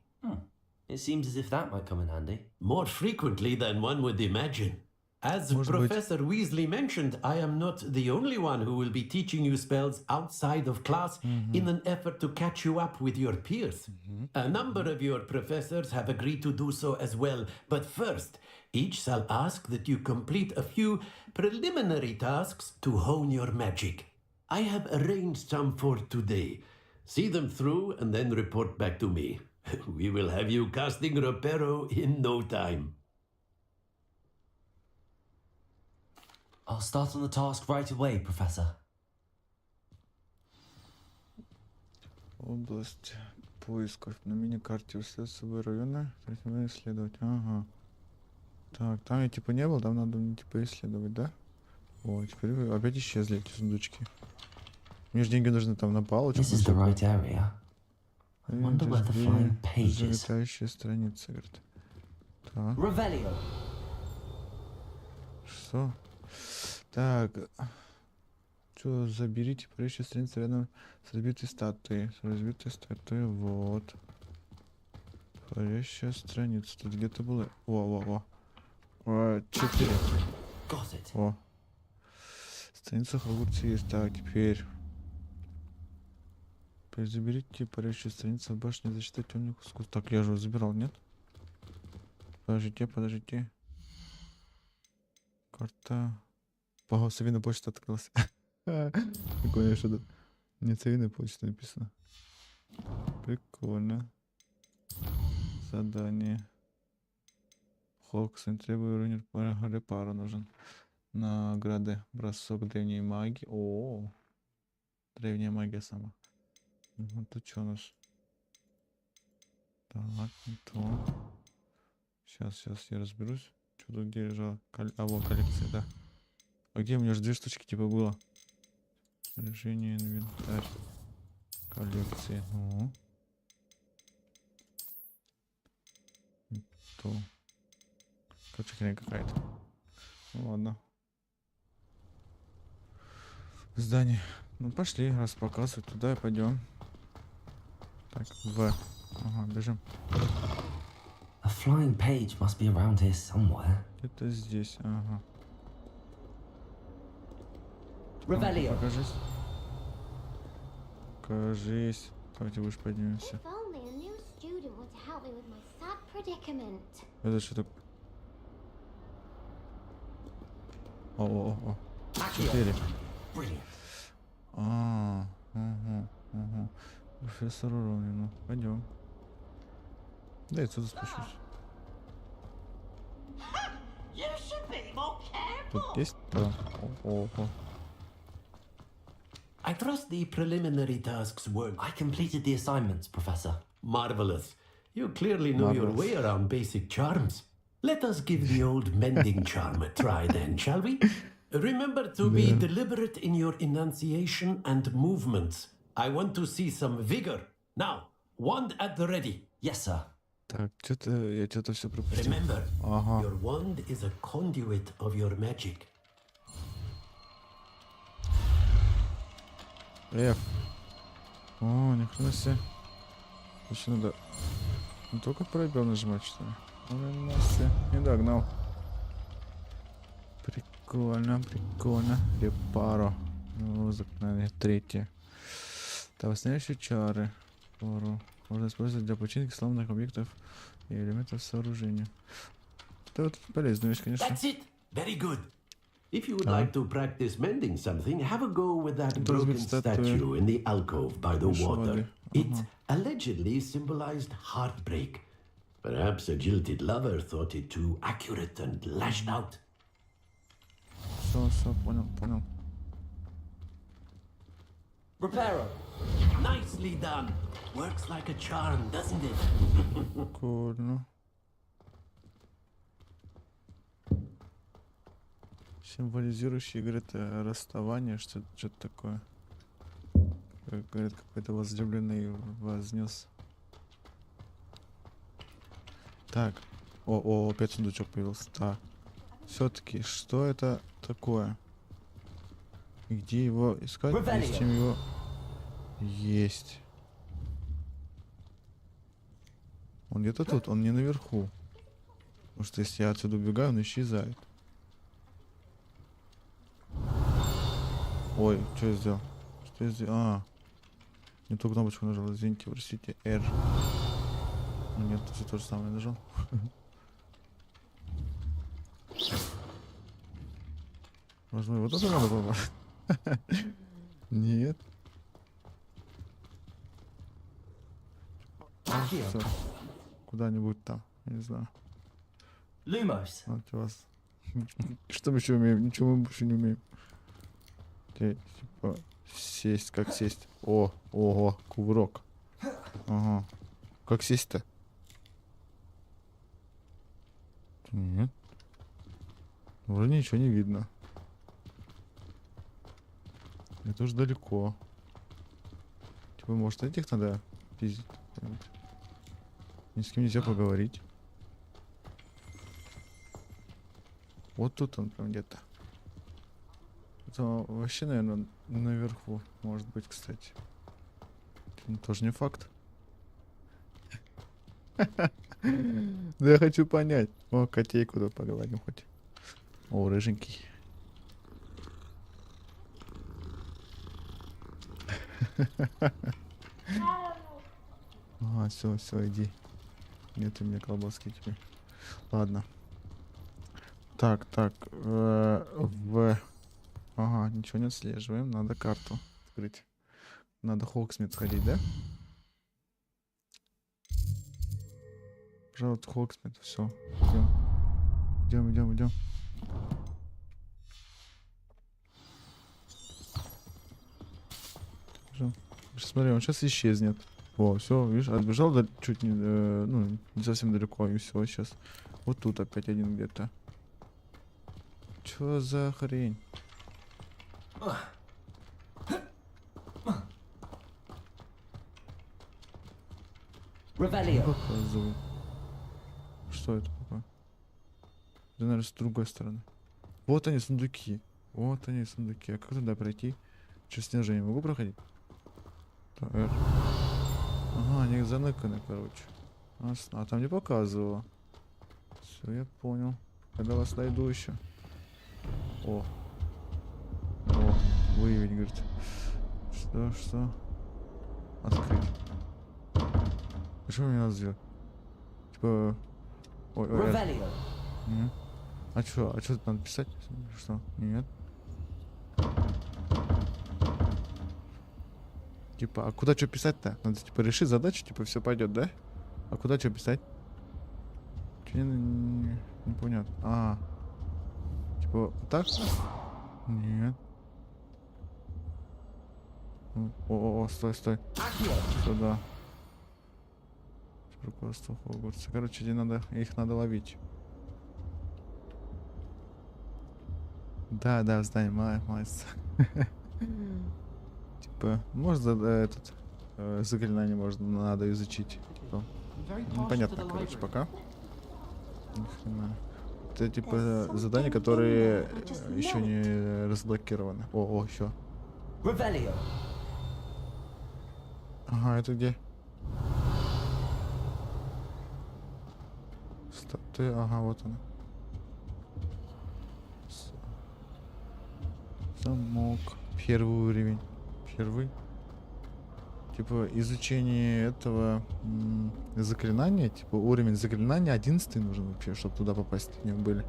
It seems as if that might come in handy. More frequently than one would imagine. As Professor Weasley mentioned, I am not the only one who will be teaching you spells outside of class in an effort to catch you up with your peers. A number of your professors have agreed to do so as well, but first, each shall ask that you complete a few preliminary tasks to hone your magic. I have arranged some for today. See them through and then report back to me. We will have you casting Reparo in no time. I'll start on the task right away, Professor. Область поисков. На мини-карте выставить собой районы. Исследовать. Ага. Так, там я типа не был, там надо типа исследовать, да? О, теперь вы опять исчезли эти сундучки. Мне же деньги нужны там на палочку. This is the right area. I wonder where the flying page is. Залетающая страница, говорит. Так. Revelio. Что? Так. Что, заберите парящую страницу рядом с разбитой статуей. С разбитой статуей, вот. Парящая страница. Тут где-то было. Во. 4. О. Страница Хогвартса есть. Так, теперь. Заберите парящую страницу в башне защиты темных искусств. Так, я же его забирал, нет? Подождите. Карта. Ого, совиная почта открылась. Прикольно, что тут. Нет, совиная почта написано. Прикольно. Задание. Хоксен, требую уровень репара нужен. Награды. Бросок древней магии. О, древняя магия сама. Вот тут что у нас? Так, не то. Сейчас я разберусь. Что тут где лежало? А, вот коллекция, да. А где у меня же 2 штучки типа было? Снаряжение, инвентарь. Коллекции. Ну. То. Короче, хрень какая-то. Ну ладно. Здание. Ну пошли, раз показывают, туда и пойдем. Так, В. Ага, бежим. A flying page must be around here somewhere. Где-то здесь, ага. Revelio. Покажись. Покажись. Давайте выше поднимемся. If only a new student were to help me with my sad predicament. Это что такое? О. 4. Угу. Профессор уровня, ну, пойдем. Да, я отсюда спущусь. Тут есть? Да. Ого. I trust the preliminary tasks were... I completed the assignments, Professor. Marvelous. You clearly know your way around basic charms. Let us give the old mending charm a try then, shall we? Remember to be deliberate in your enunciation and movements. I want to see some vigor. Now, wand at the ready. Yes, sir. Так, я что-то все пропустил. Remember, Ага. your wand is a conduit of your magic. Эх. О, ни хрена себе. Еще надо не только пробел нажимать, что ли? Ну, не догнал. Прикольно. Репаро. Заклинание 3. Так, восстановяющие чары. Можно использовать для починки сломанных объектов и элементов сооружения. Это вот полезная вещь, конечно. That's it. Very good. If you would like to practice mending something, have a go with that broken statue in the alcove by the water. It allegedly symbolized heartbreak. Perhaps a jilted lover thought it too accurate and lashed out. Все, понял. Reparo. Nicely done. Works like a charm, doesn't it? Прикольно. Символизирующий, говорит, расставание, что-то такое. Говорит, какой-то возлюбленный вознес. Так. О, опять сундучок появился. Так. Все-таки, что это такое? И где его искать? Есть чем его... Есть. Он где-то тут, он не наверху. Потому что если я отсюда убегаю, он исчезает. Ой, что я сделал? Что я сделал? А, не ту кнопочку нажал, извините, простите. R. Ну, нет, все то же самое нажал. Возможно, вот это надо попасть. Нет. Всё. Куда-нибудь там, я не знаю. Lumos. Вот у вас. Что мы еще умеем? Ничего мы больше не умеем. Типа сесть, как сесть? Ого, кувырок. Ага. Как сесть-то? Нет. Вроде ничего не видно. Это уже далеко. Типа, может, этих надо пиздить? Ни с кем нельзя поговорить. Вот тут он прям где-то. Это вообще, наверное, наверху. Может быть, кстати. Это тоже не факт. Да я хочу понять. О, котейку да погладим хоть. О, рыженький. А, все, иди. Нет у меня колбаски теперь. Ладно. Так, Ага, ничего не отслеживаем. Надо карту открыть. Надо Хогсмит сходить, да? Пожалуйста, Хогсмит. Все. Идем. Смотри, он сейчас исчезнет. О, все, видишь, отбежал чуть не, ну, не совсем далеко, и все, сейчас. Вот тут опять один где-то. Чё за хрень? Ревелио. Показывай. Что это такое? Это, наверное, с другой стороны. Вот они, сундуки. Вот они, сундуки. А как туда пройти? Через снижение могу проходить? Так. Ага, они заныканы, короче. А там не показывало. Все, я понял. Когда вас найду еще. О. О, выявить, говорит. Что? Открыть. А что мне надо сделать? Типа... Ой. Нет. А что тут надо писать? Что? Нет. Типа, а куда что писать-то? Надо типа решить задачу, типа все пойдет, да? А куда что писать? Чё не понятно. Типа, вот так? Нет. Стой. Сюда. Руководство Хогвартса. Короче, их надо ловить. Да, в здании, молодец. Типа, можно этот заклинание надо изучить. Типа, непонятно, короче, пока. Это типа задания, которые еще не разблокированы. О, еще. Ага, это где? Ага, вот она. Замок. Первый уровень. Первый. Типа изучение этого заклинания. Типа уровень заклинания 11 нужен вообще, чтобы туда попасть. Не были.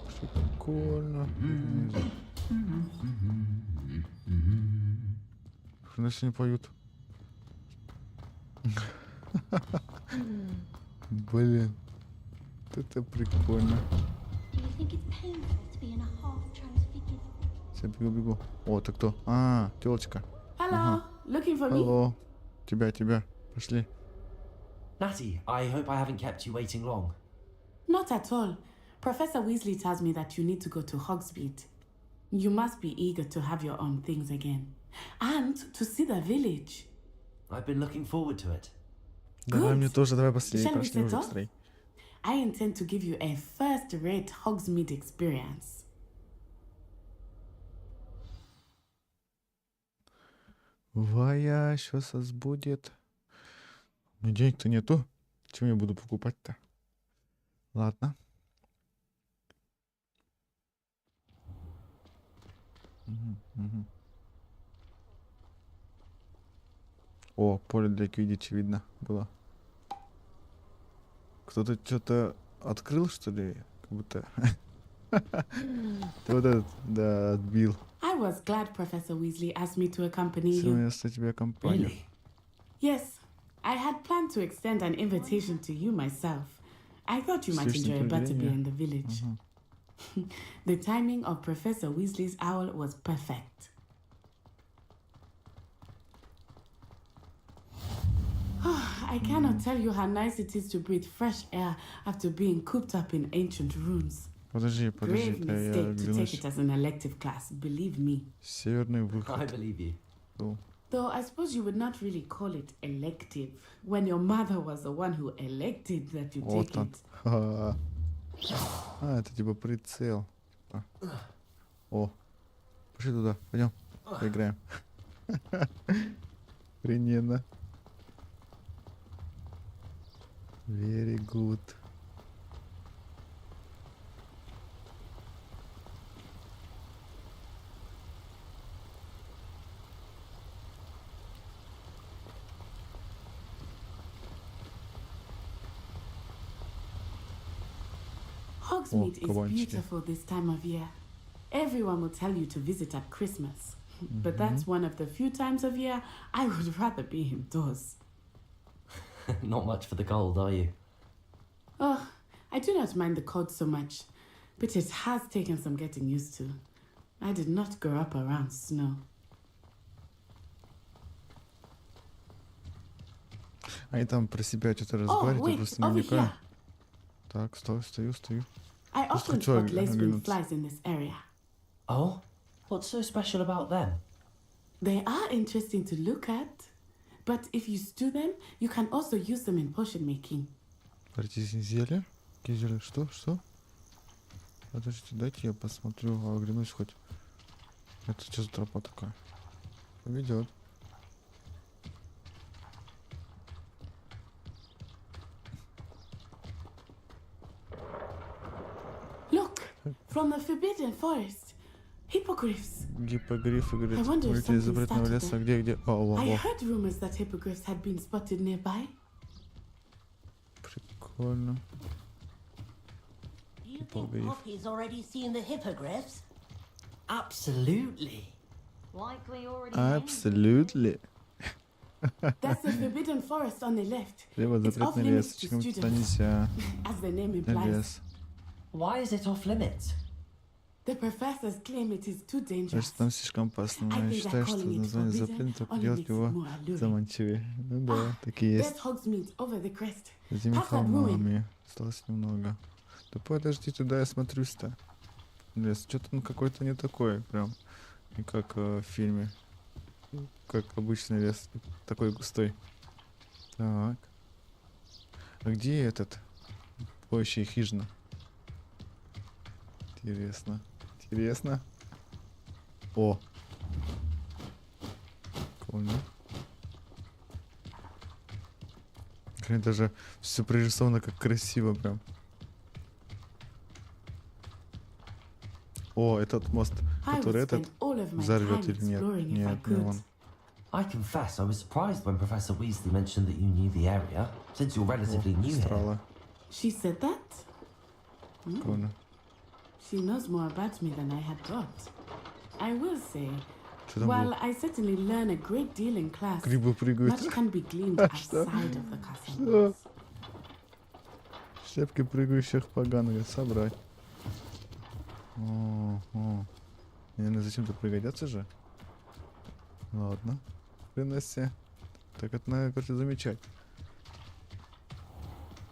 Что прикольно. Хрена себе не поют. Блин. Это прикольно. Все, бегу. О, ты кто? Тёлочка. Hello, looking for me? Hello. Тебя. Пошли. Natty, I hope I haven't kept you waiting long. Not at all. Professor Weasley tells me that you need to go to Hogsmeade. You must be eager to have your own things again. And to see the village. I've been looking forward to it. Давай мне тоже, давай быстрее. Shall we Пошли set уже off? быстрее. I intend to give you a first-rate Hogsmeade experience. Вая, сейчас вас будет. У меня денег-то нету. Чем я буду покупать-то? Ладно. Угу. О, поле для квиддича видно было. Кто-то что-то открыл, что ли? Как будто... Ты вот этот, да, отбил. I was glad Professor Weasley asked me to accompany you. Совместно тебе компанию. Yes, I had planned to extend an invitation to you myself. I thought you might enjoy a butterbeer in the village. The timing of Professor Weasley's owl was perfect. I cannot tell you how nice it is to breathe fresh air after being cooped up in ancient rooms. Подожди, Grave я mistake to take оглянусь. it as an elective class, believe me. Северный I выход. believe you. О, Though I suppose you would not really call it elective when your mother was the one who elected that you вот take он. it. Ха. Это типа прицел. Типа. О, пошли туда, пойдем, поиграем. Охрененно. Very good. Hogsmeade is кабанчики. beautiful this time of year. Everyone will tell you to visit at Christmas. But that's one of the few times of year I would rather be indoors. Not much for the cold, are you? Oh, I do not mind the cold so much, but it has taken some getting used to. I did not grow up around snow. Они там про себя что-то Oh, разговаривают, я wait, просто не over вникаю. here. Так, стою. I Просто often хочу spot lace-wing оглянуться. flies in this area. Oh? What's so special about them? They are interesting to look at, but if you stew them, you can also use them in potion making. Смотрите, зелье. Какие зелья? Что? Подождите, дайте я посмотрю, оглянусь хоть. Это что за тропа такая? Поведет. Look, from the Forbidden Forest. Hippogriffs. Гиппогрифы, говорит. I wonder if Улица из something запретного started леса. them. Где? О. I heard rumors that hippogriffs had been spotted nearby. Прикольно. You think Hippogriff. Poppy's already seen the hippogriffs? Absolutely. Like we already Absolutely. That's the Forbidden Forest on the left. Либо It's off запретный лес. limits to Почему туда students, нельзя? as the name На implies. лес. Why is it off limits? The professors claim it is too dangerous. Кажется, там слишком опасно. Но я считаю, что название запретно, только делать его заманчивее. Ну да, такие есть. There's Hogsmeade over the crest. За этими Past that ruin. холмами. Осталось немного. Да подожди, туда я смотрюсь-то. Лес, что-то он какой-то не такой, прям. Не как в фильме. Как обычный лес. Такой густой. Так. А где этот? Поющий хижина. Интересно. О! Прикольно. Блин, даже все прорисовано как красиво прям. О, этот мост, который этот взорвет или нет? Нет, не он. I confess I was surprised when Professor Weasley mentioned that you knew the area, since you're relatively new here. Астрала. She said that? Прикольно. She knows more about me than I had thought. I will say, Что там while было? I certainly learn a great deal in class, Грибы прыгают. much can be gleaned Что? outside of the castle. Что? Щепки прыгающих поганых собрать. О. Наверное, зачем-то пригодятся же? Ладно. Приноси. Так это надо, короче, замечать.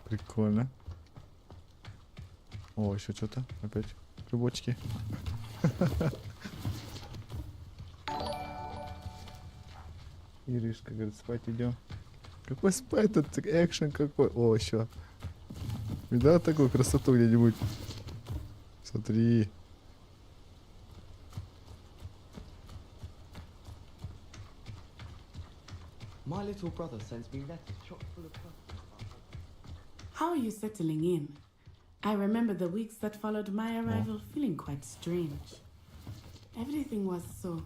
Прикольно. О, еще что-то. Опять грибочки. Иришка говорит, спать идем. Какой спать? Тут экшен какой. О, еще. Видал такую красоту где-нибудь? Смотри. My little brother sends me letters chock full of How are you settling in? I remember the weeks that followed my arrival feeling quite strange. Everything was so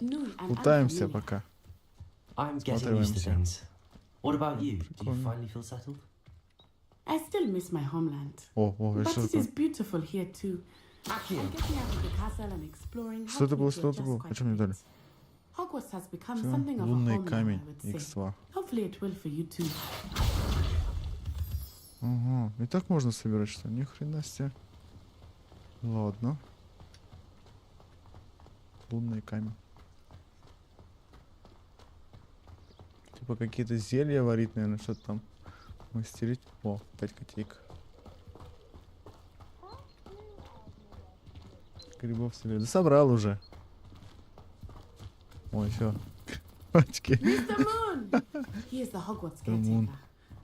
new and Путаемся unfamiliar. пока. I'm getting used to things. What about you? Do you finally feel settled? I still miss my homeland. О, But что it is это? beautiful here too. And getting out of the castle and exploring Что это helped было? me Что to это adjust было? quite О чем мне a дали? bit. Hogwarts has become Всё, something of a лунный home now, камень. I would say. X2. Hopefully it will for you too. Ага, и так можно собирать, что? Ни хрена себе. Ладно. Лунный камень. Типа какие-то зелья варить, наверное, что-то там мастерить. О, 5 котейок. Грибов собирать. Да собрал уже. О, еще. Пачки. Mr. Moon! He is the Hogwarts Moon. caretaker.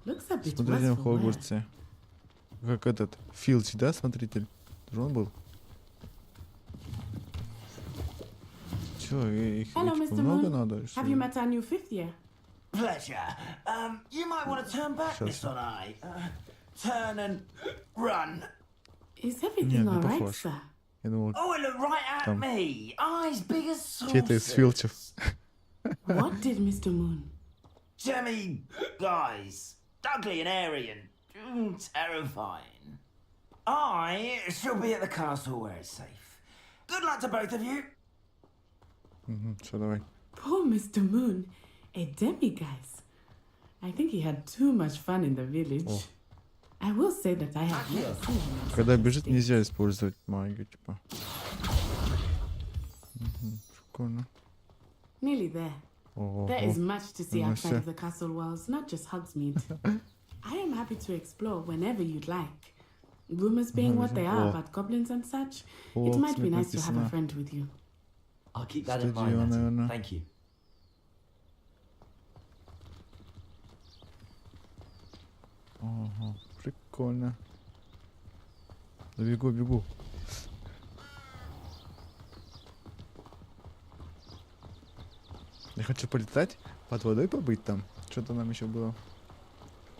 Looks a bit Смотрели worse в for wear. Хогвартсе. Как этот, Филч, да, смотритель? Тоже он был? Чё, их Hello, типа, Mr. много Moon. надо? Что Have you met our new fifth year? Pleasure. You might want to turn back, Miss on I. Turn and run. Is everything Нет, не alright, похож. sir? Я думал, Oh, look right at Там. me. Eyes big as чей-то из saucers. Филчев. What did Mr. Moon? Jemmy guys. Ugly and airy and terrifying. I shall be at the castle where it's safe. Good luck to both of you. Угу, все, давай. Poor Mr. Moon. A demiguise. I think he had too much fun in the village. Oh. I will say that I have never seen him in Когда such a бежит, state. нельзя использовать магию, типа. Угу, прикольно. Nearly there. There is much to see Ну, outside всё. of the castle walls, not just Hogsmeade. I am happy to explore whenever you'd like. Rumors being what they are О. about goblins and such, О, it might be смотри, nice to have a написано. friend with you. I'll keep that in mind, Стадион, Natty. наверное. Thank you. Ага, прикольно. Да бегу. Я хочу полетать, под водой побыть там. Что-то нам еще было.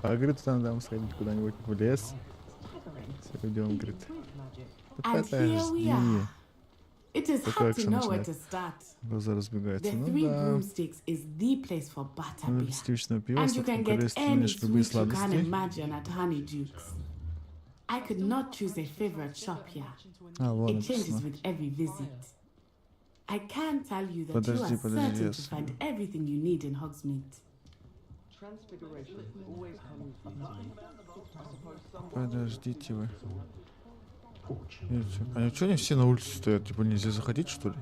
А, говорит, там сходить куда-нибудь в лес. Все, идем, говорит. And here we are. It is Такой hard to экшен know where начинает. to start. Глаза разбегаются. The Ну Three да. Broomsticks is the place for butterbeer. Стичного пива, And с you can таким get количеством any имеешь любые sweet you can сладости. imagine at Honeydukes. I could not choose a favorite shop here. А, вот It changes написано. with every visit. I can tell you that Подожди, you are подожди, certain to yes. find everything you need in Hogsmeade. Transfiguration always comes easy. Подождите вы. А что они все на улице стоят? Типа нельзя заходить, что ли?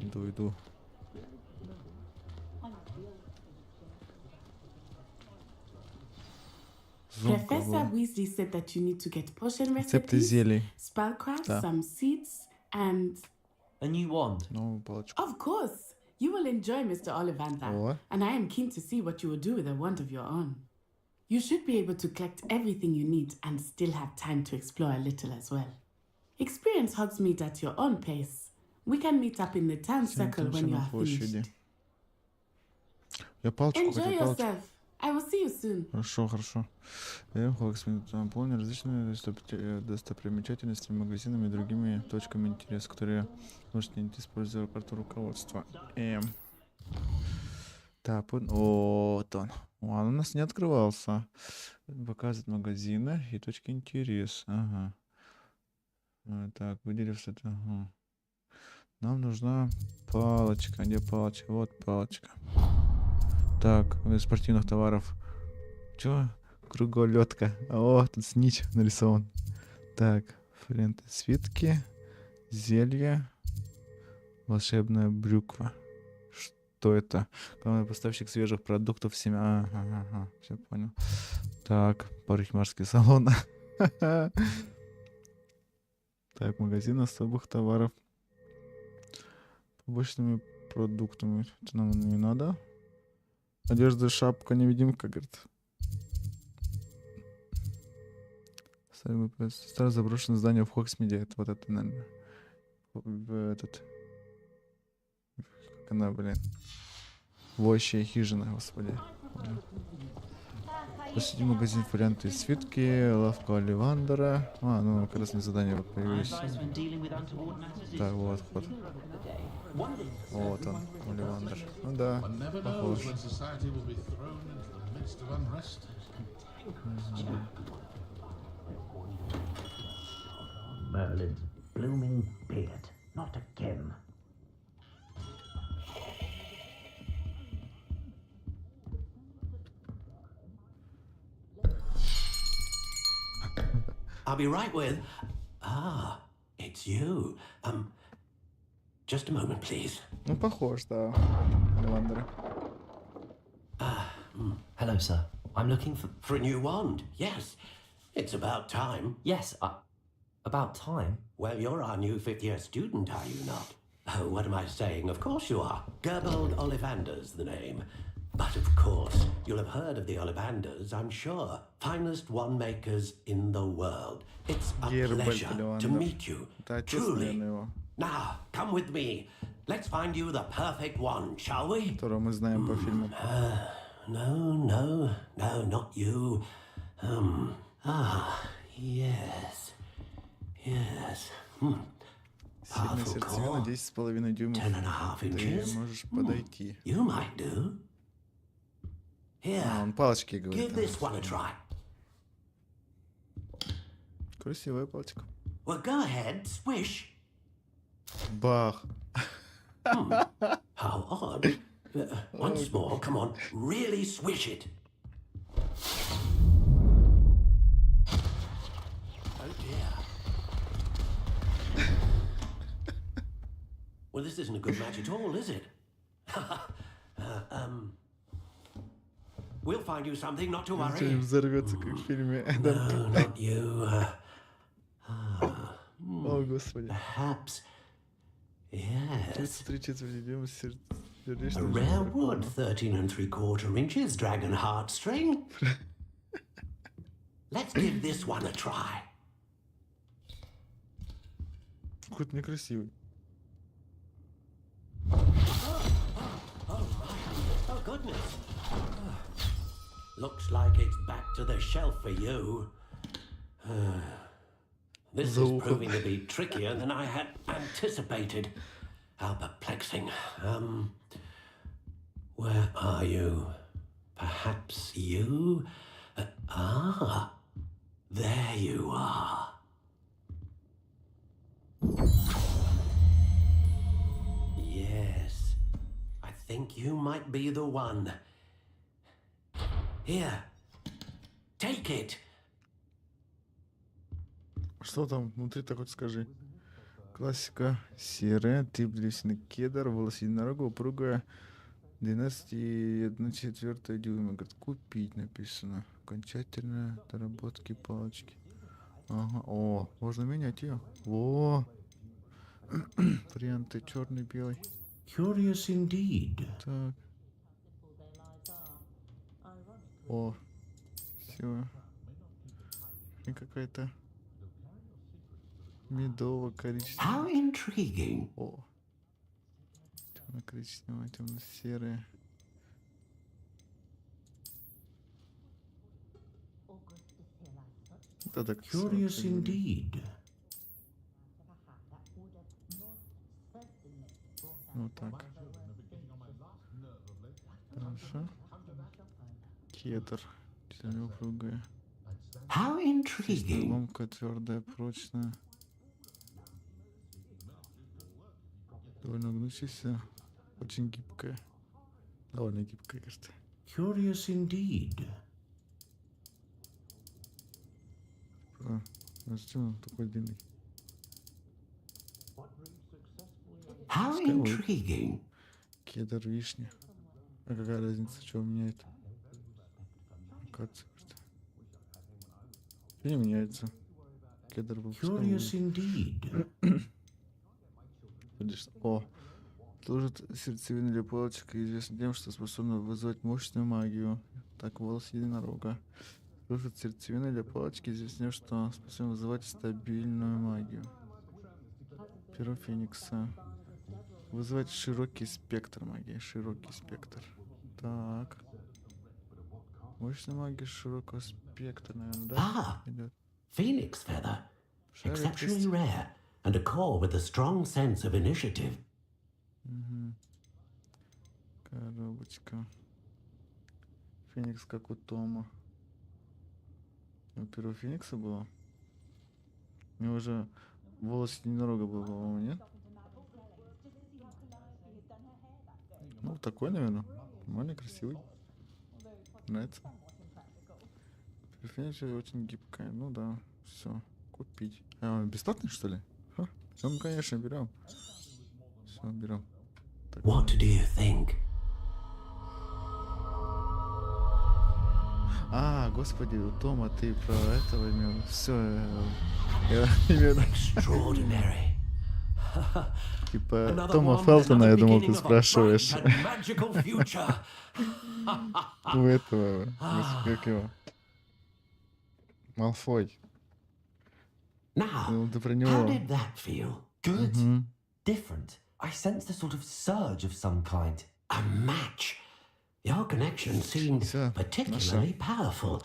Иду. Professor Weasley said that you need to get potion Рецепты recipes, зелий. spellcraft, Да. some seeds, and... A new wand. Новую палочку. Of course! You will enjoy Mr. Ollivander, О. and I am keen to see what you will do with a wand of your own. You should be able to collect everything you need and still have time to explore a little as well. Experience Hogsmeade at your own pace. We can meet up in the town circle when you на are площади. finished. Я палочку Enjoy хотел, палочку. yourself. I will see you soon. Хорошо. Хогсмит наполнен различными достопримечательностями, магазинами и другими точками интереса, которые можете найти, используя карту руководства. Так, вот он. Он у нас не открывался. Показывает магазины и точки интереса. Ага. Так, выделив это. Ага. Нам нужна палочка. Где палочка? Вот палочка. Так, из спортивных товаров. Чё? Круголётка. О, тут снич нарисован. Так, фленты, свитки, зелье, волшебная брюква. Что это? Главный поставщик свежих продуктов семя. Ага, все понял. Так, парикмахерский салон. Так, магазин особых товаров. Побочными продуктами. Это нам не надо. Одежда, шапка, невидимка, говорит. Старое заброшенное здание в Хогсмиде. Это вот это, наверное. Этот. Как она, блин. Воющая хижина, господи. Посети магазин варианты свитки, лавка Оливандера. А, ну как раз не задания вот появились. Так, вот. Вот он, Оливандер. Ну да, похож. Merlin's blooming beard. Not again. I'll be right with... it's you. Just a moment, please. Ну похож, да, Оливандера. Hello, sir. I'm looking For a new wand, yes. It's about time. Yes, about time? Well, you're our new fifth-year student, are you not? Oh, what am I saying? Of course you are. Gerbold Ollivander's the name. But of course, you'll have heard of the Ollivanders, I'm sure. Finest wand makers in the world. It's a pleasure to meet you. Truly. Now, come with me. Let's find you the perfect wand, shall we? Которого мы знаем по фильму. No, not you. Yes. Сильная сердцевина 10,5 дюймов. 10.5 Ты inches. можешь подойти. You might do. Here. Он палочки говорит. Give this one a try. Красивая палочка. Well, go ahead, swish. Бах. How odd. Once more, come on, really swish it. Oh dear. Well, this isn't a good match at all, is it? We'll find you something, not to Что-нибудь worry. взорвется, как в фильме. I'll let you. О, Господи. Perhaps. Yes. 33 четверти дюйма A сердечного rare дракона. wood, 13 3/4 inches, dragon heartstring. Let's give this one a try. Какой-то некрасивый. Oh, goodness. Looks like it's back to the shelf for you. This is proving to be trickier than I had anticipated. How perplexing. Where are you? Perhaps you? There you are. Yes, I think you might be the one. Here, take it. Что там внутри, так вот скажи. Классика. Серая, тип древесный кедр, волос единорога, упругая, 12,1/4 дюйма. Говорит, купить написано. Окончательные доработки палочки. Ага, о, можно менять ее. Во! Варианты черный, белый. Curious indeed. Так. О, все. И какая-то медово-коричневая. How intriguing. О. Темно-коричневая, темно-серая. Это так. Curious indeed. Вот так. Хорошо. Кедр. Действительно упругая. How intriguing. Ломка твердая, прочная. Довольно гнущаяся. Очень гибкая. Довольно гибкая, кажется. Curious indeed. Зачем он такой длинный? How intriguing. Кедр, вишня. А какая разница, что меняет? Кажется, что не меняется. Кедр был. Curious indeed. О, служит сердцевиной для палочек и известен тем, что способна вызвать мощную магию. Так, волос единорога. Служит сердцевиной для палочки, известен тем, что способен вызывать стабильную магию. Перо Феникса. Вызывать широкий спектр магии. Широкий спектр. Так. Мощная магия широкого спектра, наверное, да? Идет. Phoenix feather. Exceptionally rare. And a core with a strong sense of initiative. Угу. Коробочка. Феникс, как у Тома. У первого Феникса было? У него же волос единорога был, по-моему, нет? Ну, такой, наверное. Нормальный, красивый. Нравится. Феникс очень гибкая. Ну да, все. Купить. А он бесплатный, что ли? Ну, конечно, берем. Все, берем. What do you think? А, господи, у Тома ты про этого имел. Все, я имел. Extraordinary. Типа Тома Фелтона, я думал, ты спрашиваешь. У этого, как его? Малфой. Now, Ну, ты про how него. did that feel? Good? Different? I sensed a sort of surge of some kind. A match. Your connection seemed particularly powerful.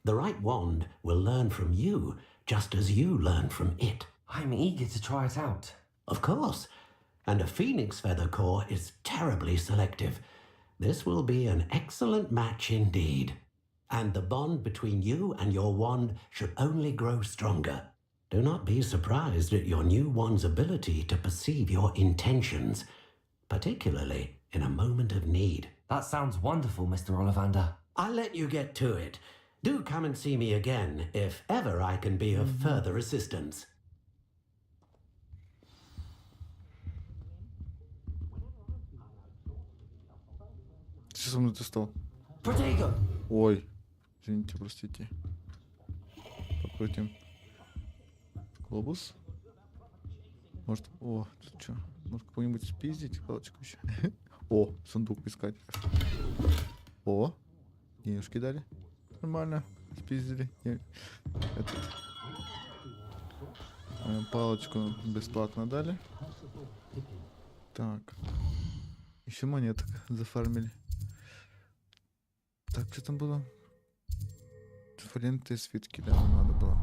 The right wand will learn from you, just as you learn from it. I'm eager to try it out. Of course. And a phoenix feather core is terribly selective. This will be an excellent match indeed. And the bond between you and your wand should only grow stronger. Do not be surprised at your new wand's ability to perceive your intentions, particularly in a moment of need. That sounds wonderful, Mr. Ollivander. I'll let you get to it. Do come and see me again if ever I can be of further assistance. Че со мной ты стал? Ой, извините, простите. Покрутим. Глобус. Может, о, тут что? Может, какую-нибудь спиздить палочку еще? О, сундук искать. О, денежки дали. Нормально, спиздили. Палочку бесплатно дали. Так. Еще монеток зафармили. Так, что там было? Фолианты и свитки, да, надо было.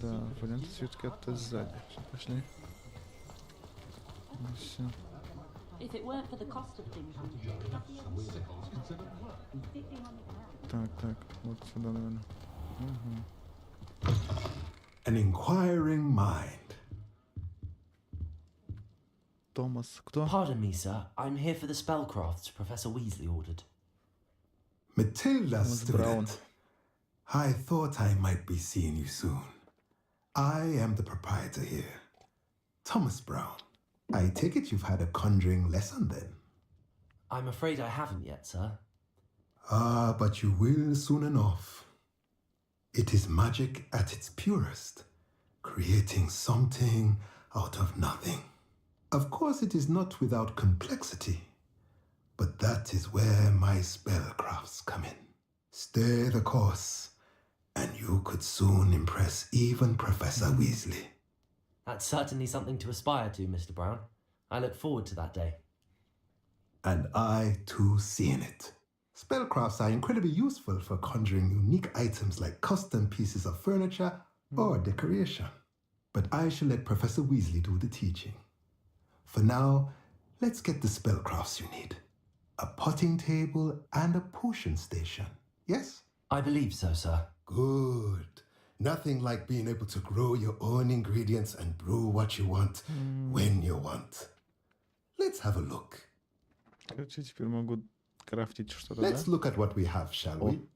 Да, фолианты и свитки это сзади. Все, пошли. Ну, все. Так, вот сюда, наверное. Угу. An inquiring mind. Thomas, кто? Pardon me, sir. I'm here for the spellcrafts Professor Weasley ordered. Matilda, student. I thought I might be seeing you soon. I am the proprietor here, Thomas Brown. I take it you've had a conjuring lesson then? I'm afraid I haven't yet, sir. Ah, but you will soon enough. It is magic at its purest, creating something out of nothing. Of course, it is not without complexity, but that is where my spellcrafts come in. Stay the course, and you could soon impress even Professor Weasley. That's certainly something to aspire to, Mr. Brown. I look forward to that day. And I, too, see in it. Spellcrafts are incredibly useful for conjuring unique items like custom pieces of furniture or decoration. But I shall let Professor Weasley do the teaching. For now, let's get the spellcrafts you need. A potting table and a potion station, yes? I believe so, sir. Good. Nothing like being able to grow your own ingredients and brew what you want when you want. Let's have a look. Короче, теперь могу крафтить что-то, Let's да? look at what we have, shall we?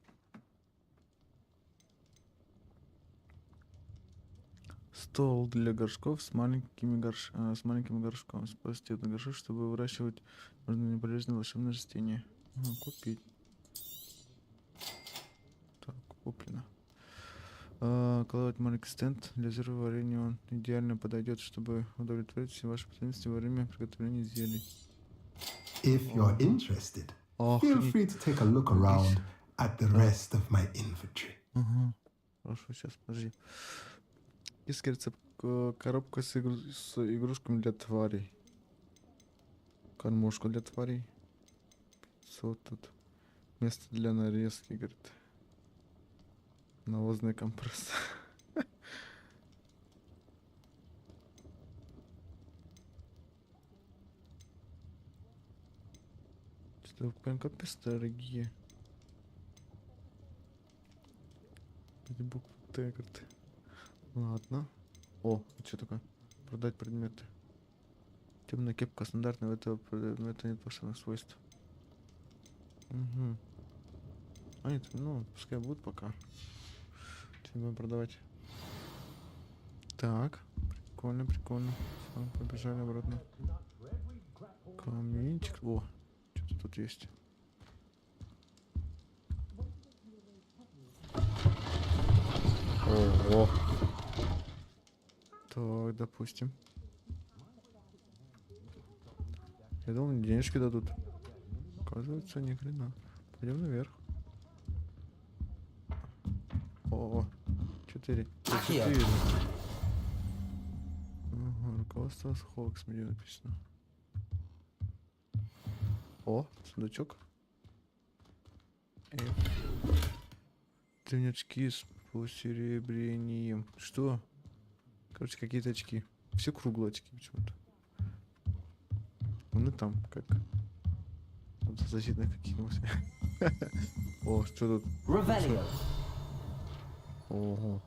Стол для горшков с маленькими горшком. Спасти этот горшок, чтобы выращивать нужно неполезные волшебные растения. Купить. Так, куплено. Кладывать маленький стенд для зерварения. Он идеально подойдет, чтобы удовлетворить все ваши потребности во время приготовления зелий. If you're interested, feel free to take a look around at the rest of my inventory. Хорошо, сейчас, подожди. Есть, кажется, коробка с игрушками для тварей. Кормушка для тварей. 500 тут. Место для нарезки, говорит. Навозный компресс. Что-то прям капец дорогие. Эти буквы Т, говорит. Ладно. О, что такое? Продать предметы. Темная кепка стандартная, у этого предмета нет волшебных свойств. Угу. А нет, ну, пускай будет пока. Что будем продавать? Так, прикольно, прикольно. Все, побежали обратно. Каменчик. О, что-то тут есть. Ого. Так, допустим. Я думал, мне денежки дадут. Оказывается, ни хрена. Пойдем наверх. О, 4. 4. Ага, руководство с Хогвартс, мне написано. О, сундучок. Три очки с посеребрением. Что? Короче, какие-то очки. Все круглые очки почему-то. Ну там, как защитных каких-нибудь. О, что тут? Ого.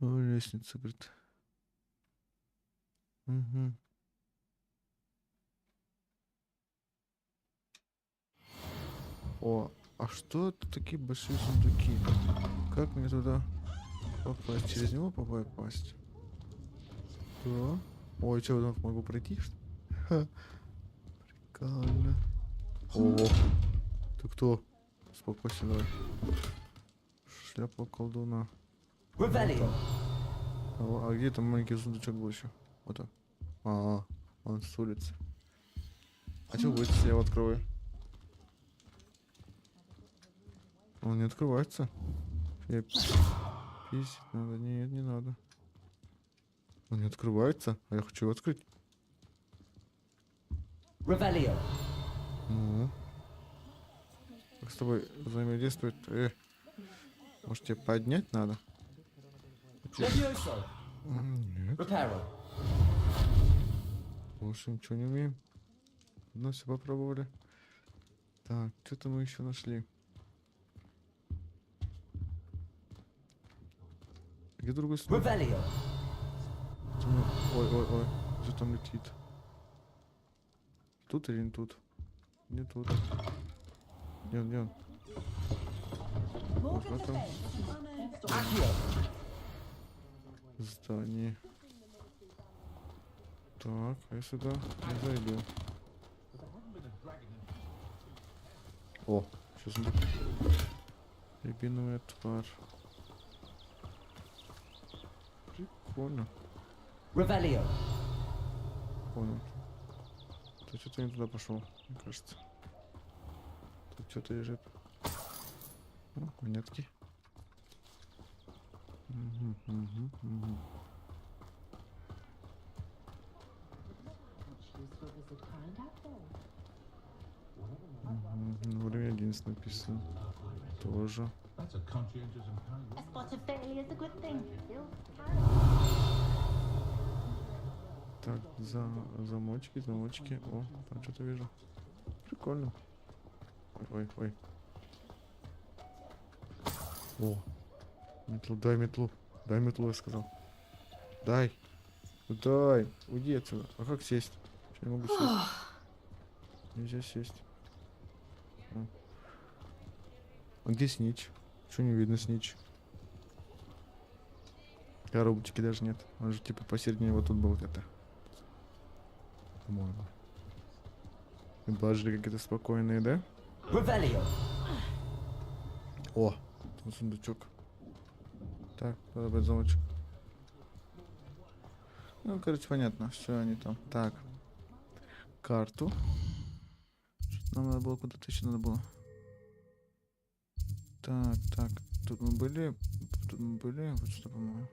О, лестница, говорит. Угу. О, а что это такие большие сундуки? Как мне туда попасть? Через него попасть? Да. Ой, что, я могу пройти? Уникально. О, ты кто? Успокойся, давай. Шляпа колдуна. А где там маленький сундучок был еще? Вот он. Он с улицы. А что будет, если я его открою? Он не открывается. Писать надо. Нет, не надо. Он не открывается, а я хочу его открыть. Ну. Как с тобой взаимодействовать? Может тебе поднять надо? Нет. Больше ничего не умеем. Ну все попробовали. Так, что-то мы еще нашли. Где другой стол? Ой, что там летит? Тут или не тут? Не тут. Где он? Вот в этом здании. Так, а я сюда не зайду. О, сейчас он... Рябиновая тварь. Прикольно. Понял. Ты что-то не туда пошел, мне кажется. Тут что-то лежит. О, монетки. Угу. Время 11 написано. Тоже. Так, замочки. О, там что-то вижу. Прикольно. Ой. О, метлу, дай метлу, я сказал. Дай. Уйди отсюда. А как сесть? Что, не могу сесть? Нельзя сесть. А где снич? Что не видно снич? Коробочки даже нет. Он же типа посередине вот тут был вот это. По-моему. И блажили какие-то спокойные, да? О, там сундучок. Так, надо брать замочек. Ну, короче, понятно, все они там. Так. Карту. Нам надо было куда-то еще надо было. Так. Тут мы были. Вот что, по-моему.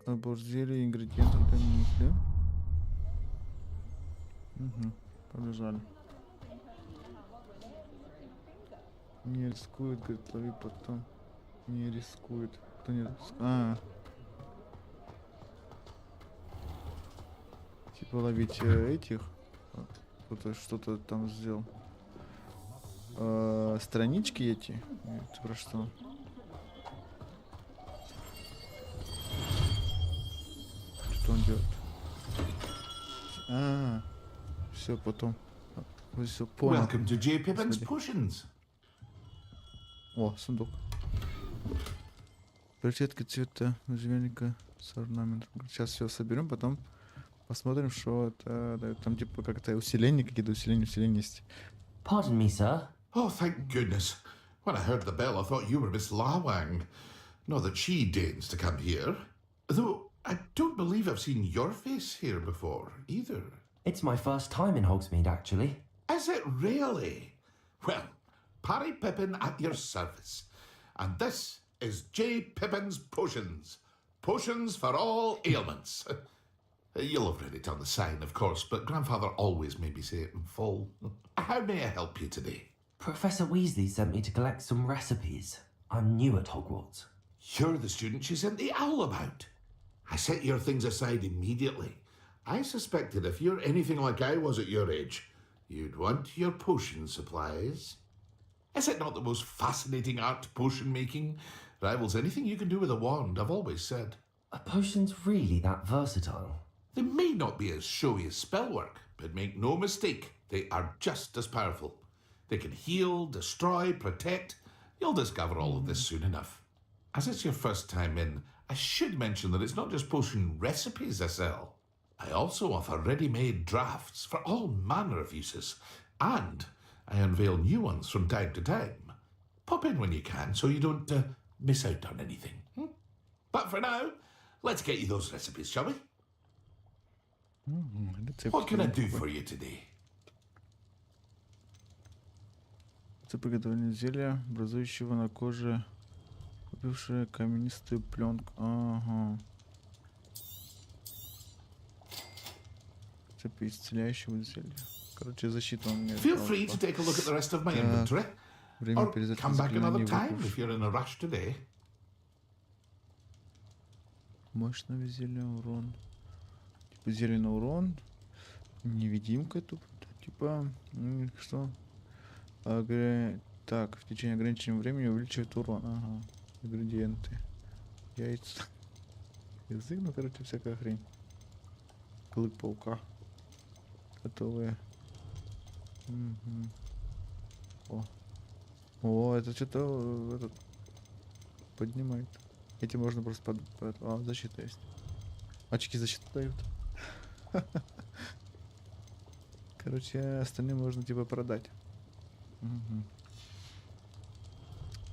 Набор зелий, ингредиентов для них, да? Угу. Побежали. Не рискует, говорит, лови потом. Не рискует. Кто не рискует? Типа ловить этих. Кто-то что-то там сделал. Странички эти. Это про что? Что он делает? Все, потом. Все понял. Welcome to J. Pippin's Potions. О, сундук. Перчатки цвета можжевельника с орнаментом. Сейчас все соберем, потом посмотрим, что это дает. Там типа как-то усиление, какие-то усиления есть. Pardon me, sir. Oh, thank goodness. When I heard the bell, I thought you were Miss Lawang. Not that she deigns to come here. Though I don't believe I've seen your face here before, either. It's my first time in Hogsmeade, actually. Is it really? Well, Parry Pippin at your service. And this is J. Pippin's Potions. Potions for all ailments. You'll have read it on the sign, of course, but Grandfather always made me say it in full. How may I help you today? Professor Weasley sent me to collect some recipes. I'm new at Hogwarts. You're the student she sent the owl about. I set your things aside immediately. I suspected if you're anything like I was at your age, you'd want your potion supplies. Is it not the most fascinating art, potion making? Rivals anything you can do with a wand, I've always said. Are potions really that versatile? They may not be as showy as spellwork, but make no mistake, they are just as powerful. They can heal, destroy, protect. You'll discover all of this soon enough. As it's your first time in, I should mention that it's not just potion recipes I sell. I also offer ready-made drafts for all manner of uses, and I unveil new ones from time to time. Pop in when you can so you don't miss out on anything. But for now, let's get you those recipes, shall we? What can I do for you today? Это приготовление зелья, образующего на коже купившее каменистую пленку. Ага. Цепи исцеляющего зелья. Короче, защита у меня. Feel free to take a look at the rest of my inventory. Время Or перезарядки come back another заклинаний time if you're in a rush today. Мощное зелье, урон. Типа зелье на урон. Невидимка тут. Типа, что? Так, в течение ограниченного времени увеличивает урон. Ага. Ингредиенты. Яйца. Язык, ну, короче, всякая хрень. Клык паука. Готовые. Угу. О, это что-то этот поднимает. Эти можно просто защита есть. Очки защиты дают. Короче, остальные можно типа продать. Угу.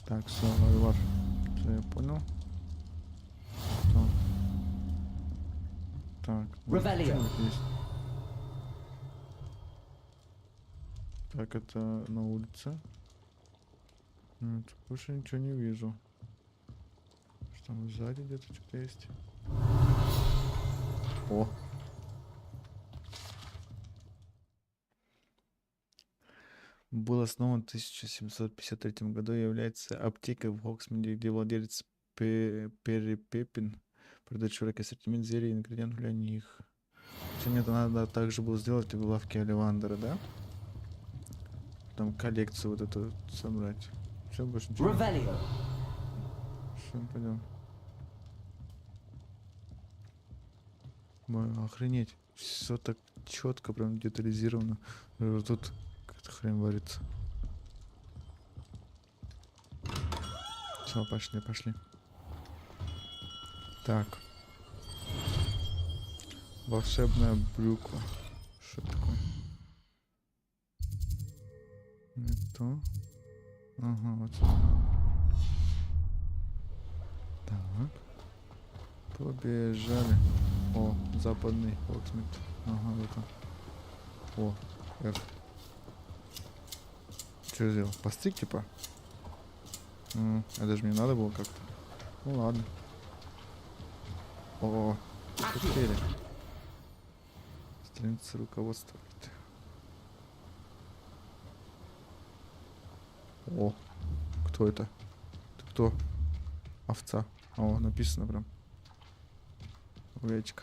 Так, все, Вар. Все, я понял. Так. Так, это на улице. Нет, больше ничего не вижу. Что там сзади где-то что-то есть? О! Был основан в 1753 году и является аптекой в Хоксмиде, где владелец Перри Пеппин продает широкий ассортимент зелий и ингредиентов для них. Чем это надо также было сделать в лавке Оливандера, да? Там коллекцию вот эту собрать. Все, больше ничего. Все, пойдем. Охренеть. Все так четко, прям детализировано. Тут какая-то хрень варится. Все, пошли. Так. Волшебная брюква. Что такое? Не то. Ага, вот сюда. Так. Побежали. О, западный Хоксмит. Ага, вот он. О, F. Что я сделал? Постик, типа? Это же мне надо было как-то. Ну ладно. О, теперь. Страница руководства. О, кто это? Ты кто? Овца. О, написано прям. Овечка.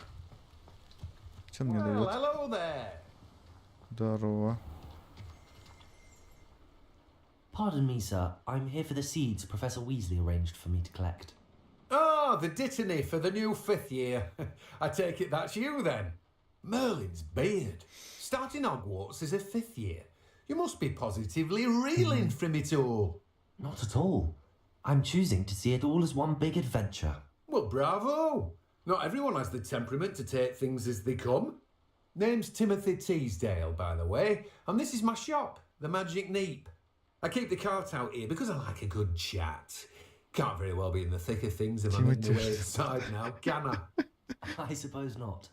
Что мне дает? Здорово. Pardon me, sir. I'm here for the seeds Professor Weasley arranged for me to collect. Oh, the dittany for the new 5th year. I take it that's you then. Merlin's beard. Starting Hogwarts as a 5th year. You must be positively reeling from it all. Not at all. I'm choosing to see it all as one big adventure. Well, bravo. Not everyone has the temperament to take things as they come. Name's Timothy Teasdale, by the way, and this is my shop, the Magic Neep. I keep the cart out here because I like a good chat. Can't very well be in the thick of things if I'm in the way inside now, can I? I suppose not.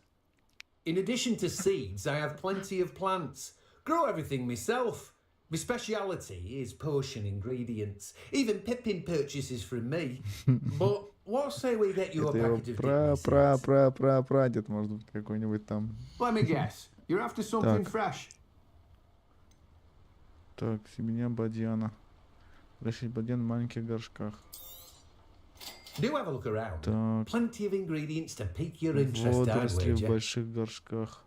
In addition to seeds, I have plenty of plants. Grow everything myself. My speciality is potion ingredients. Even Pippin purchases from me. But what say we get you a packet of прадед, может быть, какой-нибудь там. Let me guess. You're after something fresh. Так, семена бадьяна. Выращивать бадьян в маленьких горшках. Do have a look around. Так. Plenty of ingredients to pique your interest, Водоросли в больших горшках.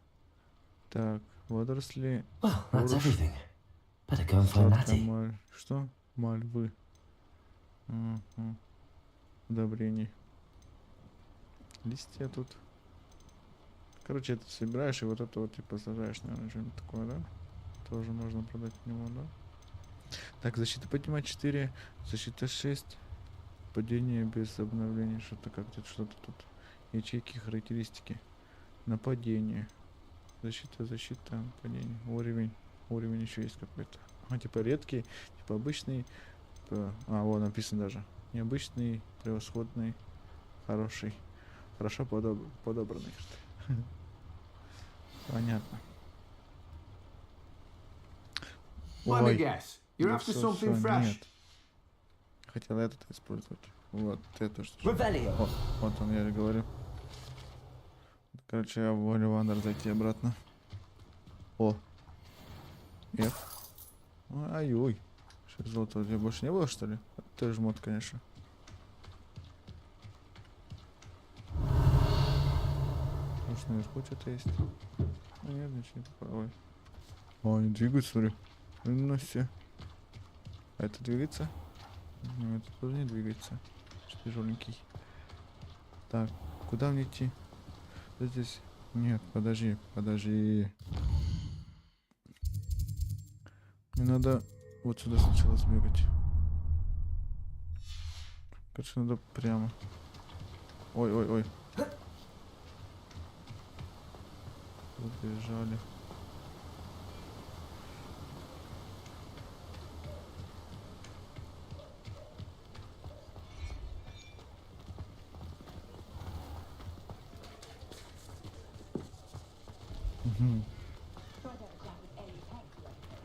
Так, водоросли. Well, that's everything. Better go and find Natty. Что? Мальвы. Удобрений. Листья тут. Короче, это собираешь и вот это вот типа сажаешь, наверное, что-нибудь такое, да? Тоже можно продать в него, да? Так, защита поднимать 4, защита 6. Падение без обновления, что-то как-то, что-то тут. Ячейки, характеристики. Нападение. Защита, нападение. Уровень. Уровень еще есть какой-то. Типа редкий, типа обычный. Типа... вот написано даже. Необычный, превосходный, хороший. Хорошо подобранный. Понятно. Let me guess. You're after something fresh. Нет. Хотел этот использовать. Вот, это что. Revelio. Вот он, я же говорю. Короче, я в Оливандер зайти обратно. О. F. Ой-ой. Что золото у тебя больше не было, что ли? Ты жмот, конечно. Может, наверху что-то есть? Нет, ничего не попало. Они двигаются, смотри. Ну все. А это двигается? Ну, это тоже не двигается. Тяжеленький. Так, куда мне идти? Здесь. Нет, подожди. Мне надо вот сюда сначала сбегать. Короче, надо прямо. Ой. Убежали.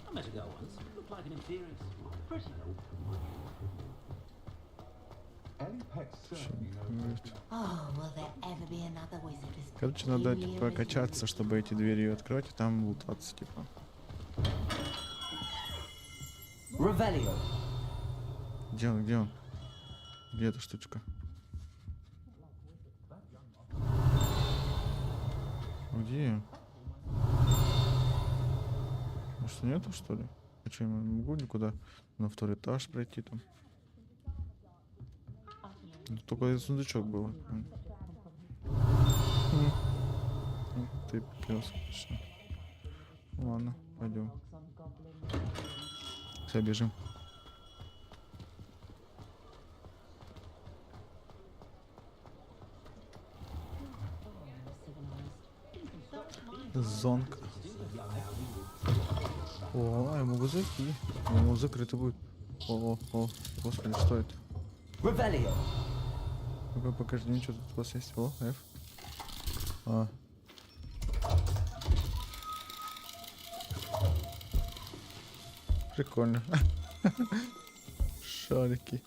I met a girl once. Looked like an inferior. Pretty old. Oh, will there ever be another wizard as Короче, надо peculiar типа as качаться, чтобы эти двери открыть, и там лутаться, типа. Revelio. Где он? Где эта штучка? Где? Может, нету, что ли? А что, я не могу никуда на второй этаж пройти там? Только сундучок был. Ты пес, конечно. Ладно, пойдем. Все, бежим. Зонка. О, я могу зайти. Он закрыто будет. О, господи, что это? Revelio. Ну-ка, покажи мне, что тут у вас есть. О, F. Прикольно. Шарики.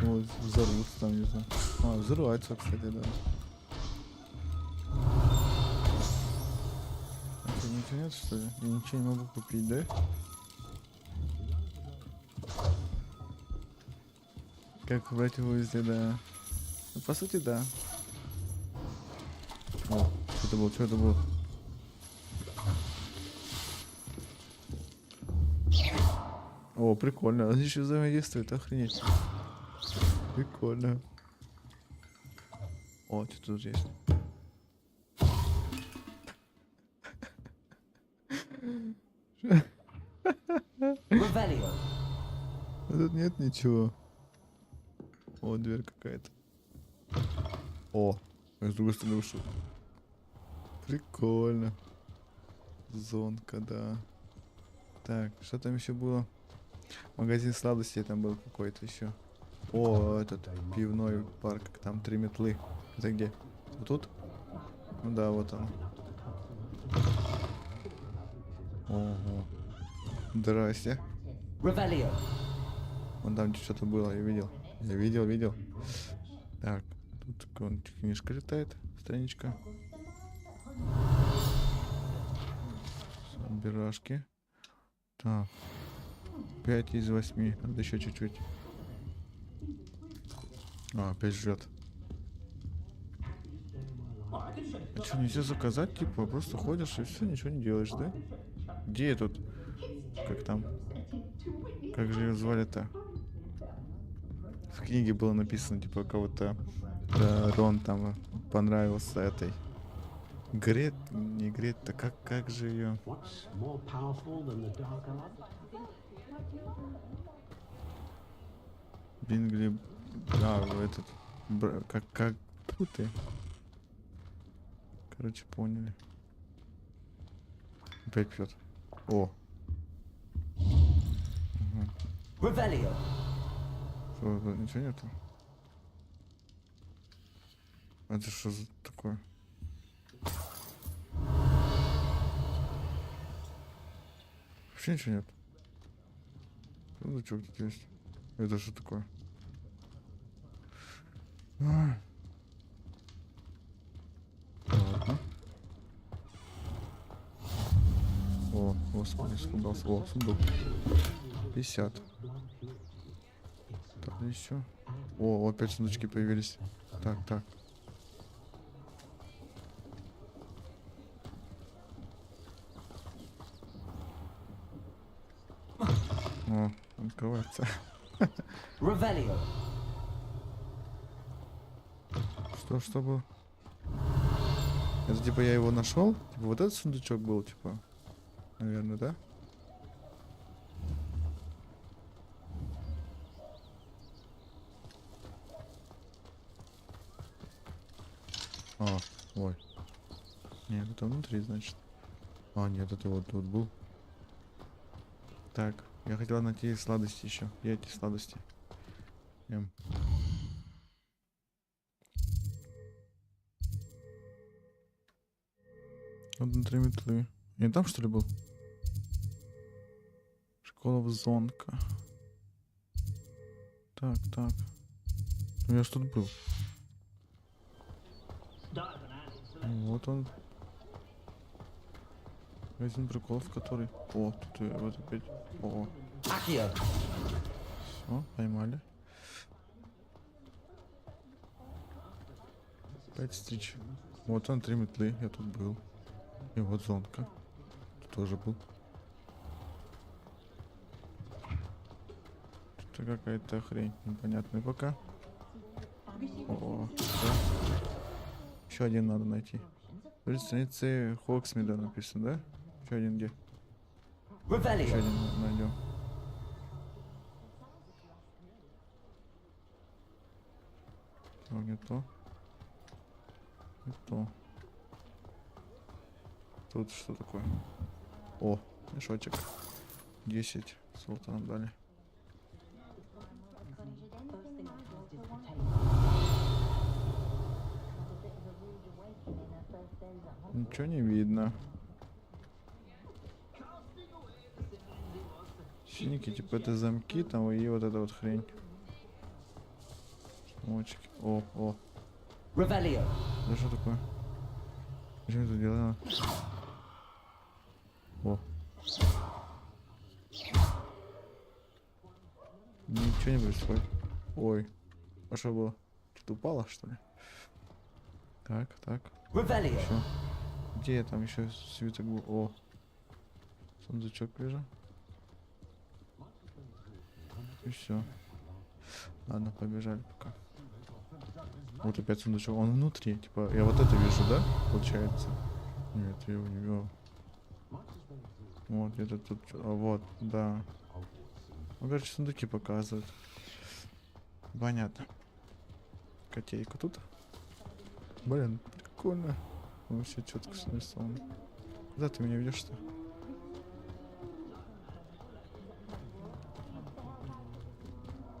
Вот, взорвутся там, не знаю. Взрываются, кстати, да. Это ничего нет, что ли? Я ничего не могу купить, да? Как брать его везде, да. Ну, по сути, да. О, что это было? О, прикольно. Он еще взаимодействует, охренеть. Прикольно. О, что тут есть? Тут нет ничего. О, дверь какая-то. О, я с другой стороны ушел. Прикольно. Зонка, да. Так, что там еще было? Магазин сладостей там был какой-то еще. О, этот пивной парк, там 3 метлы. Это где? Вот тут? Ну да, вот он. Ого. Здрасте. Revelio. Вон там что-то было, я видел. Я видел. Так, тут книжка летает, страничка. Собирашки. Так. 5 из 8. Надо еще чуть-чуть. Опять жрет. А что, нельзя заказать, типа, просто ходишь и все, ничего не делаешь, да? Где я тут? Как там? Как же ее звали-то? В книге было написано, типа, кого-то Рон там понравился этой. Не Грет-то, как же ее? Бингли, этот, как, тьфу ты. Короче, поняли. Опять пьет. О. Revelio. Что, тут ничего нету? Это что за такое? Вообще ничего нет. Сундучок тут есть. Это что такое? Ладно. О, господи, испугался. О, сундук. 50. Так, еще. О, опять сундучки появились. Так, так. О, открывается. Revelio. Что было? Это типа я его нашел? Типа вот этот сундучок был, типа. Наверное, да? А, ой. Нет, это внутри, значит. А, нет, это вот тут был. Так, я хотел найти сладости еще. Я эти сладости. Вот внутри метлы. Я там, что ли, был? Школа Взонка. Так, так. Я ж тут был. Вот он. Один прикол, в который... О, тут я вот опять... О. Все, поймали. 5 стрич. Вот он, 3 метлы, я тут был. И вот зонка. Тут тоже был. Что-то какая-то хрень непонятная пока. О, да. Еще один надо найти. В странице Хоксмида написано, да? Еще один где? Еще один найдем. О, не то. Не то. Тут что такое? О, мешочек. 10 золота нам дали. Ничего не видно. Синенькие, типа это замки там и вот эта вот хрень. Замочки. О, о. Да что такое? Что это делаю? О. Ничего не происходит. Ой. А что было? Что-то упало, что ли? Так, так. Еще. Где я там еще свиток был? О. Сундучок вижу. И все. Ладно, побежали пока. Вот опять сундучок. Он внутри. Типа, я вот это вижу, да? Получается. Нет, я его не вижу. Вот, где-то тут. А вот, да. Ну, короче, сундуки показывают. Понятно. Котейка тут. Блин, прикольно. Вообще четко нарисовано. Куда ты меня ведешь-то?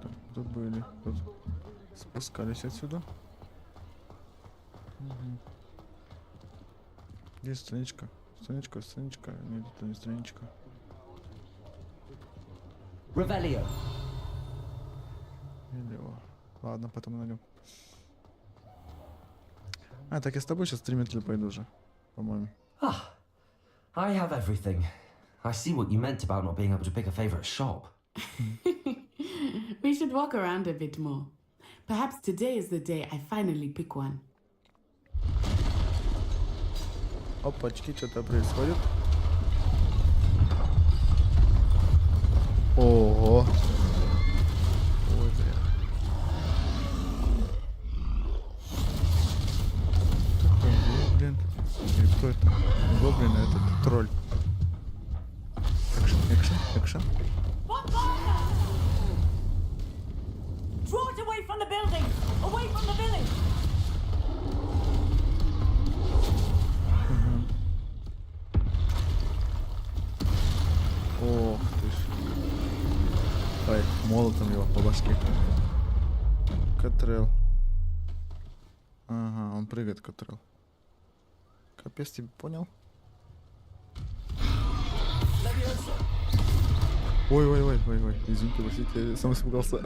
Так, тут были. Тут спускались отсюда. Угу. Где страничка? Страничка, страничка. Нет, это не страничка. Revelio. Ладно, потом найдем. А, так я с тобой сейчас 3 метра пойду уже, по-моему. Ah, I have everything. I see what you meant about not being able to pick a favorite shop. We should walk around a bit more. Perhaps today is the day I finally pick one. Опачки, что-то происходит. Ого. Ой, бля. Такой гоблин. Или кто это? Не гоблин, а это тролль. Экшен, экшен, экшен. Draw it away from the building! Away from the village! Молотом его по башке. Катрел. Ага, он прыгает, Катрел. Капец, тебе понял? Ой, извините, простите, я сам испугался.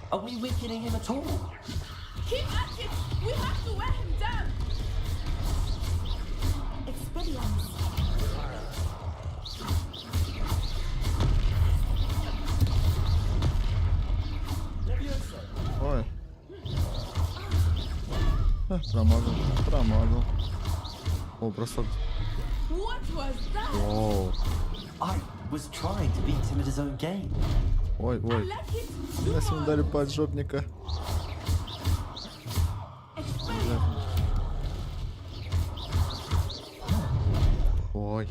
Are we weakening him at all? Keep at it! We have to wear him down! Expelliarmus. Ой. Промазал. О, бросок. What was that? Оу. I was trying to beat him at his own game. Ой. Я с ним ударю поджопника. Ой.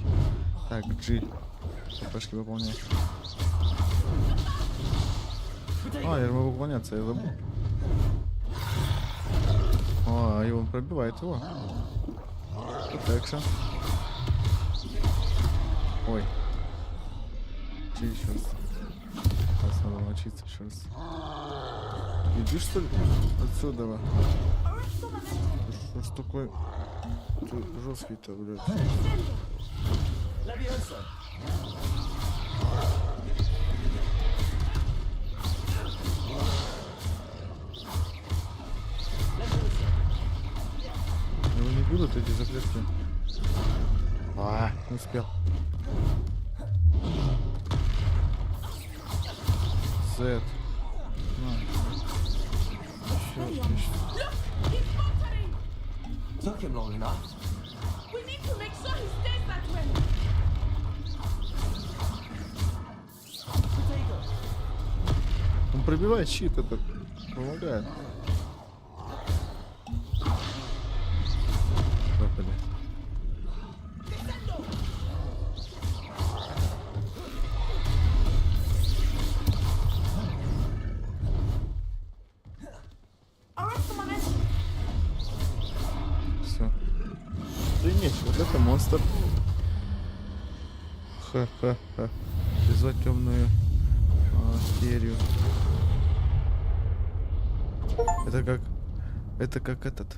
Так, G. ППшки выполняй. А, я же могу выполняться, я забыл. О, и он пробивает его. Protection. Ой. Чи еще раз. Сейчас надо научиться еще раз. Иди что ли? Отсюда. Что ж такой... Ты жесткий-то, блядь. Его не будут эти заклятки. А, не успел. Сет. Took him long enough. We need to make sure he stays that way. Он пробивает щит, это помогает. Господи. Все. Охренеть, вот это монстр. Ха-ха-ха. Призвать темную серию. Это как этот.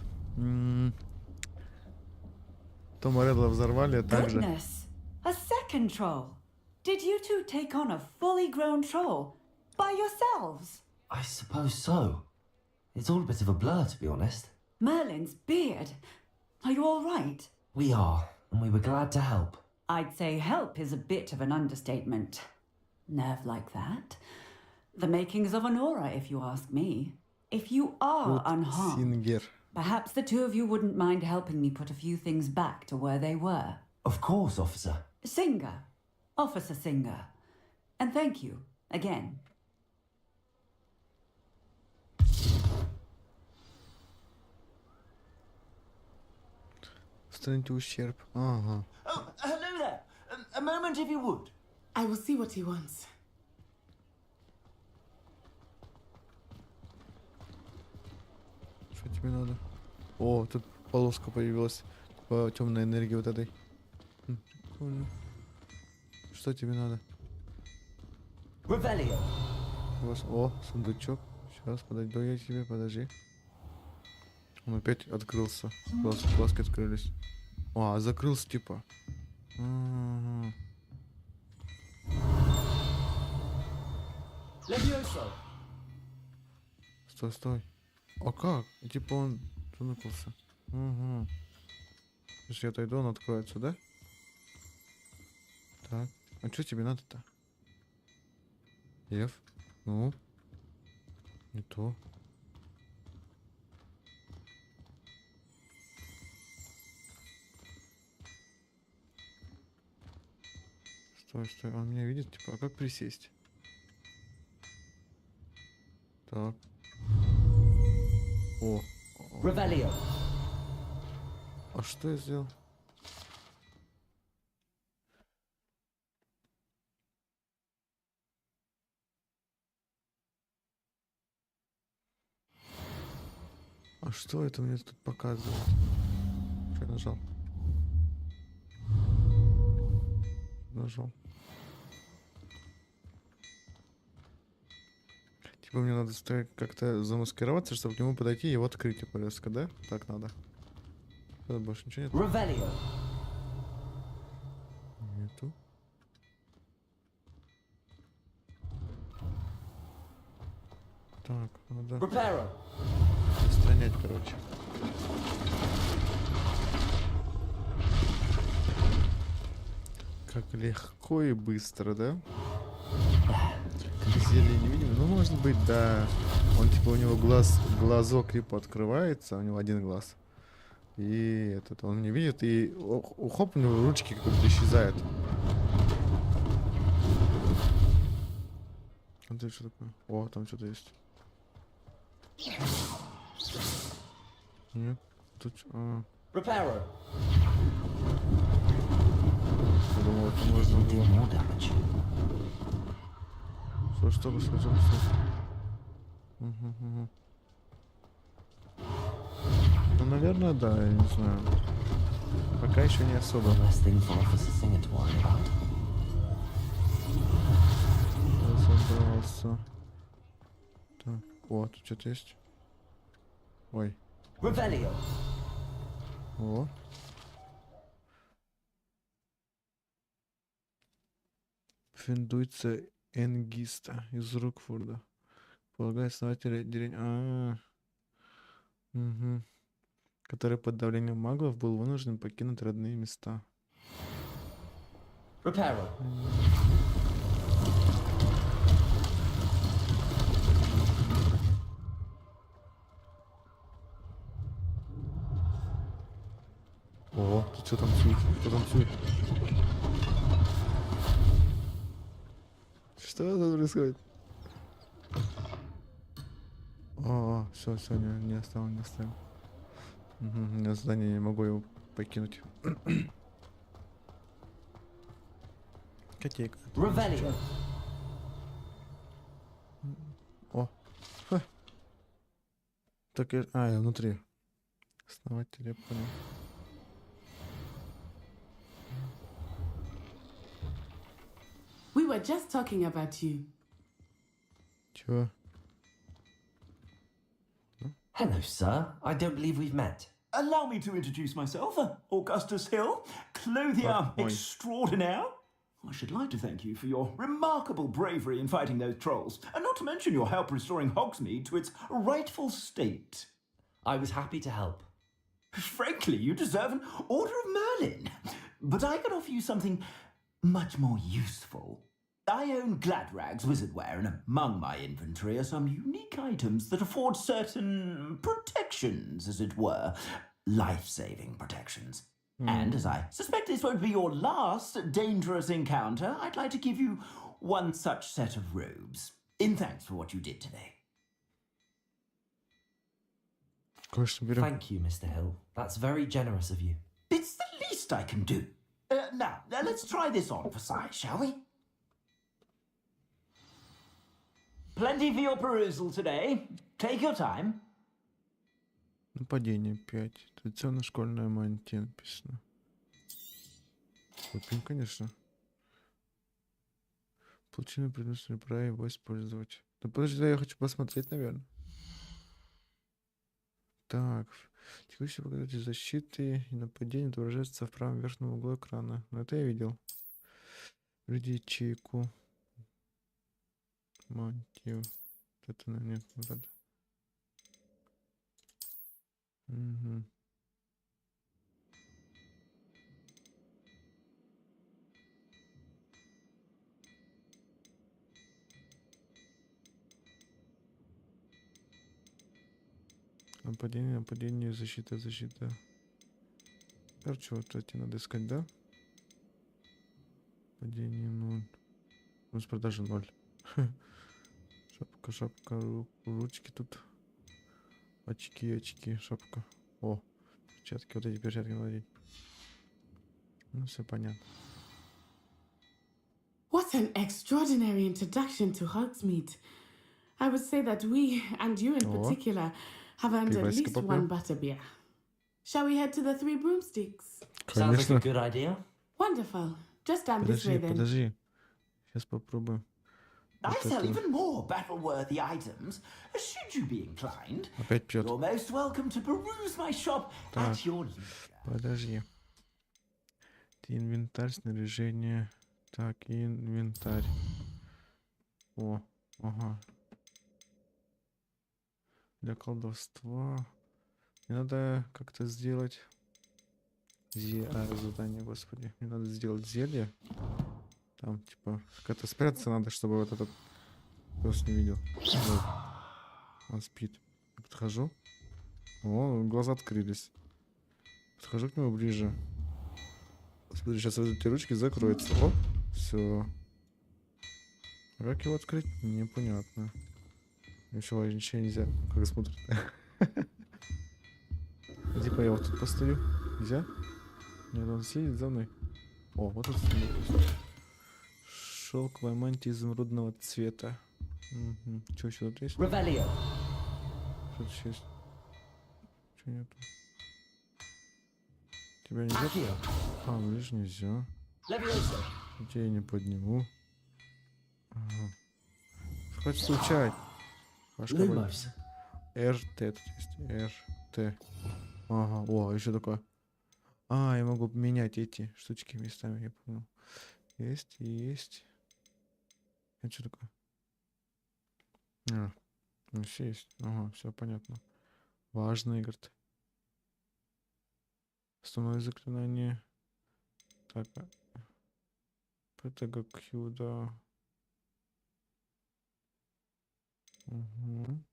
Тома Редла взорвали, а также... Goodness! A second troll! Did you two take on a fully grown troll by yourselves? I suppose so. It's all a bit of a blur, to be honest. Merlin's beard. Are you all right? We are, and we were glad to help. I'd say help is a bit of an understatement. Nerve like that. The makings of an aura, if you ask me. If you are unharmed, Сингер. perhaps the two of you wouldn't mind helping me put a few things back to where they were. Of course, officer. Singer. Officer Singer. And thank you, again. Устраните ущерб. Ага. Oh, hello there. A moment if you would. I will see what he wants. Что тебе надо? О, тут полоска появилась по темной энергии вот этой. Прикольно. Что тебе надо? Revelio. О, сундучок. Сейчас, подойду я к тебе, подожди. Он опять открылся. Глазки открылись. А, закрылся типа. Ага. Стой. А как? Типа он заныкался. Угу. Если я отойду, он откроется, да? Так. А что тебе надо-то? Ев? Ну? Не то. Стой. Он меня видит, типа, а как присесть? Так. О. Revelio. А что я сделал? А что это мне тут показывает? Что я нажал? Типа мне надо как-то замаскироваться, чтобы к нему подойти и его открыть, типа резко, да? Так надо. Тут больше ничего нет. Revelio. Нету. Так, надо Reparo. устранять, короче. Как легко и быстро, да? Зелье не видим. Ну, может быть, да. Он типа у него глазок типа открывается, у него один глаз. И этот он не видит, и хоп, у него ручки как будто исчезают. А это что такое? О, там что-то есть. Нет, тут... Reparo. Я думал, это можно было... Что? Угу. Ну, наверное, да, я не знаю. Пока еще не особо. Разобрался. Так, о, тут что-то есть. Ой. Revelio. О. Финдуйца Энгиста из Рукфорда. Полагаю, основатели деревни... Угу. Который под давлением маглов был вынужден покинуть родные места. Reparo. О, тут что танцует? Кто танцует? Что тут происходит? О, все, не оставил. Угу, я задание не могу его покинуть. Котейка. Revelio. О. Ха. Так я... я внутри. Основатель, я понял. We were just talking about you. Чего? Hello, sir. I don't believe we've met. Allow me to introduce myself, Augustus Hill, clothier extraordinaire. I should like to thank you for your remarkable bravery in fighting those trolls, and not to mention your help restoring Hogsmeade to its rightful state. I was happy to help. Frankly, you deserve an Order of Merlin. But I can offer you something much more useful. I own Gladrag's wizardware, and among my inventory are some unique items that afford certain protections, as it were. Life-saving protections. And as I suspect this won't be your last dangerous encounter, I'd like to give you one such set of robes, in thanks for what you did today. Thank you, Mr. Hill. That's very generous of you. It's the least I can do. Now, let's try this on for size, shall we? Plenty for your perusal today. Take your time. Нападение 5. Традиционная школьная мантия написано. Купим, конечно. Получили предусмотренное право его использовать. Да подожди, я хочу посмотреть, наверное. Так. Текущий показатель защиты и нападения отображается в правом верхнем углу экрана. Ну, это я видел. Введи ячейку. Мантию. Это, нет, надо. Угу. Нападение, защита. Короче, вот эти надо искать, да? Падение 0. Ну, с продажи 0. Шапка, ручки тут. Очки, шапка. О, перчатки, вот эти перчатки надо надеть. Ну, все понятно. What an extraordinary introduction to Hogsmeade. I would say that we, and you in particular, have earned at least one butterbeer. Shall we head to the Three Broomsticks? Sounds like a good idea. Wonderful. Just down this way then. Подожди. Сейчас попробуем. I sell even more battle-worthy items, should you be inclined. Опять пьет. You're most welcome to peruse my shop Так, at your leisure. подожди. Инвентарь, снаряжение. Так, инвентарь. О, ага. Для колдовства. Мне надо как-то сделать... задание, господи. Мне надо сделать зелье. Там, типа, как-то спрятаться надо, чтобы вот этот пес не видел. Вот. Он спит. Подхожу. О, глаза открылись. Подхожу к нему ближе. Смотри, сейчас вот эти ручки закроются. О, все. А как его открыть? Непонятно. Ничего нельзя. Как смотрит. Типа я вот тут постою. Нельзя? Нет, он сидит за мной. О, вот тут шелковая мантия изумрудного цвета. Угу. Что еще тут есть? Что тут еще есть? Что нету? Тебя нельзя? А, видишь, нельзя. Я не подниму. Ага. Хочешь случай? РТ тут есть. РТ. Ага, о, еще такое. А, я могу менять эти штучки местами, я понял. Есть. Это что такое? А, ну все есть. Ага, все понятно. Важно, Игорь. Основное заклинание. Так. ПТГК, да. Угу.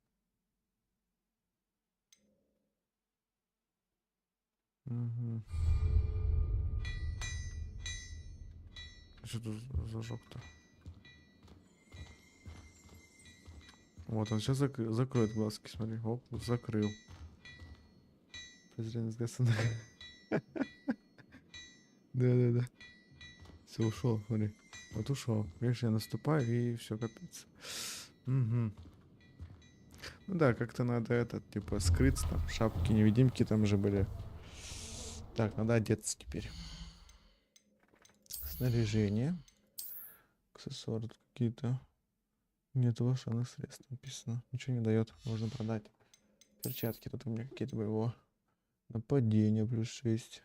Угу. Что тут зажег-то? Вот он сейчас закроет глазки, смотри. Оп, закрыл. Презрение сгасано. Да. Все, ушел, смотри. Вот ушел. Видишь, я наступаю и все капец. Угу. Ну да, как-то надо этот, типа, скрыться там. Шапки-невидимки там же были. Так, надо одеться теперь. Снаряжение. Аксессуары какие-то. Нет волшебных средств написано. Ничего не дает. Можно продать. Перчатки тут у меня какие-то были. О. Нападение плюс 6.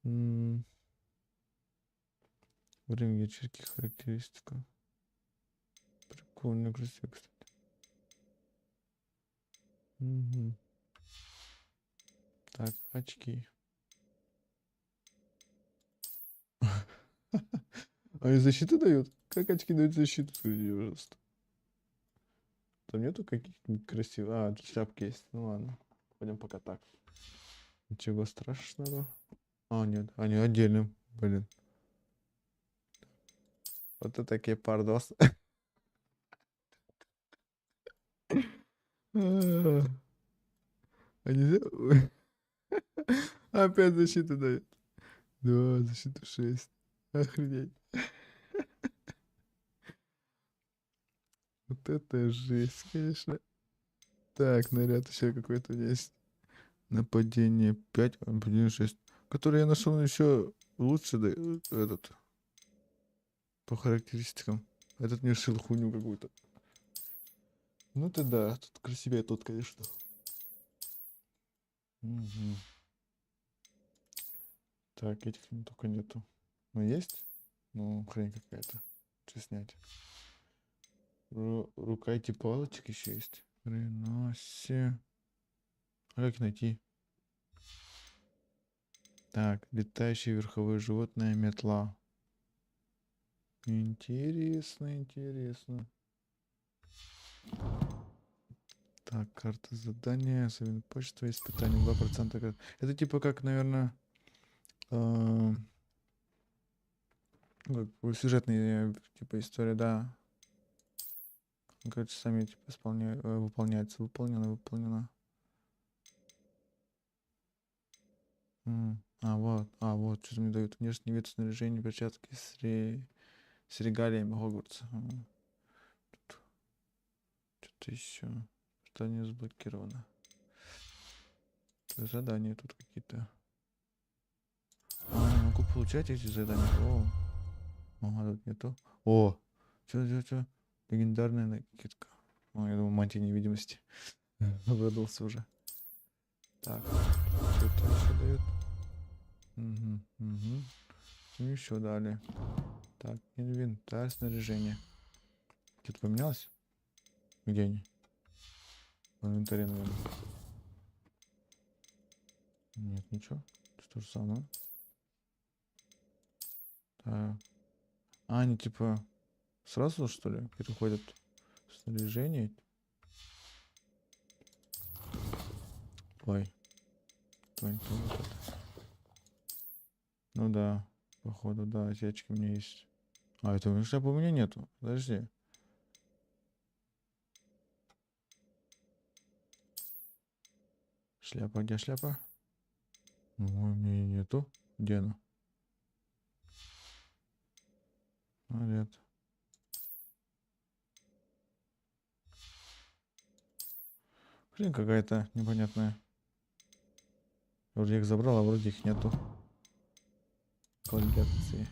Время ячейки характеристика. Прикольно, красиво, кстати. Угу. Так, очки. А и защиту дают? Как очки дают защиту? Смотри, пожалуйста. Там нету каких-нибудь красивых... А, тут шляпки есть. Ну ладно. Пойдем пока так. Ничего страшного. А, нет. Они отдельно. Блин. Вот это кепардос. А нельзя... Опять защиту дают. Да, защиту 6. Охренеть. Вот это жесть, конечно. Так, наряд еще какой-то есть. Нападение 5, нападение 6. Который я нашел еще лучше, да, этот. По характеристикам. Этот мне шил хуйню какую-то. Ну ты да, тут красивее тот, конечно. Угу. Так, этих только нету. Ну есть? Ну, хрень какая-то. Что снять? Рука эти палочек еще есть. Хренасе. А как найти? Так, летающее верховое животное метла. Интересно. Так, карта задания, особенно почта, испытание 2%. Это типа как, наверное, сюжетная типа история, да. Короче, сами типа выполняется. Выполнено. Вот, что мне дают. Внешний вид, снаряжение, перчатки с регалиями Хогвартса. Тут что-то еще. Задание заблокировано. Задания тут какие-то. Я могу получать эти задания. Ага, тут нету. О, Чё? Легендарная накидка. О, я думал, мантия невидимости. Обрадовался уже. Так, что-то еще дает. Угу. Ну еще далее. Так, инвентарь, снаряжение. Что-то поменялось? Где они? В инвентаре, наверное. Нет, ничего. Это то же самое. Так. А, они типа сразу, что ли, переходят в снаряжение? Ой. То вот это. Ну да, походу, да, аптечки у меня есть. А, это шляпы у меня нету. Подожди. Шляпа, где шляпа? Ой, у меня и нету. Где она? А, нет. Блин, какая-то непонятная. Вроде их забрал, а вроде их нету. Коллекции.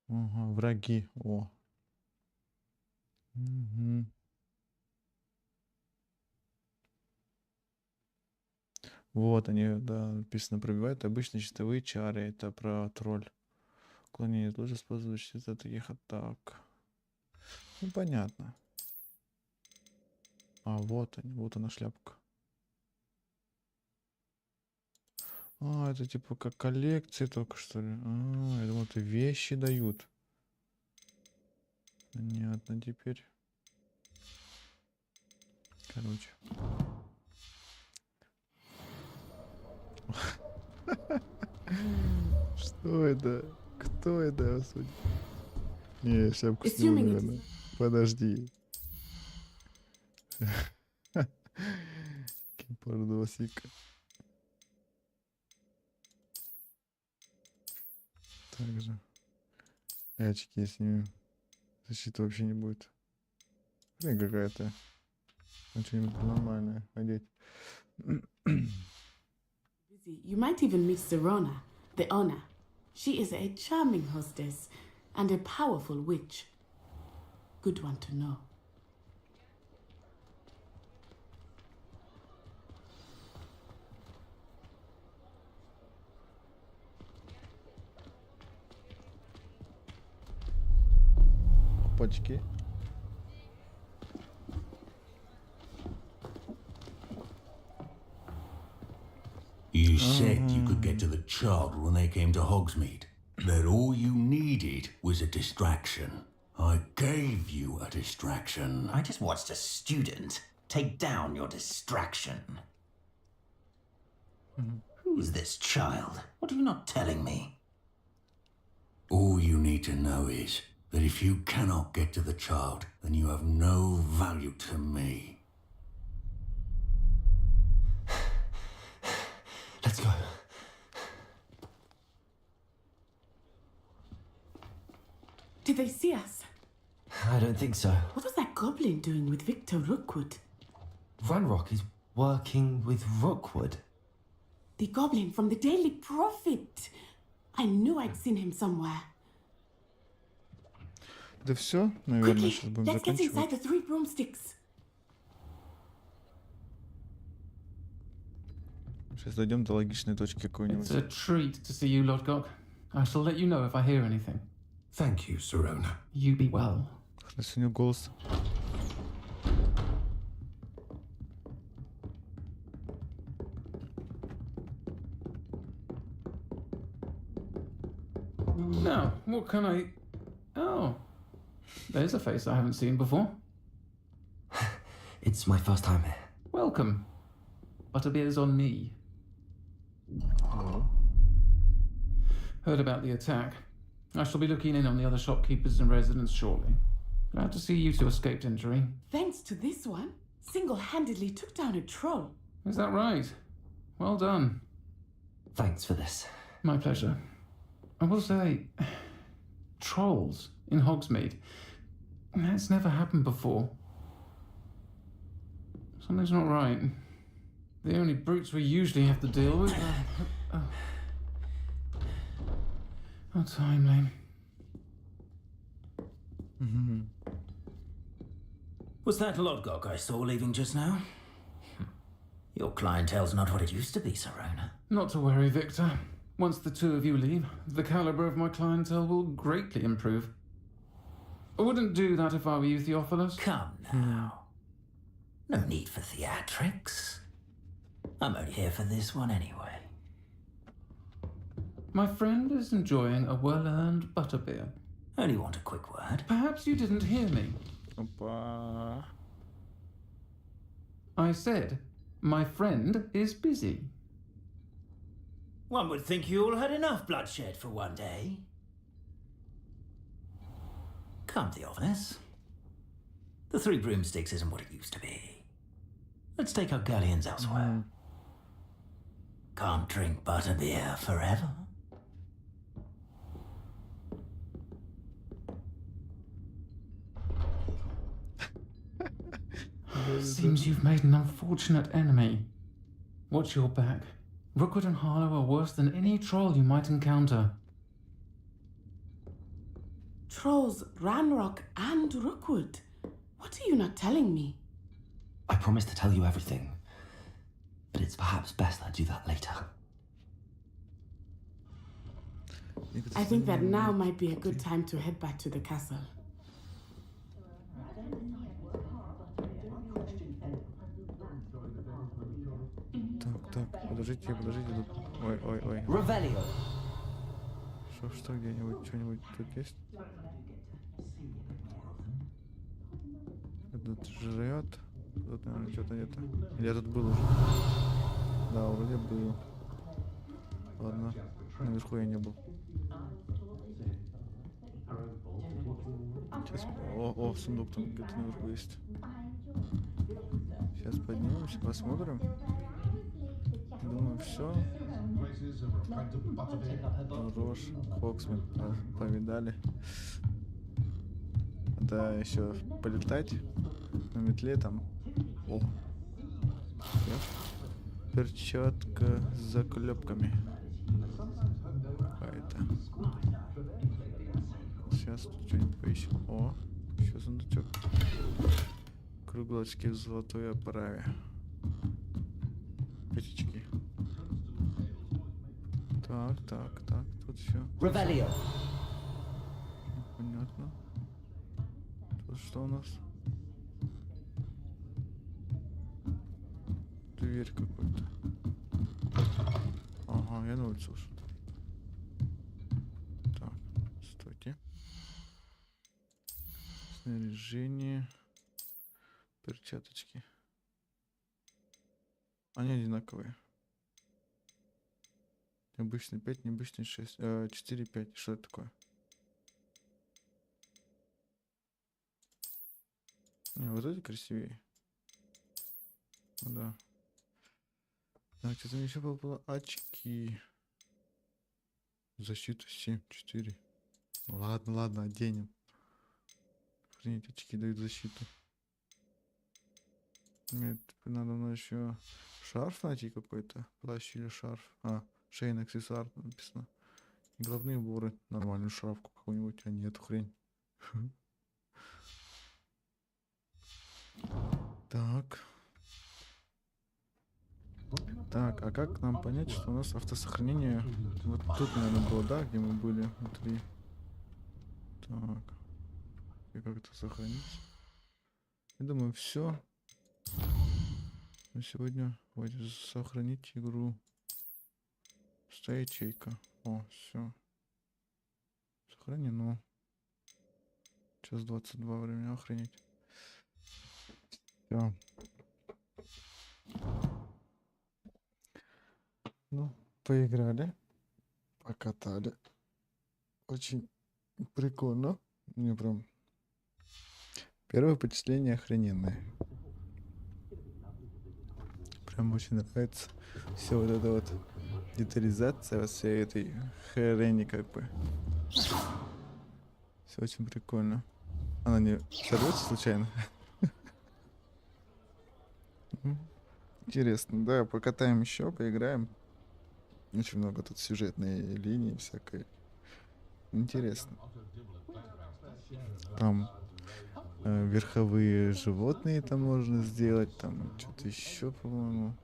Ага, враги. О. Угу. Вот они, да, написано, пробивают обычно чистовые чары. Это про тролль. Уклонение тоже используют от таких атак. Ну, понятно. А, вот они, вот она шляпка. А, это типа как коллекции только что ли? А, я думал, это вещи дают. Понятно теперь. Короче. Что это? Кто это, господи? Не, шляпку сниму, наверное. Подожди. Кипардосик. Также. Очки я сниму. Защиты вообще не будет. Блин, какая-то. Что-нибудь нормальное одеть. You might even meet Serona, the owner. She is a charming hostess and a powerful witch. Good one to know. Опачки. You said you could get to the child when they came to Hogsmeade. That all you needed was a distraction. I gave you a distraction. I just watched a student take down your distraction. Who is this child? What are you not telling me? All you need to know is that if you cannot get to the child, then you have no value to me. Let's go. Did they see us? I don't think so. What was that goblin doing with Victor Rookwood? Ranrock is working with Rookwood. The goblin from the Daily Prophet. I knew I'd seen him somewhere. Да все, наверное, Quickly, сейчас будем let's get inside заканчивать. the three broomsticks. Сейчас дойдем до логичной точки какой-нибудь. It's a treat to see you, Lodgok. I shall let you know if I hear anything. Thank you, Serona. You be well. Раз у него голос. Now, what can I... Oh. There's a face I haven't seen before. It's my first time here. Welcome. Butterbeer's on me. Hello. Heard about the attack. I shall be looking in on the other shopkeepers and residents shortly. Glad to see you two escaped injury. Thanks to this one, single-handedly took down a troll. Is that right? Well done. Thanks for this. My pleasure. I will say, trolls in Hogsmeade. That's never happened before. Something's not right. The only brutes we usually have to deal with are... How timely. Was that Lodgok I saw leaving just now? Your clientele's not what it used to be, Serona. Not to worry, Victor. Once the two of you leave, the caliber of my clientele will greatly improve. I wouldn't do that if I were you, Theophilus. Come now. No need for theatrics. I'm only here for this one anyway. My friend is enjoying a well-earned butterbeer. Only want a quick word. Perhaps you didn't hear me. Опа. I said, my friend is busy. One would think you all had enough bloodshed for one day. Come, Theophilus. The Three Broomsticks isn't what it used to be. Let's take our galleons elsewhere. Can't drink butterbeer forever. Seems you've made an unfortunate enemy. Watch your back. Rookwood and Harlow are worse than any troll you might encounter. Trolls, Ranrock, and Rookwood. What are you not telling me? I promised to tell you everything, but it's perhaps best I do that later. I think that now might be a good time to head back to the castle. Так, подождите тут. Ой. Revelio. Что где-нибудь, что-нибудь тут есть? Этот жрет. Тут, наверное, что-то нет. Или я тут был уже? Да, вроде был. Ладно, наверху я не был. Сейчас... О, сундук там где-то наверху есть. Сейчас поднимемся, посмотрим. Думаю, все. Рож, Фоксмен, повидали. Да, еще полетать на метле там. О, перчатка с заклепками. Какая-то. Сейчас тут что-нибудь поищем. О, еще сундучок. Круглочки в золотой оправе. Пятички. Так, тут все. Revelio. Понятно. Тут что у нас? Дверь какой-то. Ага, я на улицу ушел. Так, стойте. Снаряжение. Перчаточки. Они одинаковые. Обычный 5, необычный 6. 4, 5. Что это такое? Не, вот эти красивее. Ну да. Так, что-то мне еще попало очки. Защиту 7, 4. Ладно, оденем. Охренеть, очки дают защиту. Мне надо еще шарф найти какой-то. Плащ или шарф. Шейный аксессуар написано. И головные уборы. Нормальную шарфку какую-нибудь. А нет, хрень. Так, а как нам понять, что у нас автосохранение вот тут, наверное, было, да, где мы были внутри? Так. И как это сохранить? Я думаю, все. На сегодня хватит сохранить игру. Пустая ячейка. О, все. Сохранено. Час 22 времени, охренеть. Все. Ну, поиграли. Покатали. Очень прикольно. Мне прям... Первое впечатление охрененное. Прям очень нравится. Все вот это вот детализация вот всей этой хрени как бы. Все очень прикольно. Она не сорвется случайно? Интересно, да, покатаем еще, поиграем. Очень много тут сюжетной линии всякой. Интересно. Там верховые животные там можно сделать, там что-то еще, по-моему.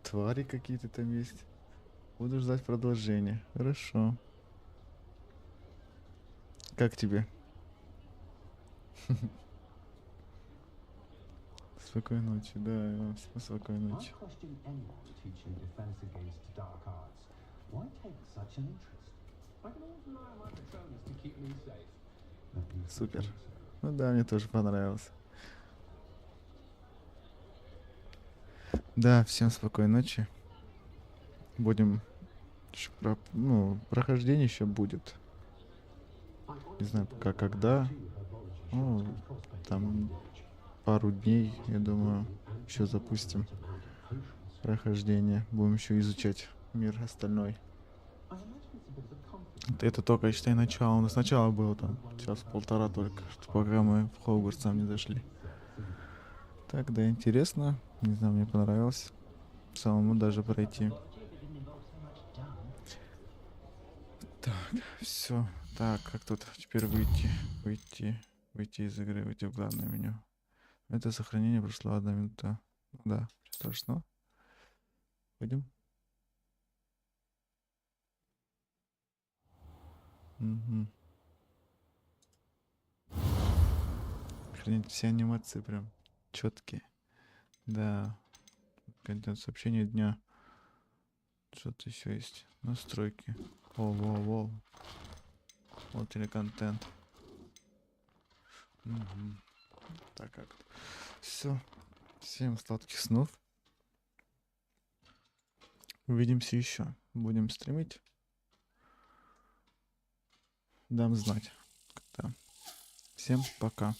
Твари какие-то там есть. Буду ждать продолжения. Хорошо. Как тебе? Спокойной ночи, да, и вам всем спокойной ночи. Супер. Ну да, мне тоже понравилось. Да, всем спокойной ночи. Будем... прохождение еще будет. Не знаю пока когда. Ну, там пару дней, я думаю, еще запустим прохождение. Будем еще изучать мир остальной. Это только, считай, начало. У нас начало было там час-полтора только, что пока мы в Хогвартс сам не зашли. Так, да, интересно. Не знаю, мне понравилось самому даже пройти. Так, все. Так, как тут теперь выйти из игры, выйти в главное меню. Это сохранение прошло 1 минута. Да, страшно. Пойдем. Угу. Охренеть, все анимации прям четкие. Да. Контент сообщения дня. Что-то еще есть. Настройки. Воу. Вот телеконтент. Угу. Так как. Все. Всем сладких снов. Увидимся еще. Будем стримить. Дам знать. Когда. Всем пока.